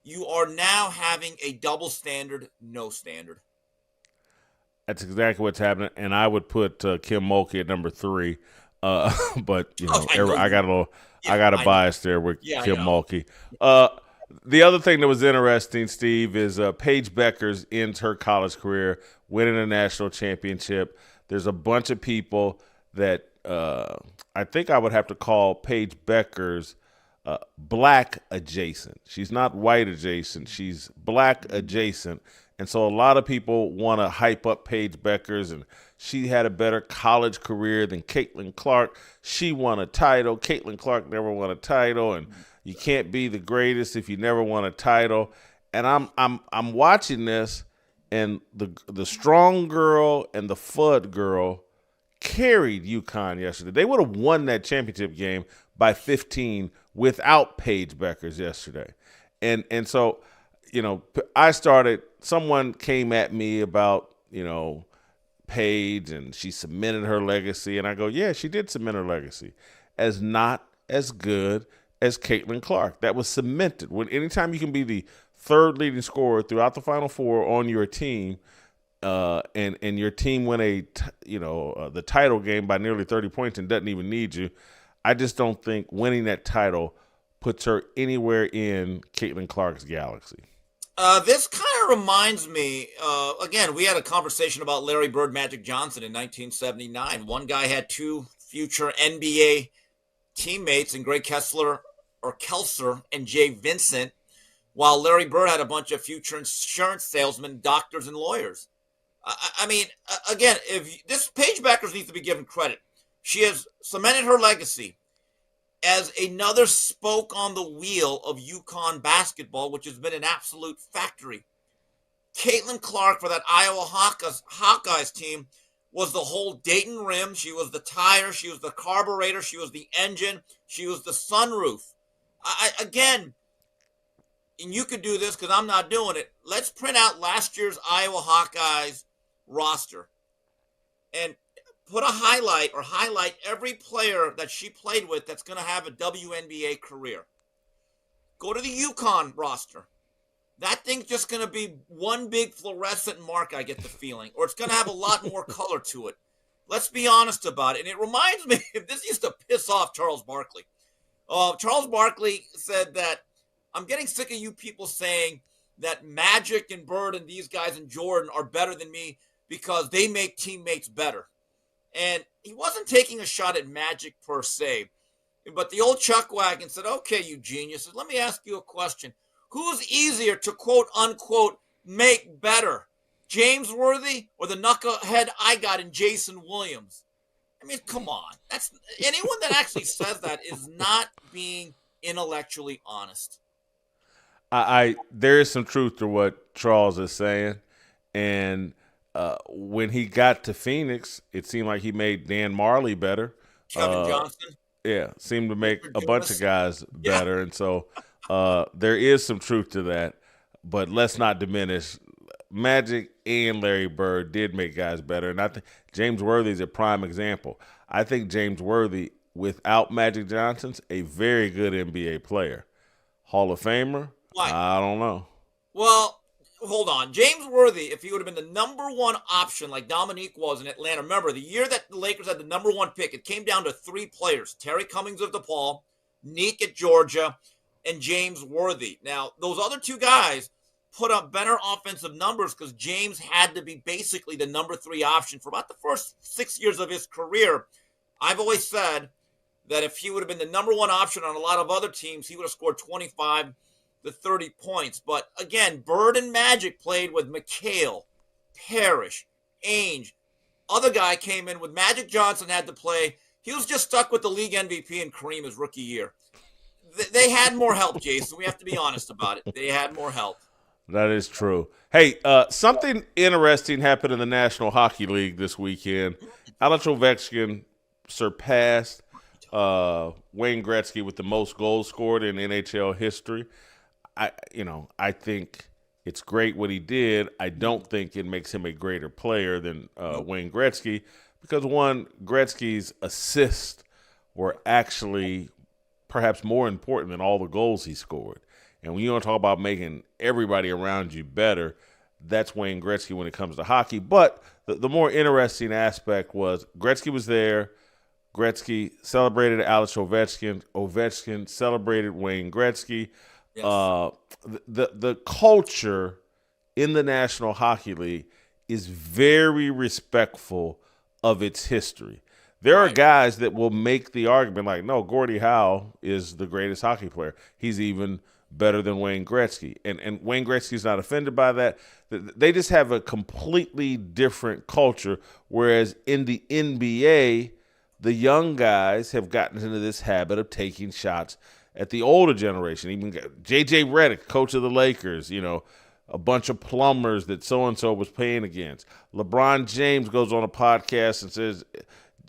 G: you are now having a double standard, no standard.
A: That's exactly what's happening. And I would put Kim Mulkey at number 3. But I got a bias there with Kim Mulkey. The other thing that was interesting, Steve, is Paige Bueckers ends her college career winning a national championship. There's a bunch of people that I think I would have to call Paige Bueckers black adjacent. She's not white adjacent. She's black adjacent. And so a lot of people want to hype up Paige Bueckers, and she had a better college career than Caitlin Clark. She won a title. Caitlin Clark never won a title, and you can't be the greatest if you never won a title. And I'm watching this, and the strong girl and the FUD girl carried UConn yesterday. They would have won that championship game by 15 without Paige Bueckers yesterday. And so, someone came at me about, Paige, and she cemented her legacy. And I go, yeah, she did cement her legacy as not as good as Caitlin Clark. That was cemented. Anytime you can be the third leading scorer throughout the Final Four on your team, and your team win the title game by nearly 30 points and doesn't even need you, I just don't think winning that title puts her anywhere in Caitlin Clark's galaxy.
G: This kind of reminds me, again, we had a conversation about Larry Bird, Magic Johnson in 1979. One guy had 2 future NBA teammates in Greg Kelser and Jay Vincent, while Larry Bird had a bunch of future insurance salesmen, doctors, and lawyers. Again, if this Paige Bueckers needs to be given credit. She has cemented her legacy as another spoke on the wheel of UConn basketball, which has been an absolute factory. Caitlin Clark for that Iowa Hawkeyes team was the whole Dayton rim. She was the tire. She was the carburetor. She was the engine. She was the sunroof. Again, and you could do this because I'm not doing it. Let's print out last year's Iowa Hawkeyes roster and put a highlight every player that she played with that's going to have a WNBA career. Go to the UConn roster. That thing's just going to be one big fluorescent mark, I get the feeling, or it's going to have a lot more color to it. Let's be honest about it. And it reminds me, this used to piss off Charles Barkley. Charles Barkley said that, I'm getting sick of you people saying that Magic and Bird and these guys and Jordan are better than me because they make teammates better. And he wasn't taking a shot at Magic per se. But the old Chuckwagon said, okay, you geniuses, let me ask you a question. Who's easier to quote unquote make better? James Worthy or the knucklehead I got in Jason Williams? I mean, come on. That's anyone that actually says that is not being intellectually honest.
A: There is some truth to what Charles is saying. And when he got to Phoenix, it seemed like he made Dan Marley better.
G: Kevin Johnson.
A: Yeah, seemed to make a bunch of guys better. Yeah. And so there is some truth to that. But let's not diminish. Magic and Larry Bird did make guys better. And I think James Worthy is a prime example. I think James Worthy, without Magic Johnson's, a very good NBA player. Hall of Famer?
G: Why?
A: I don't know.
G: Well, hold on. James Worthy, if he would have been the number one option like Dominique was in Atlanta, remember, the year that the Lakers had the number one pick, it came down to 3 players, Terry Cummings of DePaul, Neek at Georgia, and James Worthy. Now, those other 2 guys put up better offensive numbers because James had to be basically the number 3 option for about the first 6 years of his career. I've always said that if he would have been the number 1 option on a lot of other teams, he would have scored 25 to 30 points. But again, Bird and Magic played with McHale, Parrish, Ainge. Other guy came in with Magic Johnson had to play. He was just stuck with the league MVP and Kareem his rookie year. They had more help, Jason. We have to be honest about it. They had more help.
A: That is true. Hey, something interesting happened in the National Hockey League this weekend. Alex Ovechkin surpassed Wayne Gretzky with the most goals scored in NHL history. I think it's great what he did. I don't think it makes him a greater player than Wayne Gretzky because, one, Gretzky's assists were actually perhaps more important than all the goals he scored. And when you want to talk about making everybody around you better, that's Wayne Gretzky when it comes to hockey. But the more interesting aspect was Gretzky was there. Gretzky celebrated Alex Ovechkin. Ovechkin celebrated Wayne Gretzky.
G: Yes.
A: The culture in the National Hockey League is very respectful of its history. There are guys that will make the argument like, no, Gordie Howe is the greatest hockey player. He's even better than Wayne Gretzky. And Wayne Gretzky's not offended by that. They just have a completely different culture, whereas in the NBA, the young guys have gotten into this habit of taking shots at the older generation. Even J.J. Redick, coach of the Lakers, a bunch of plumbers that so-and-so was playing against. LeBron James goes on a podcast and says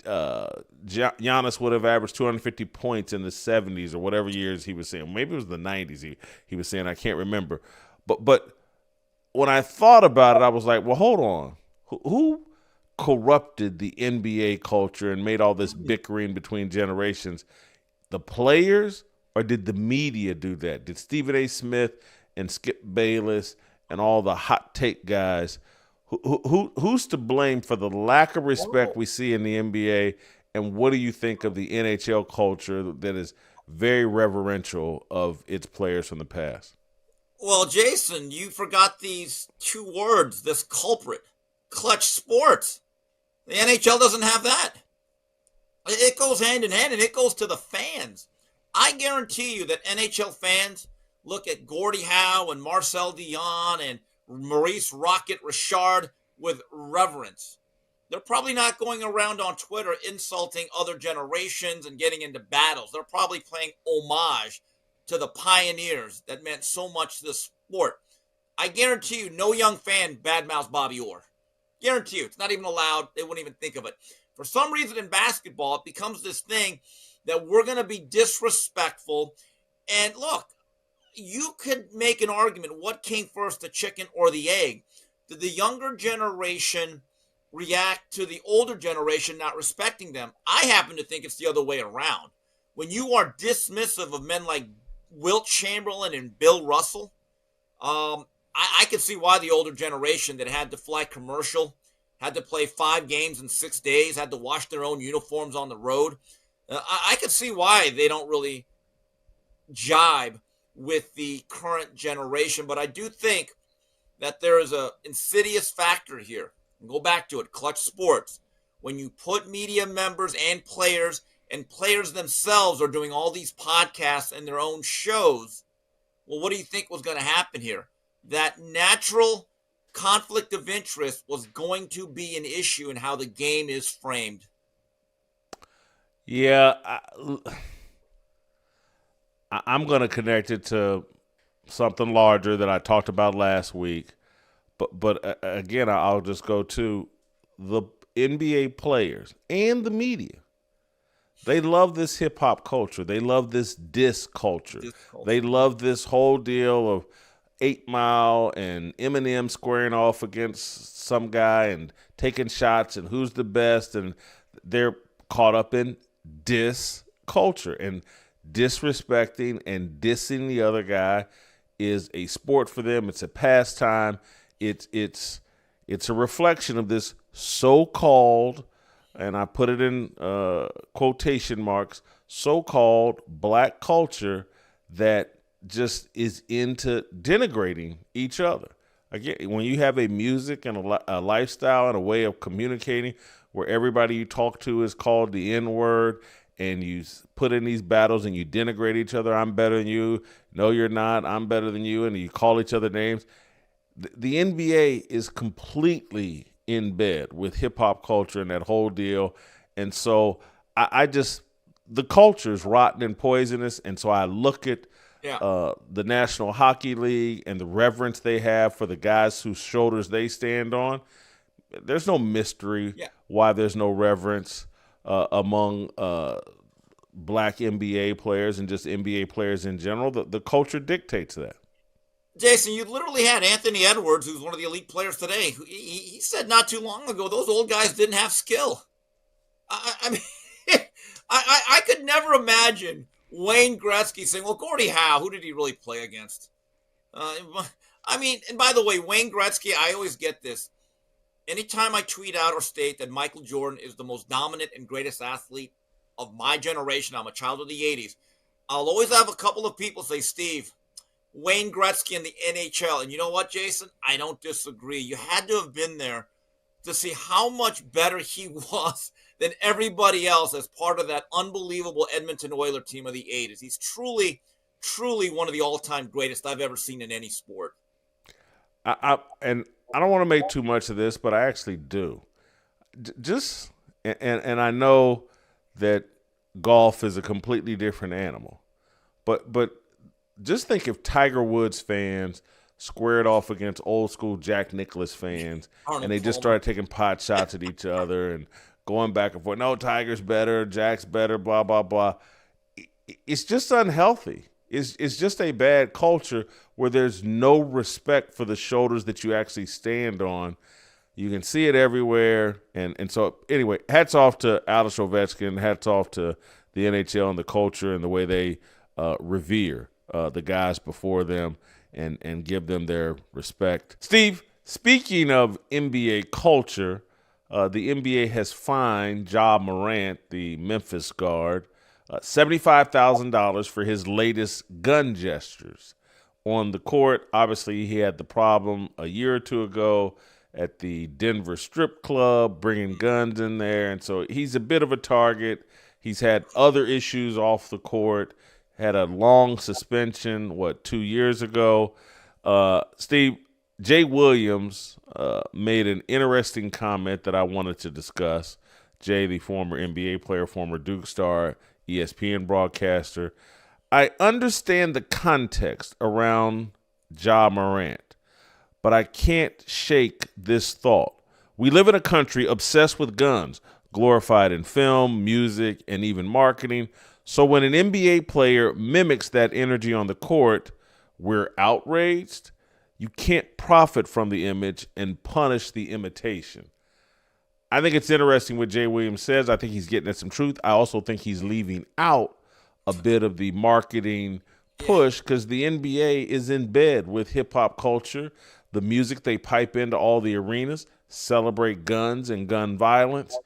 A: Giannis would have averaged 250 points in the 70s or whatever years he was saying. Maybe it was the 90s he was saying. I can't remember. But when I thought about it, I was like, well, hold on. Who corrupted the NBA culture and made all this bickering between generations? The players, or did the media do that? Did Stephen A. Smith and Skip Bayless and all the hot take guys, who's to blame for the lack of respect we see in the NBA, and what do you think of the NHL culture that is very reverential of its players from the past?
G: Well, Jason, you forgot these 2 words, this culprit, Clutch Sports. The NHL doesn't have that. It goes hand in hand, and it goes to the fans. I guarantee you that NHL fans look at Gordie Howe and Marcel Dionne and Maurice Rocket Richard with reverence. They're probably not going around on Twitter insulting other generations and getting into battles. They're probably paying homage to the pioneers that meant so much to the sport. I guarantee you no young fan badmouths Bobby Orr. Guarantee you. It's not even allowed. They wouldn't even think of it. For some reason in basketball, it becomes this thing that we're going to be disrespectful. And look, you could make an argument, what came first, the chicken or the egg? Did the younger generation react to the older generation not respecting them? I happen to think it's the other way around. When you are dismissive of men like Wilt Chamberlain and Bill Russell, I could see why the older generation that had to fly commercial, had to play 5 games in 6 days, had to wash their own uniforms on the road. I could see why they don't really jibe with the current generation. But I do think that there is a insidious factor here. Go back to it, Clutch Sports. When you put media members and players themselves are doing all these podcasts and their own shows, well, what do you think was going to happen here? That natural conflict of interest was going to be an issue in how the game is framed.
A: Yeah, I'm going to connect it to something larger that I talked about last week. But again, I'll just go to the NBA players and the media. They love this hip-hop culture. They love this diss culture. They love this whole deal of 8 Mile and Eminem squaring off against some guy and taking shots and who's the best. And they're caught up in diss culture and disrespecting and dissing the other guy is a sport for them. It's a pastime. It's a reflection of this so-called, and I put it in quotation marks, so-called black culture that just is into denigrating each other. Again, when you have a music and a lifestyle and a way of communicating where everybody you talk to is called the N-word, and you put in these battles and you denigrate each other, I'm better than you, no you're not, I'm better than you, and you call each other names. The NBA is completely in bed with hip-hop culture and that whole deal. And so I just, the culture is rotten and poisonous, and so I look at the National Hockey League and the reverence they have for the guys whose shoulders they stand on. There's no mystery why there's no reverence among black NBA players and just NBA players in general. The culture dictates that.
G: Jason, you literally had Anthony Edwards, who's one of the elite players today. He said not too long ago those old guys didn't have skill. I mean, I could never imagine Wayne Gretzky saying, well, Gordie Howe, who did he really play against? I mean, and by the way, Wayne Gretzky, I always get this. Anytime I tweet out or state that Michael Jordan is the most dominant and greatest athlete of my generation, I'm a child of the 80s, I'll always have a couple of people say, Steve, Wayne Gretzky in the NHL. And you know what, Jason? I don't disagree. You had to have been there to see how much better he was than everybody else as part of that unbelievable Edmonton Oilers team of the 80s. He's truly, truly one of the all-time greatest I've ever seen in any sport.
A: And I don't want to make too much of this, but I actually do. And I know that golf is a completely different animal, but just think if Tiger Woods fans squared off against old school Jack Nicklaus fans and they just started taking pot shots at each other and going back and forth. No, Tiger's better, Jack's better, blah, blah, blah. It's just unhealthy. It's just a bad culture where there's no respect for the shoulders that you actually stand on. You can see it everywhere. And so, anyway, hats off to Alex Ovechkin. Hats off to the NHL and the culture and the way they revere the guys before them and give them their respect. Steve, speaking of NBA culture, the NBA has fined Ja Morant, the Memphis guard, $75,000 for his latest gun gestures on the court. Obviously, he had the problem a year or two ago at the Denver strip club, bringing guns in there. And so he's a bit of a target. He's had other issues off the court, had a long suspension, 2 years ago. Steve, Jay Williams made an interesting comment that I wanted to discuss. Jay, the former NBA player, former Duke star, ESPN broadcaster. I understand the context around Ja Morant, but I can't shake this thought. We live in a country obsessed with guns, glorified in film, music, and even marketing. So when an NBA player mimics that energy on the court, we're outraged. You can't profit from the image and punish the imitation. I think it's interesting what Jay Williams says. I think he's getting at some truth. I also think he's leaving out a bit of the marketing push because the NBA is in bed with hip-hop culture. The music they pipe into all the arenas celebrate guns and gun violence.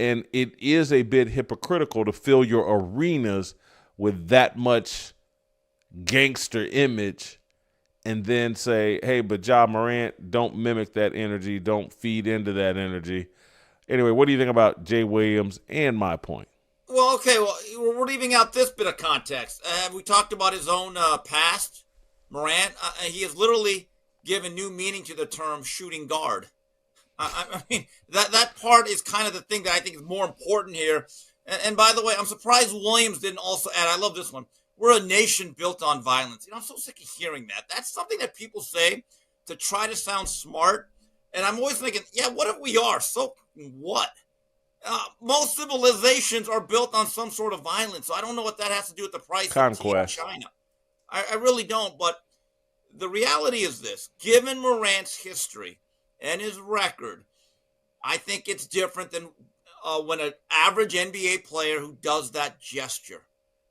A: And it is a bit hypocritical to fill your arenas with that much gangster image and then say, hey, but Ja Morant, don't mimic that energy. Don't feed into that energy. Anyway, what do you think about Jay Williams and my point?
G: Well, okay, we're leaving out this bit of context. We talked about his own past, Morant. He has literally given new meaning to the term shooting guard. I mean, that part is kind of the thing that I think is more important here. And by the way, I'm surprised Williams didn't also add, I love this one, we're a nation built on violence. I'm so sick of hearing that. That's something that people say to try to sound smart. And I'm always thinking, yeah, what if we are? So what? Most civilizations are built on some sort of violence. So I don't know what that has to do with the price of tea in China. I really don't. But the reality is this. Given Morant's history and his record, I think it's different than when an average NBA player who does that gesture.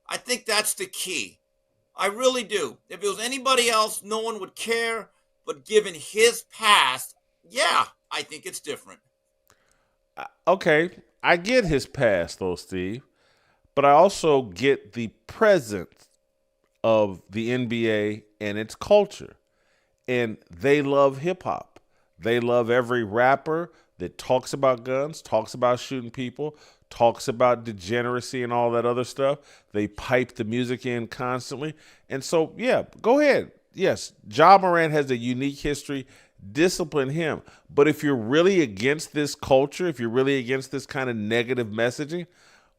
G: I think that's the key. I really do. If it was anybody else, no one would care. But given his past, yeah, I think it's different.
A: Okay, I get his past, though, Steve. But I also get the presence of the NBA and its culture. And they love hip-hop. They love every rapper that talks about guns, talks about shooting people, talks about degeneracy and all that other stuff. They pipe the music in constantly. And so, yeah, go ahead. Yes, Ja Morant has a unique history. Discipline him. But if you're really against this culture, if you're really against this kind of negative messaging,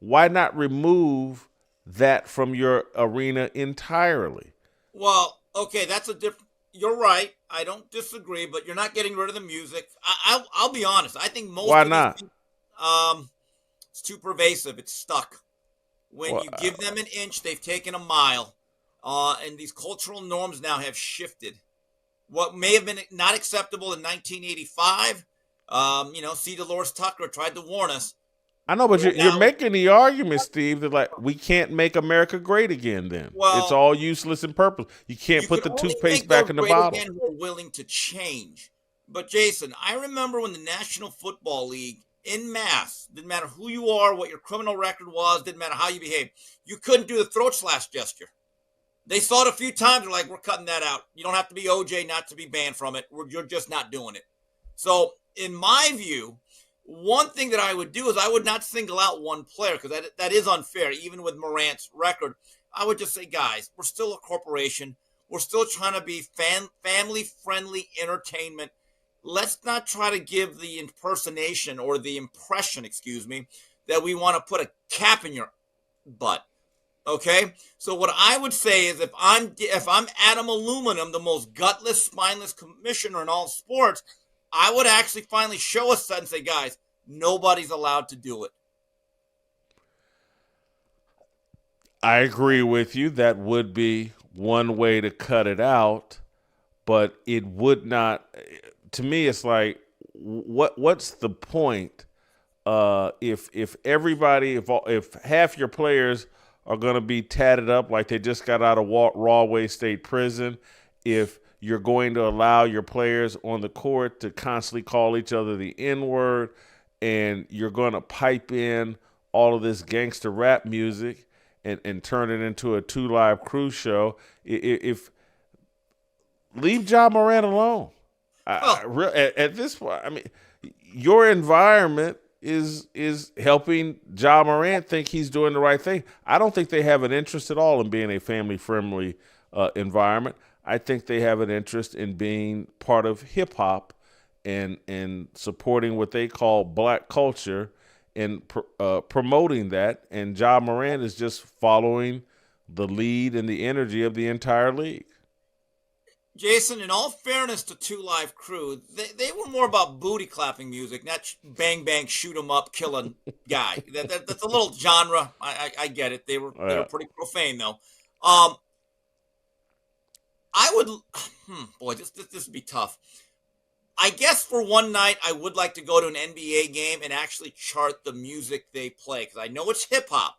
A: why not remove that from your arena entirely?
G: Well, okay, that's a different. You're right. I don't disagree, but you're not getting rid of the music. I'll be honest. I think most.
A: Why
G: of
A: not?
G: These, it's too pervasive. It's stuck. When you give them an inch, they've taken a mile. And these cultural norms now have shifted. What may have been not acceptable in 1985, C. Dolores Tucker tried to warn us.
A: I know, but you're making the argument, Steve, that like we can't make America great again. Then it's all useless and purpose. You can't put the toothpaste back in the bottle.
G: Who are willing to change. But Jason, I remember when the National Football League, in mass, didn't matter who you are, what your criminal record was, didn't matter how you behaved, you couldn't do the throat slash gesture. They saw it a few times. They're like, we're cutting that out. You don't have to be OJ not to be banned from it. You're just not doing it. So, in my view, one thing that I would do is I would not single out one player because that is unfair, even with Morant's record. I would just say, guys, we're still a corporation. We're still trying to be family-friendly entertainment. Let's not try to give the impersonation or the impression, that we want to put a cap in your butt. Okay, so what I would say is if I'm Adam Aluminum, the most gutless, spineless commissioner in all sports, I would actually finally show us that and say, guys, nobody's allowed to do it.
A: I agree with you. That would be one way to cut it out, but it would not. To me, it's like, what's the point if everybody, if half your players are going to be tatted up like they just got out of Rahway State Prison, if you're going to allow your players on the court to constantly call each other the N-word, and you're going to pipe in all of this gangster rap music and turn it into a 2 Live Crew show, if leave Ja Morant alone. At this point, I mean, your environment is helping Ja Morant think he's doing the right thing. I don't think they have an interest at all in being a family-friendly environment. I think they have an interest in being part of hip-hop and supporting what they call black culture and promoting that. And Ja Morant is just following the lead and the energy of the entire league.
G: Jason, in all fairness to 2 Live Crew, they were more about booty clapping music, not bang bang shoot 'em up, kill a guy. That's a little genre. I get it. They were pretty profane though. I would, boy, this would be tough. I guess for one night I would like to go to an NBA game and actually chart the music they play because I know it's hip hop,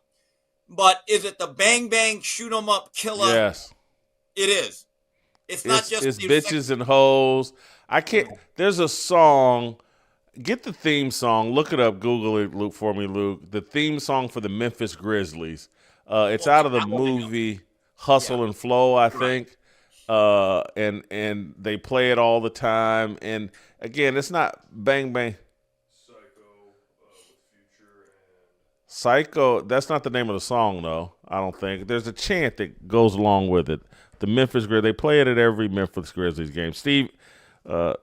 G: but is it the bang bang shoot 'em up, kill a?
A: Yes,
G: it is. It's not just
A: it's bitches and hoes. I can't. There's a song. Get the theme song. Look it up. Google it, Luke, for me, Luke. The theme song for the Memphis Grizzlies. It's out of the movie Hustle and Flow, I think. And they play it all the time. And again, it's not bang bang. Psycho. That's not the name of the song, though. I don't think. There's a chant that goes along with it. The Memphis Grizzlies, they play it at every Memphis Grizzlies game. Steve,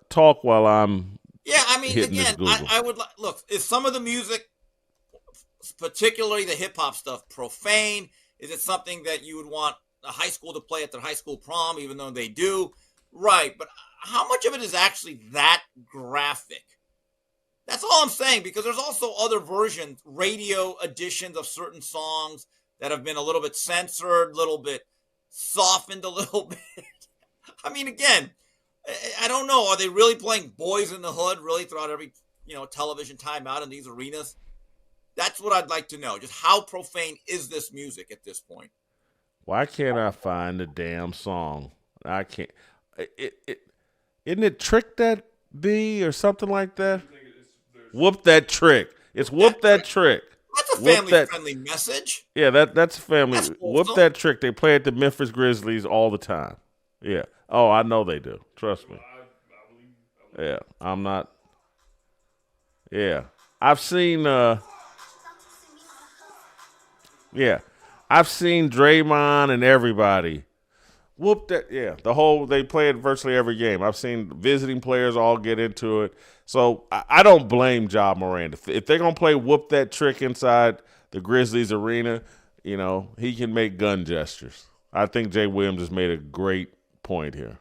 A: talk while I'm
G: again, I would look, is some of the music, particularly the hip-hop stuff, profane? Is it something that you would want a high school to play at their high school prom, even though they do? Right, but how much of it is actually that graphic? That's all I'm saying, because there's also other versions, radio editions of certain songs that have been a little bit censored, a little bit softened a little bit. I mean, again, I don't know. Are they really playing Boys in the Hood really throughout every, television timeout in these arenas? That's what I'd like to know. Just how profane is this music at this point?
A: Why can't I find the damn song? I can't. Isn't it Trick That B or something like that? Whoop That Trick. It's Whoop That Trick.
G: That's a family-friendly message.
A: Yeah, that's family.
G: That's
A: Whoop That Trick. They play at the Memphis Grizzlies all the time. Yeah. Oh, I know they do. Trust me. Yeah, I'm not. Yeah, I've seen. Yeah, I've seen Draymond and everybody whoop that. Yeah, they play it virtually every game. I've seen visiting players all get into it. So I don't blame Ja Morant. If they're gonna play Whoop That Trick inside the Grizzlies arena, he can make gun gestures. I think Jay Williams has made a great point here.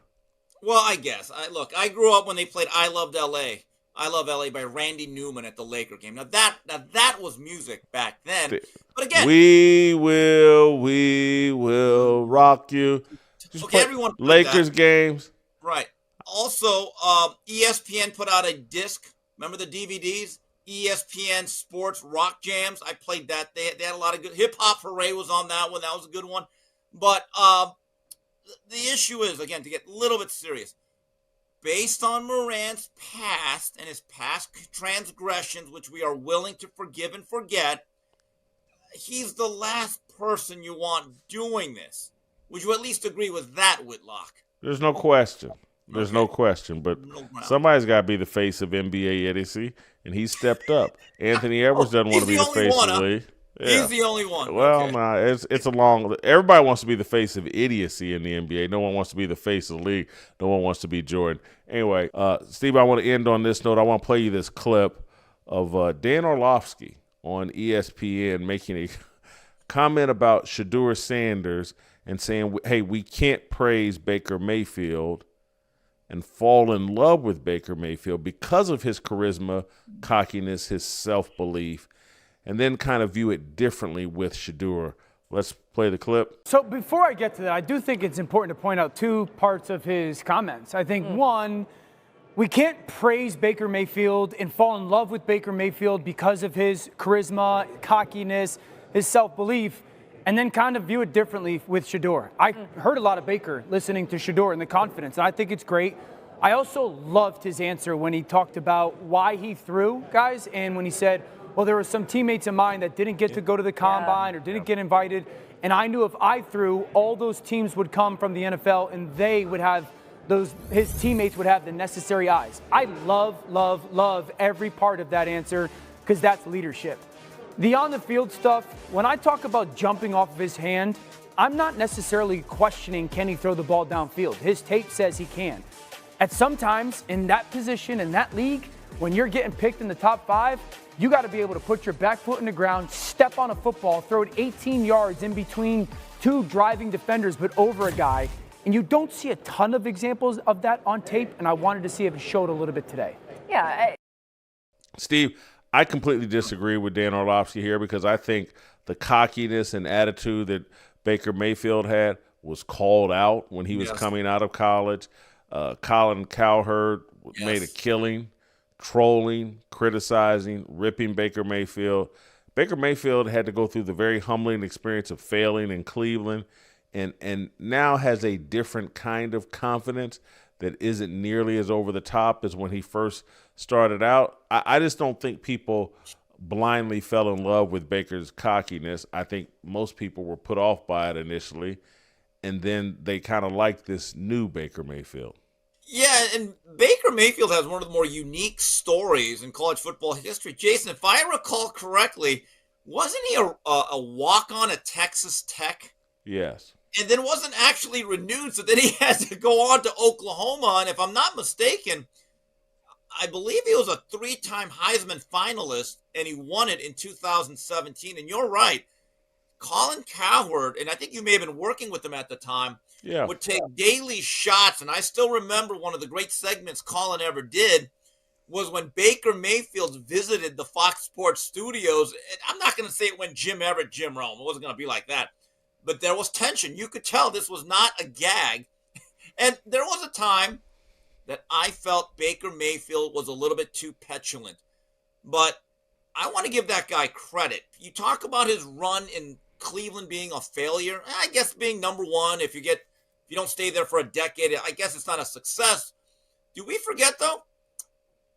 G: Well, I guess. I grew up when they played "I Loved L.A." "I Love L.A." by Randy Newman at the Laker game. Now that was music back then. But again,
A: we will rock you.
G: Okay, everyone.
A: Lakers games.
G: Right. Also, ESPN put out a disc. Remember the DVDs? ESPN Sports Rock Jams. I played that. They had a lot of good. Hip Hop Hooray was on that one. That was a good one. But the issue is, again, to get a little bit serious, based on Morant's past and his past transgressions, which we are willing to forgive and forget, he's the last person you want doing this. Would you at least agree with that, Whitlock?
A: There's no question. There's no question. But somebody's got to be the face of NBA idiocy, and he stepped up. Anthony Edwards doesn't want to be the face of the league. Yeah.
G: He's the only one.
A: Well,
G: okay.
A: nah, it's a long – everybody wants to be the face of idiocy in the NBA. No one wants to be the face of the league. No one wants to be Jordan. Anyway, Steve, I want to end on this note. I want to play you this clip of Dan Orlovsky on ESPN making a comment about Shedeur Sanders and saying, hey, we can't praise Baker Mayfield and fall in love with Baker Mayfield because of his charisma, cockiness, his self-belief, and then kind of view it differently with Shedeur. Let's play the clip.
H: So before I get to that, I do think it's important to point out two parts of his comments. I think, one, we can't praise Baker Mayfield and fall in love with Baker Mayfield because of his charisma, cockiness, his self-belief, and then kind of view it differently with Shedeur. I heard a lot of Baker listening to Shedeur and the confidence, and I think it's great. I also loved his answer when he talked about why he threw, guys, and when he said, well, there were some teammates of mine that didn't get to go to the combine or didn't get invited, and I knew if I threw, all those teams would come from the NFL and they would have his teammates would have the necessary eyes. I love every part of that answer because that's leadership. The on-the-field stuff, when I talk about jumping off of his hand, I'm not necessarily questioning can he throw the ball downfield. His tape says he can. At some times in that position, in that league, when you're getting picked in the top 5, you got to be able to put your back foot in the ground, step on a football, throw it 18 yards in between two driving defenders, but over a guy. And you don't see a ton of examples of that on tape, and I wanted to see if it showed a little bit today.
I: Yeah.
A: Steve, I completely disagree with Dan Orlovsky here because I think the cockiness and attitude that Baker Mayfield had was called out when he was coming out of college. Colin Cowherd made a killing, trolling, criticizing, ripping Baker Mayfield. Baker Mayfield had to go through the very humbling experience of failing in Cleveland and now has a different kind of confidence that isn't nearly as over the top as when he first started out. I just don't think people blindly fell in love with Baker's cockiness. I think most people were put off by it initially, and then they kind of liked this new Baker Mayfield.
G: Yeah, and Baker Mayfield has one of the more unique stories in college football history. Jason, if I recall correctly, wasn't he a walk-on at Texas Tech?
A: Yes.
G: And then wasn't actually renewed, so then he had to go on to Oklahoma. And if I'm not mistaken, I believe he was a 3-time Heisman finalist, and he won it in 2017. And you're right. Colin Cowherd, and I think you may have been working with him at the time, would take daily shots. And I still remember one of the great segments Colin ever did was when Baker Mayfield visited the Fox Sports studios. I'm not going to say it went Jim Everett, Jim Rome. It wasn't going to be like that. But there was tension. You could tell this was not a gag. And there was a time that I felt Baker Mayfield was a little bit too petulant. But I want to give that guy credit. You talk about his run in Cleveland being a failure. I guess being number one, if you don't stay there for a decade, I guess it's not a success. Do we forget, though?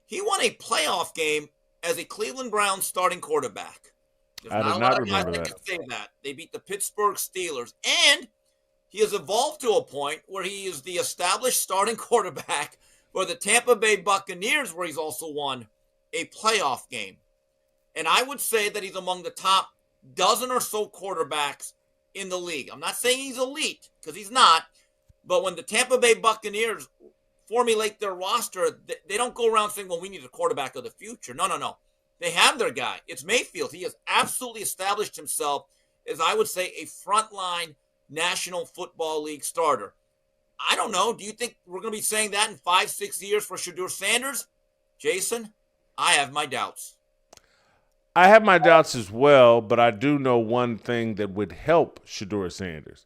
G: He won a playoff game as a Cleveland Browns starting quarterback.
A: I did not remember that.
G: Can say that. They beat the Pittsburgh Steelers. And he has evolved to a point where he is the established starting quarterback for the Tampa Bay Buccaneers, where he's also won a playoff game. And I would say that he's among the top dozen or so quarterbacks in the league. I'm not saying he's elite, because he's not. But when the Tampa Bay Buccaneers formulate their roster, they don't go around saying, well, we need a quarterback of the future. No. They have their guy. It's Mayfield. He has absolutely established himself as, I would say, a frontline National Football League starter. I don't know. Do you think we're going to be saying that in 5-6 years for Shedeur Sanders? Jason, I have my doubts.
A: I have my doubts as well, but I do know one thing that would help Shedeur Sanders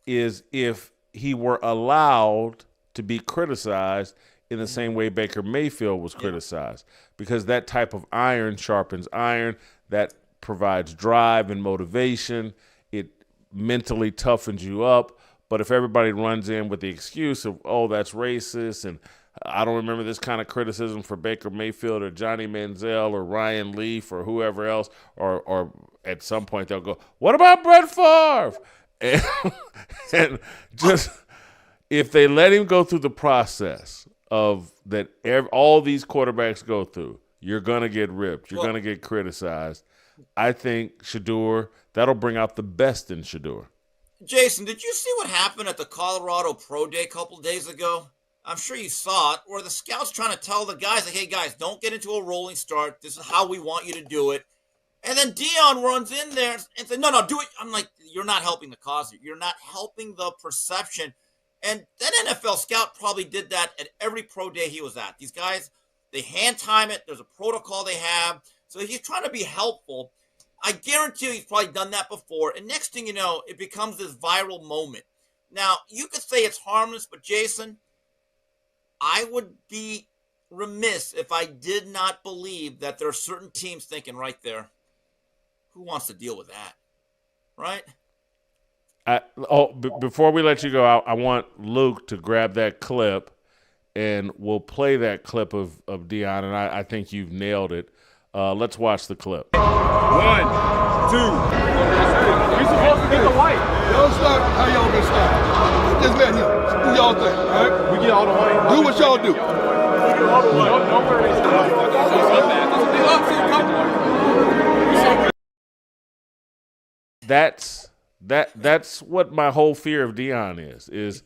A: is if he were allowed to be criticized in the same way Baker Mayfield was criticized, because that type of iron sharpens iron. That provides drive and motivation. It mentally toughens you up. But if everybody runs in with the excuse of, oh, that's racist, and I don't remember this kind of criticism for Baker Mayfield or Johnny Manziel or Ryan Leaf or whoever else, or at some point they'll go, what about Brett Favre? And just if they let him go through the process of that all these quarterbacks go through, you're going to get ripped. You're going to get criticized. I think Shedeur, that'll bring out the best in Shedeur.
G: Jason, did you see what happened at the Colorado Pro Day a couple days ago? I'm sure you saw it, where the scouts trying to tell the guys, like, hey, guys, don't get into a rolling start. This is how we want you to do it. And then Deion runs in there and says, no, do it. I'm like, you're not helping the cause. You're not helping the perception. And that NFL scout probably did that at every pro day he was at. These guys, they hand time it. There's a protocol they have. So he's trying to be helpful. I guarantee you he's probably done that before. And next thing you know, it becomes this viral moment. Now, you could say it's harmless, but Jason, I would be remiss if I did not believe that there are certain teams thinking right there, who wants to deal with that, right?
A: Before we let you go, I want Luke to grab that clip, and we'll play that clip of Deion, and I think you've nailed it. Let's watch the clip.
I: 1, 2. You're supposed to get the white.
J: Y'all start how y'all been starting. Just let him do y'all thing, all right?
I: We get all the white.
J: Do what y'all do.
I: We get all the white. Don't worry.
A: That's what my whole fear of Deion is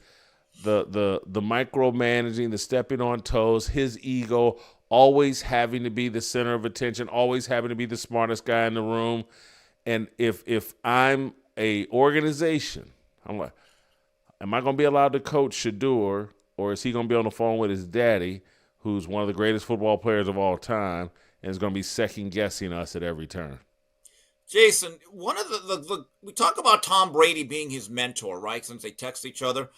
A: the micromanaging, the stepping on toes, his ego, always having to be the center of attention, always having to be the smartest guy in the room. And if I'm a organization, I'm like, am I going to be allowed to coach Shedeur, or is he going to be on the phone with his daddy, who's one of the greatest football players of all time, and is going to be second-guessing us at every turn?
G: Jason, one of the we talk about Tom Brady being his mentor, right, since they text each other.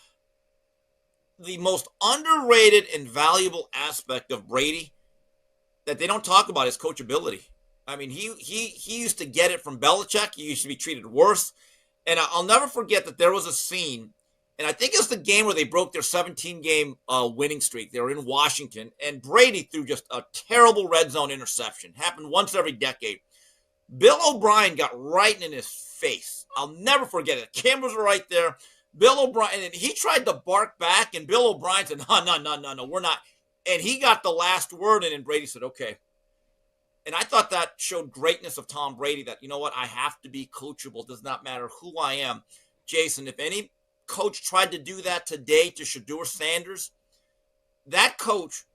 G: The most underrated and valuable aspect of Brady that they don't talk about is coachability. I mean, he used to get it from Belichick. He used to be treated worse. And I'll never forget that there was a scene, and I think it was the game where they broke their 17-game winning streak. They were in Washington, and Brady threw just a terrible red zone interception. Happened once every decade. Bill O'Brien got right in his face. I'll never forget it. The cameras were right there. Bill O'Brien, and he tried to bark back, and Bill O'Brien said, no, we're not. And he got the last word, and then Brady said, okay. And I thought that showed greatness of Tom Brady, that, you know what, I have to be coachable. It does not matter who I am. Jason, if any coach tried to do that today to Shedeur Sanders, that coach,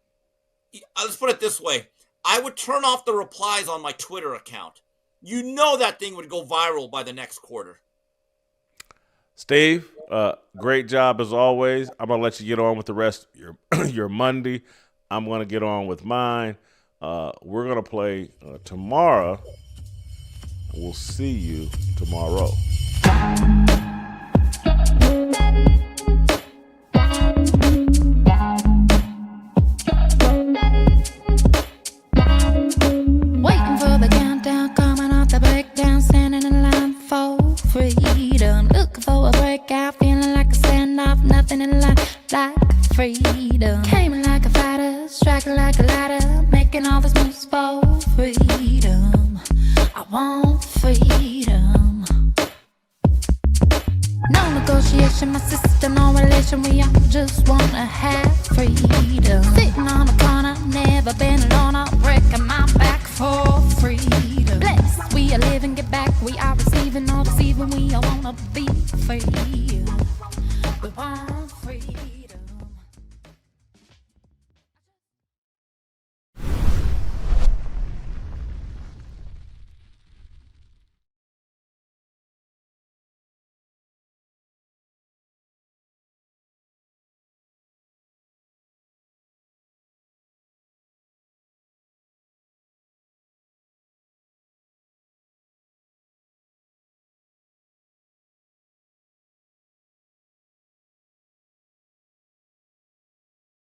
G: let's put it this way, I would turn off the replies on my Twitter account. You know that thing would go viral by the next quarter.
A: Steve, great job as always. I'm going to let you get on with the rest of your Monday. I'm going to get on with mine. We're going to play tomorrow. We'll see you tomorrow.
K: Waiting for the countdown, coming off the breakdown, standing in line for freedom. Came like a fighter, striking like a ladder, making all this moves for freedom. I want freedom. No negotiation, my sister, no relation. We all just wanna have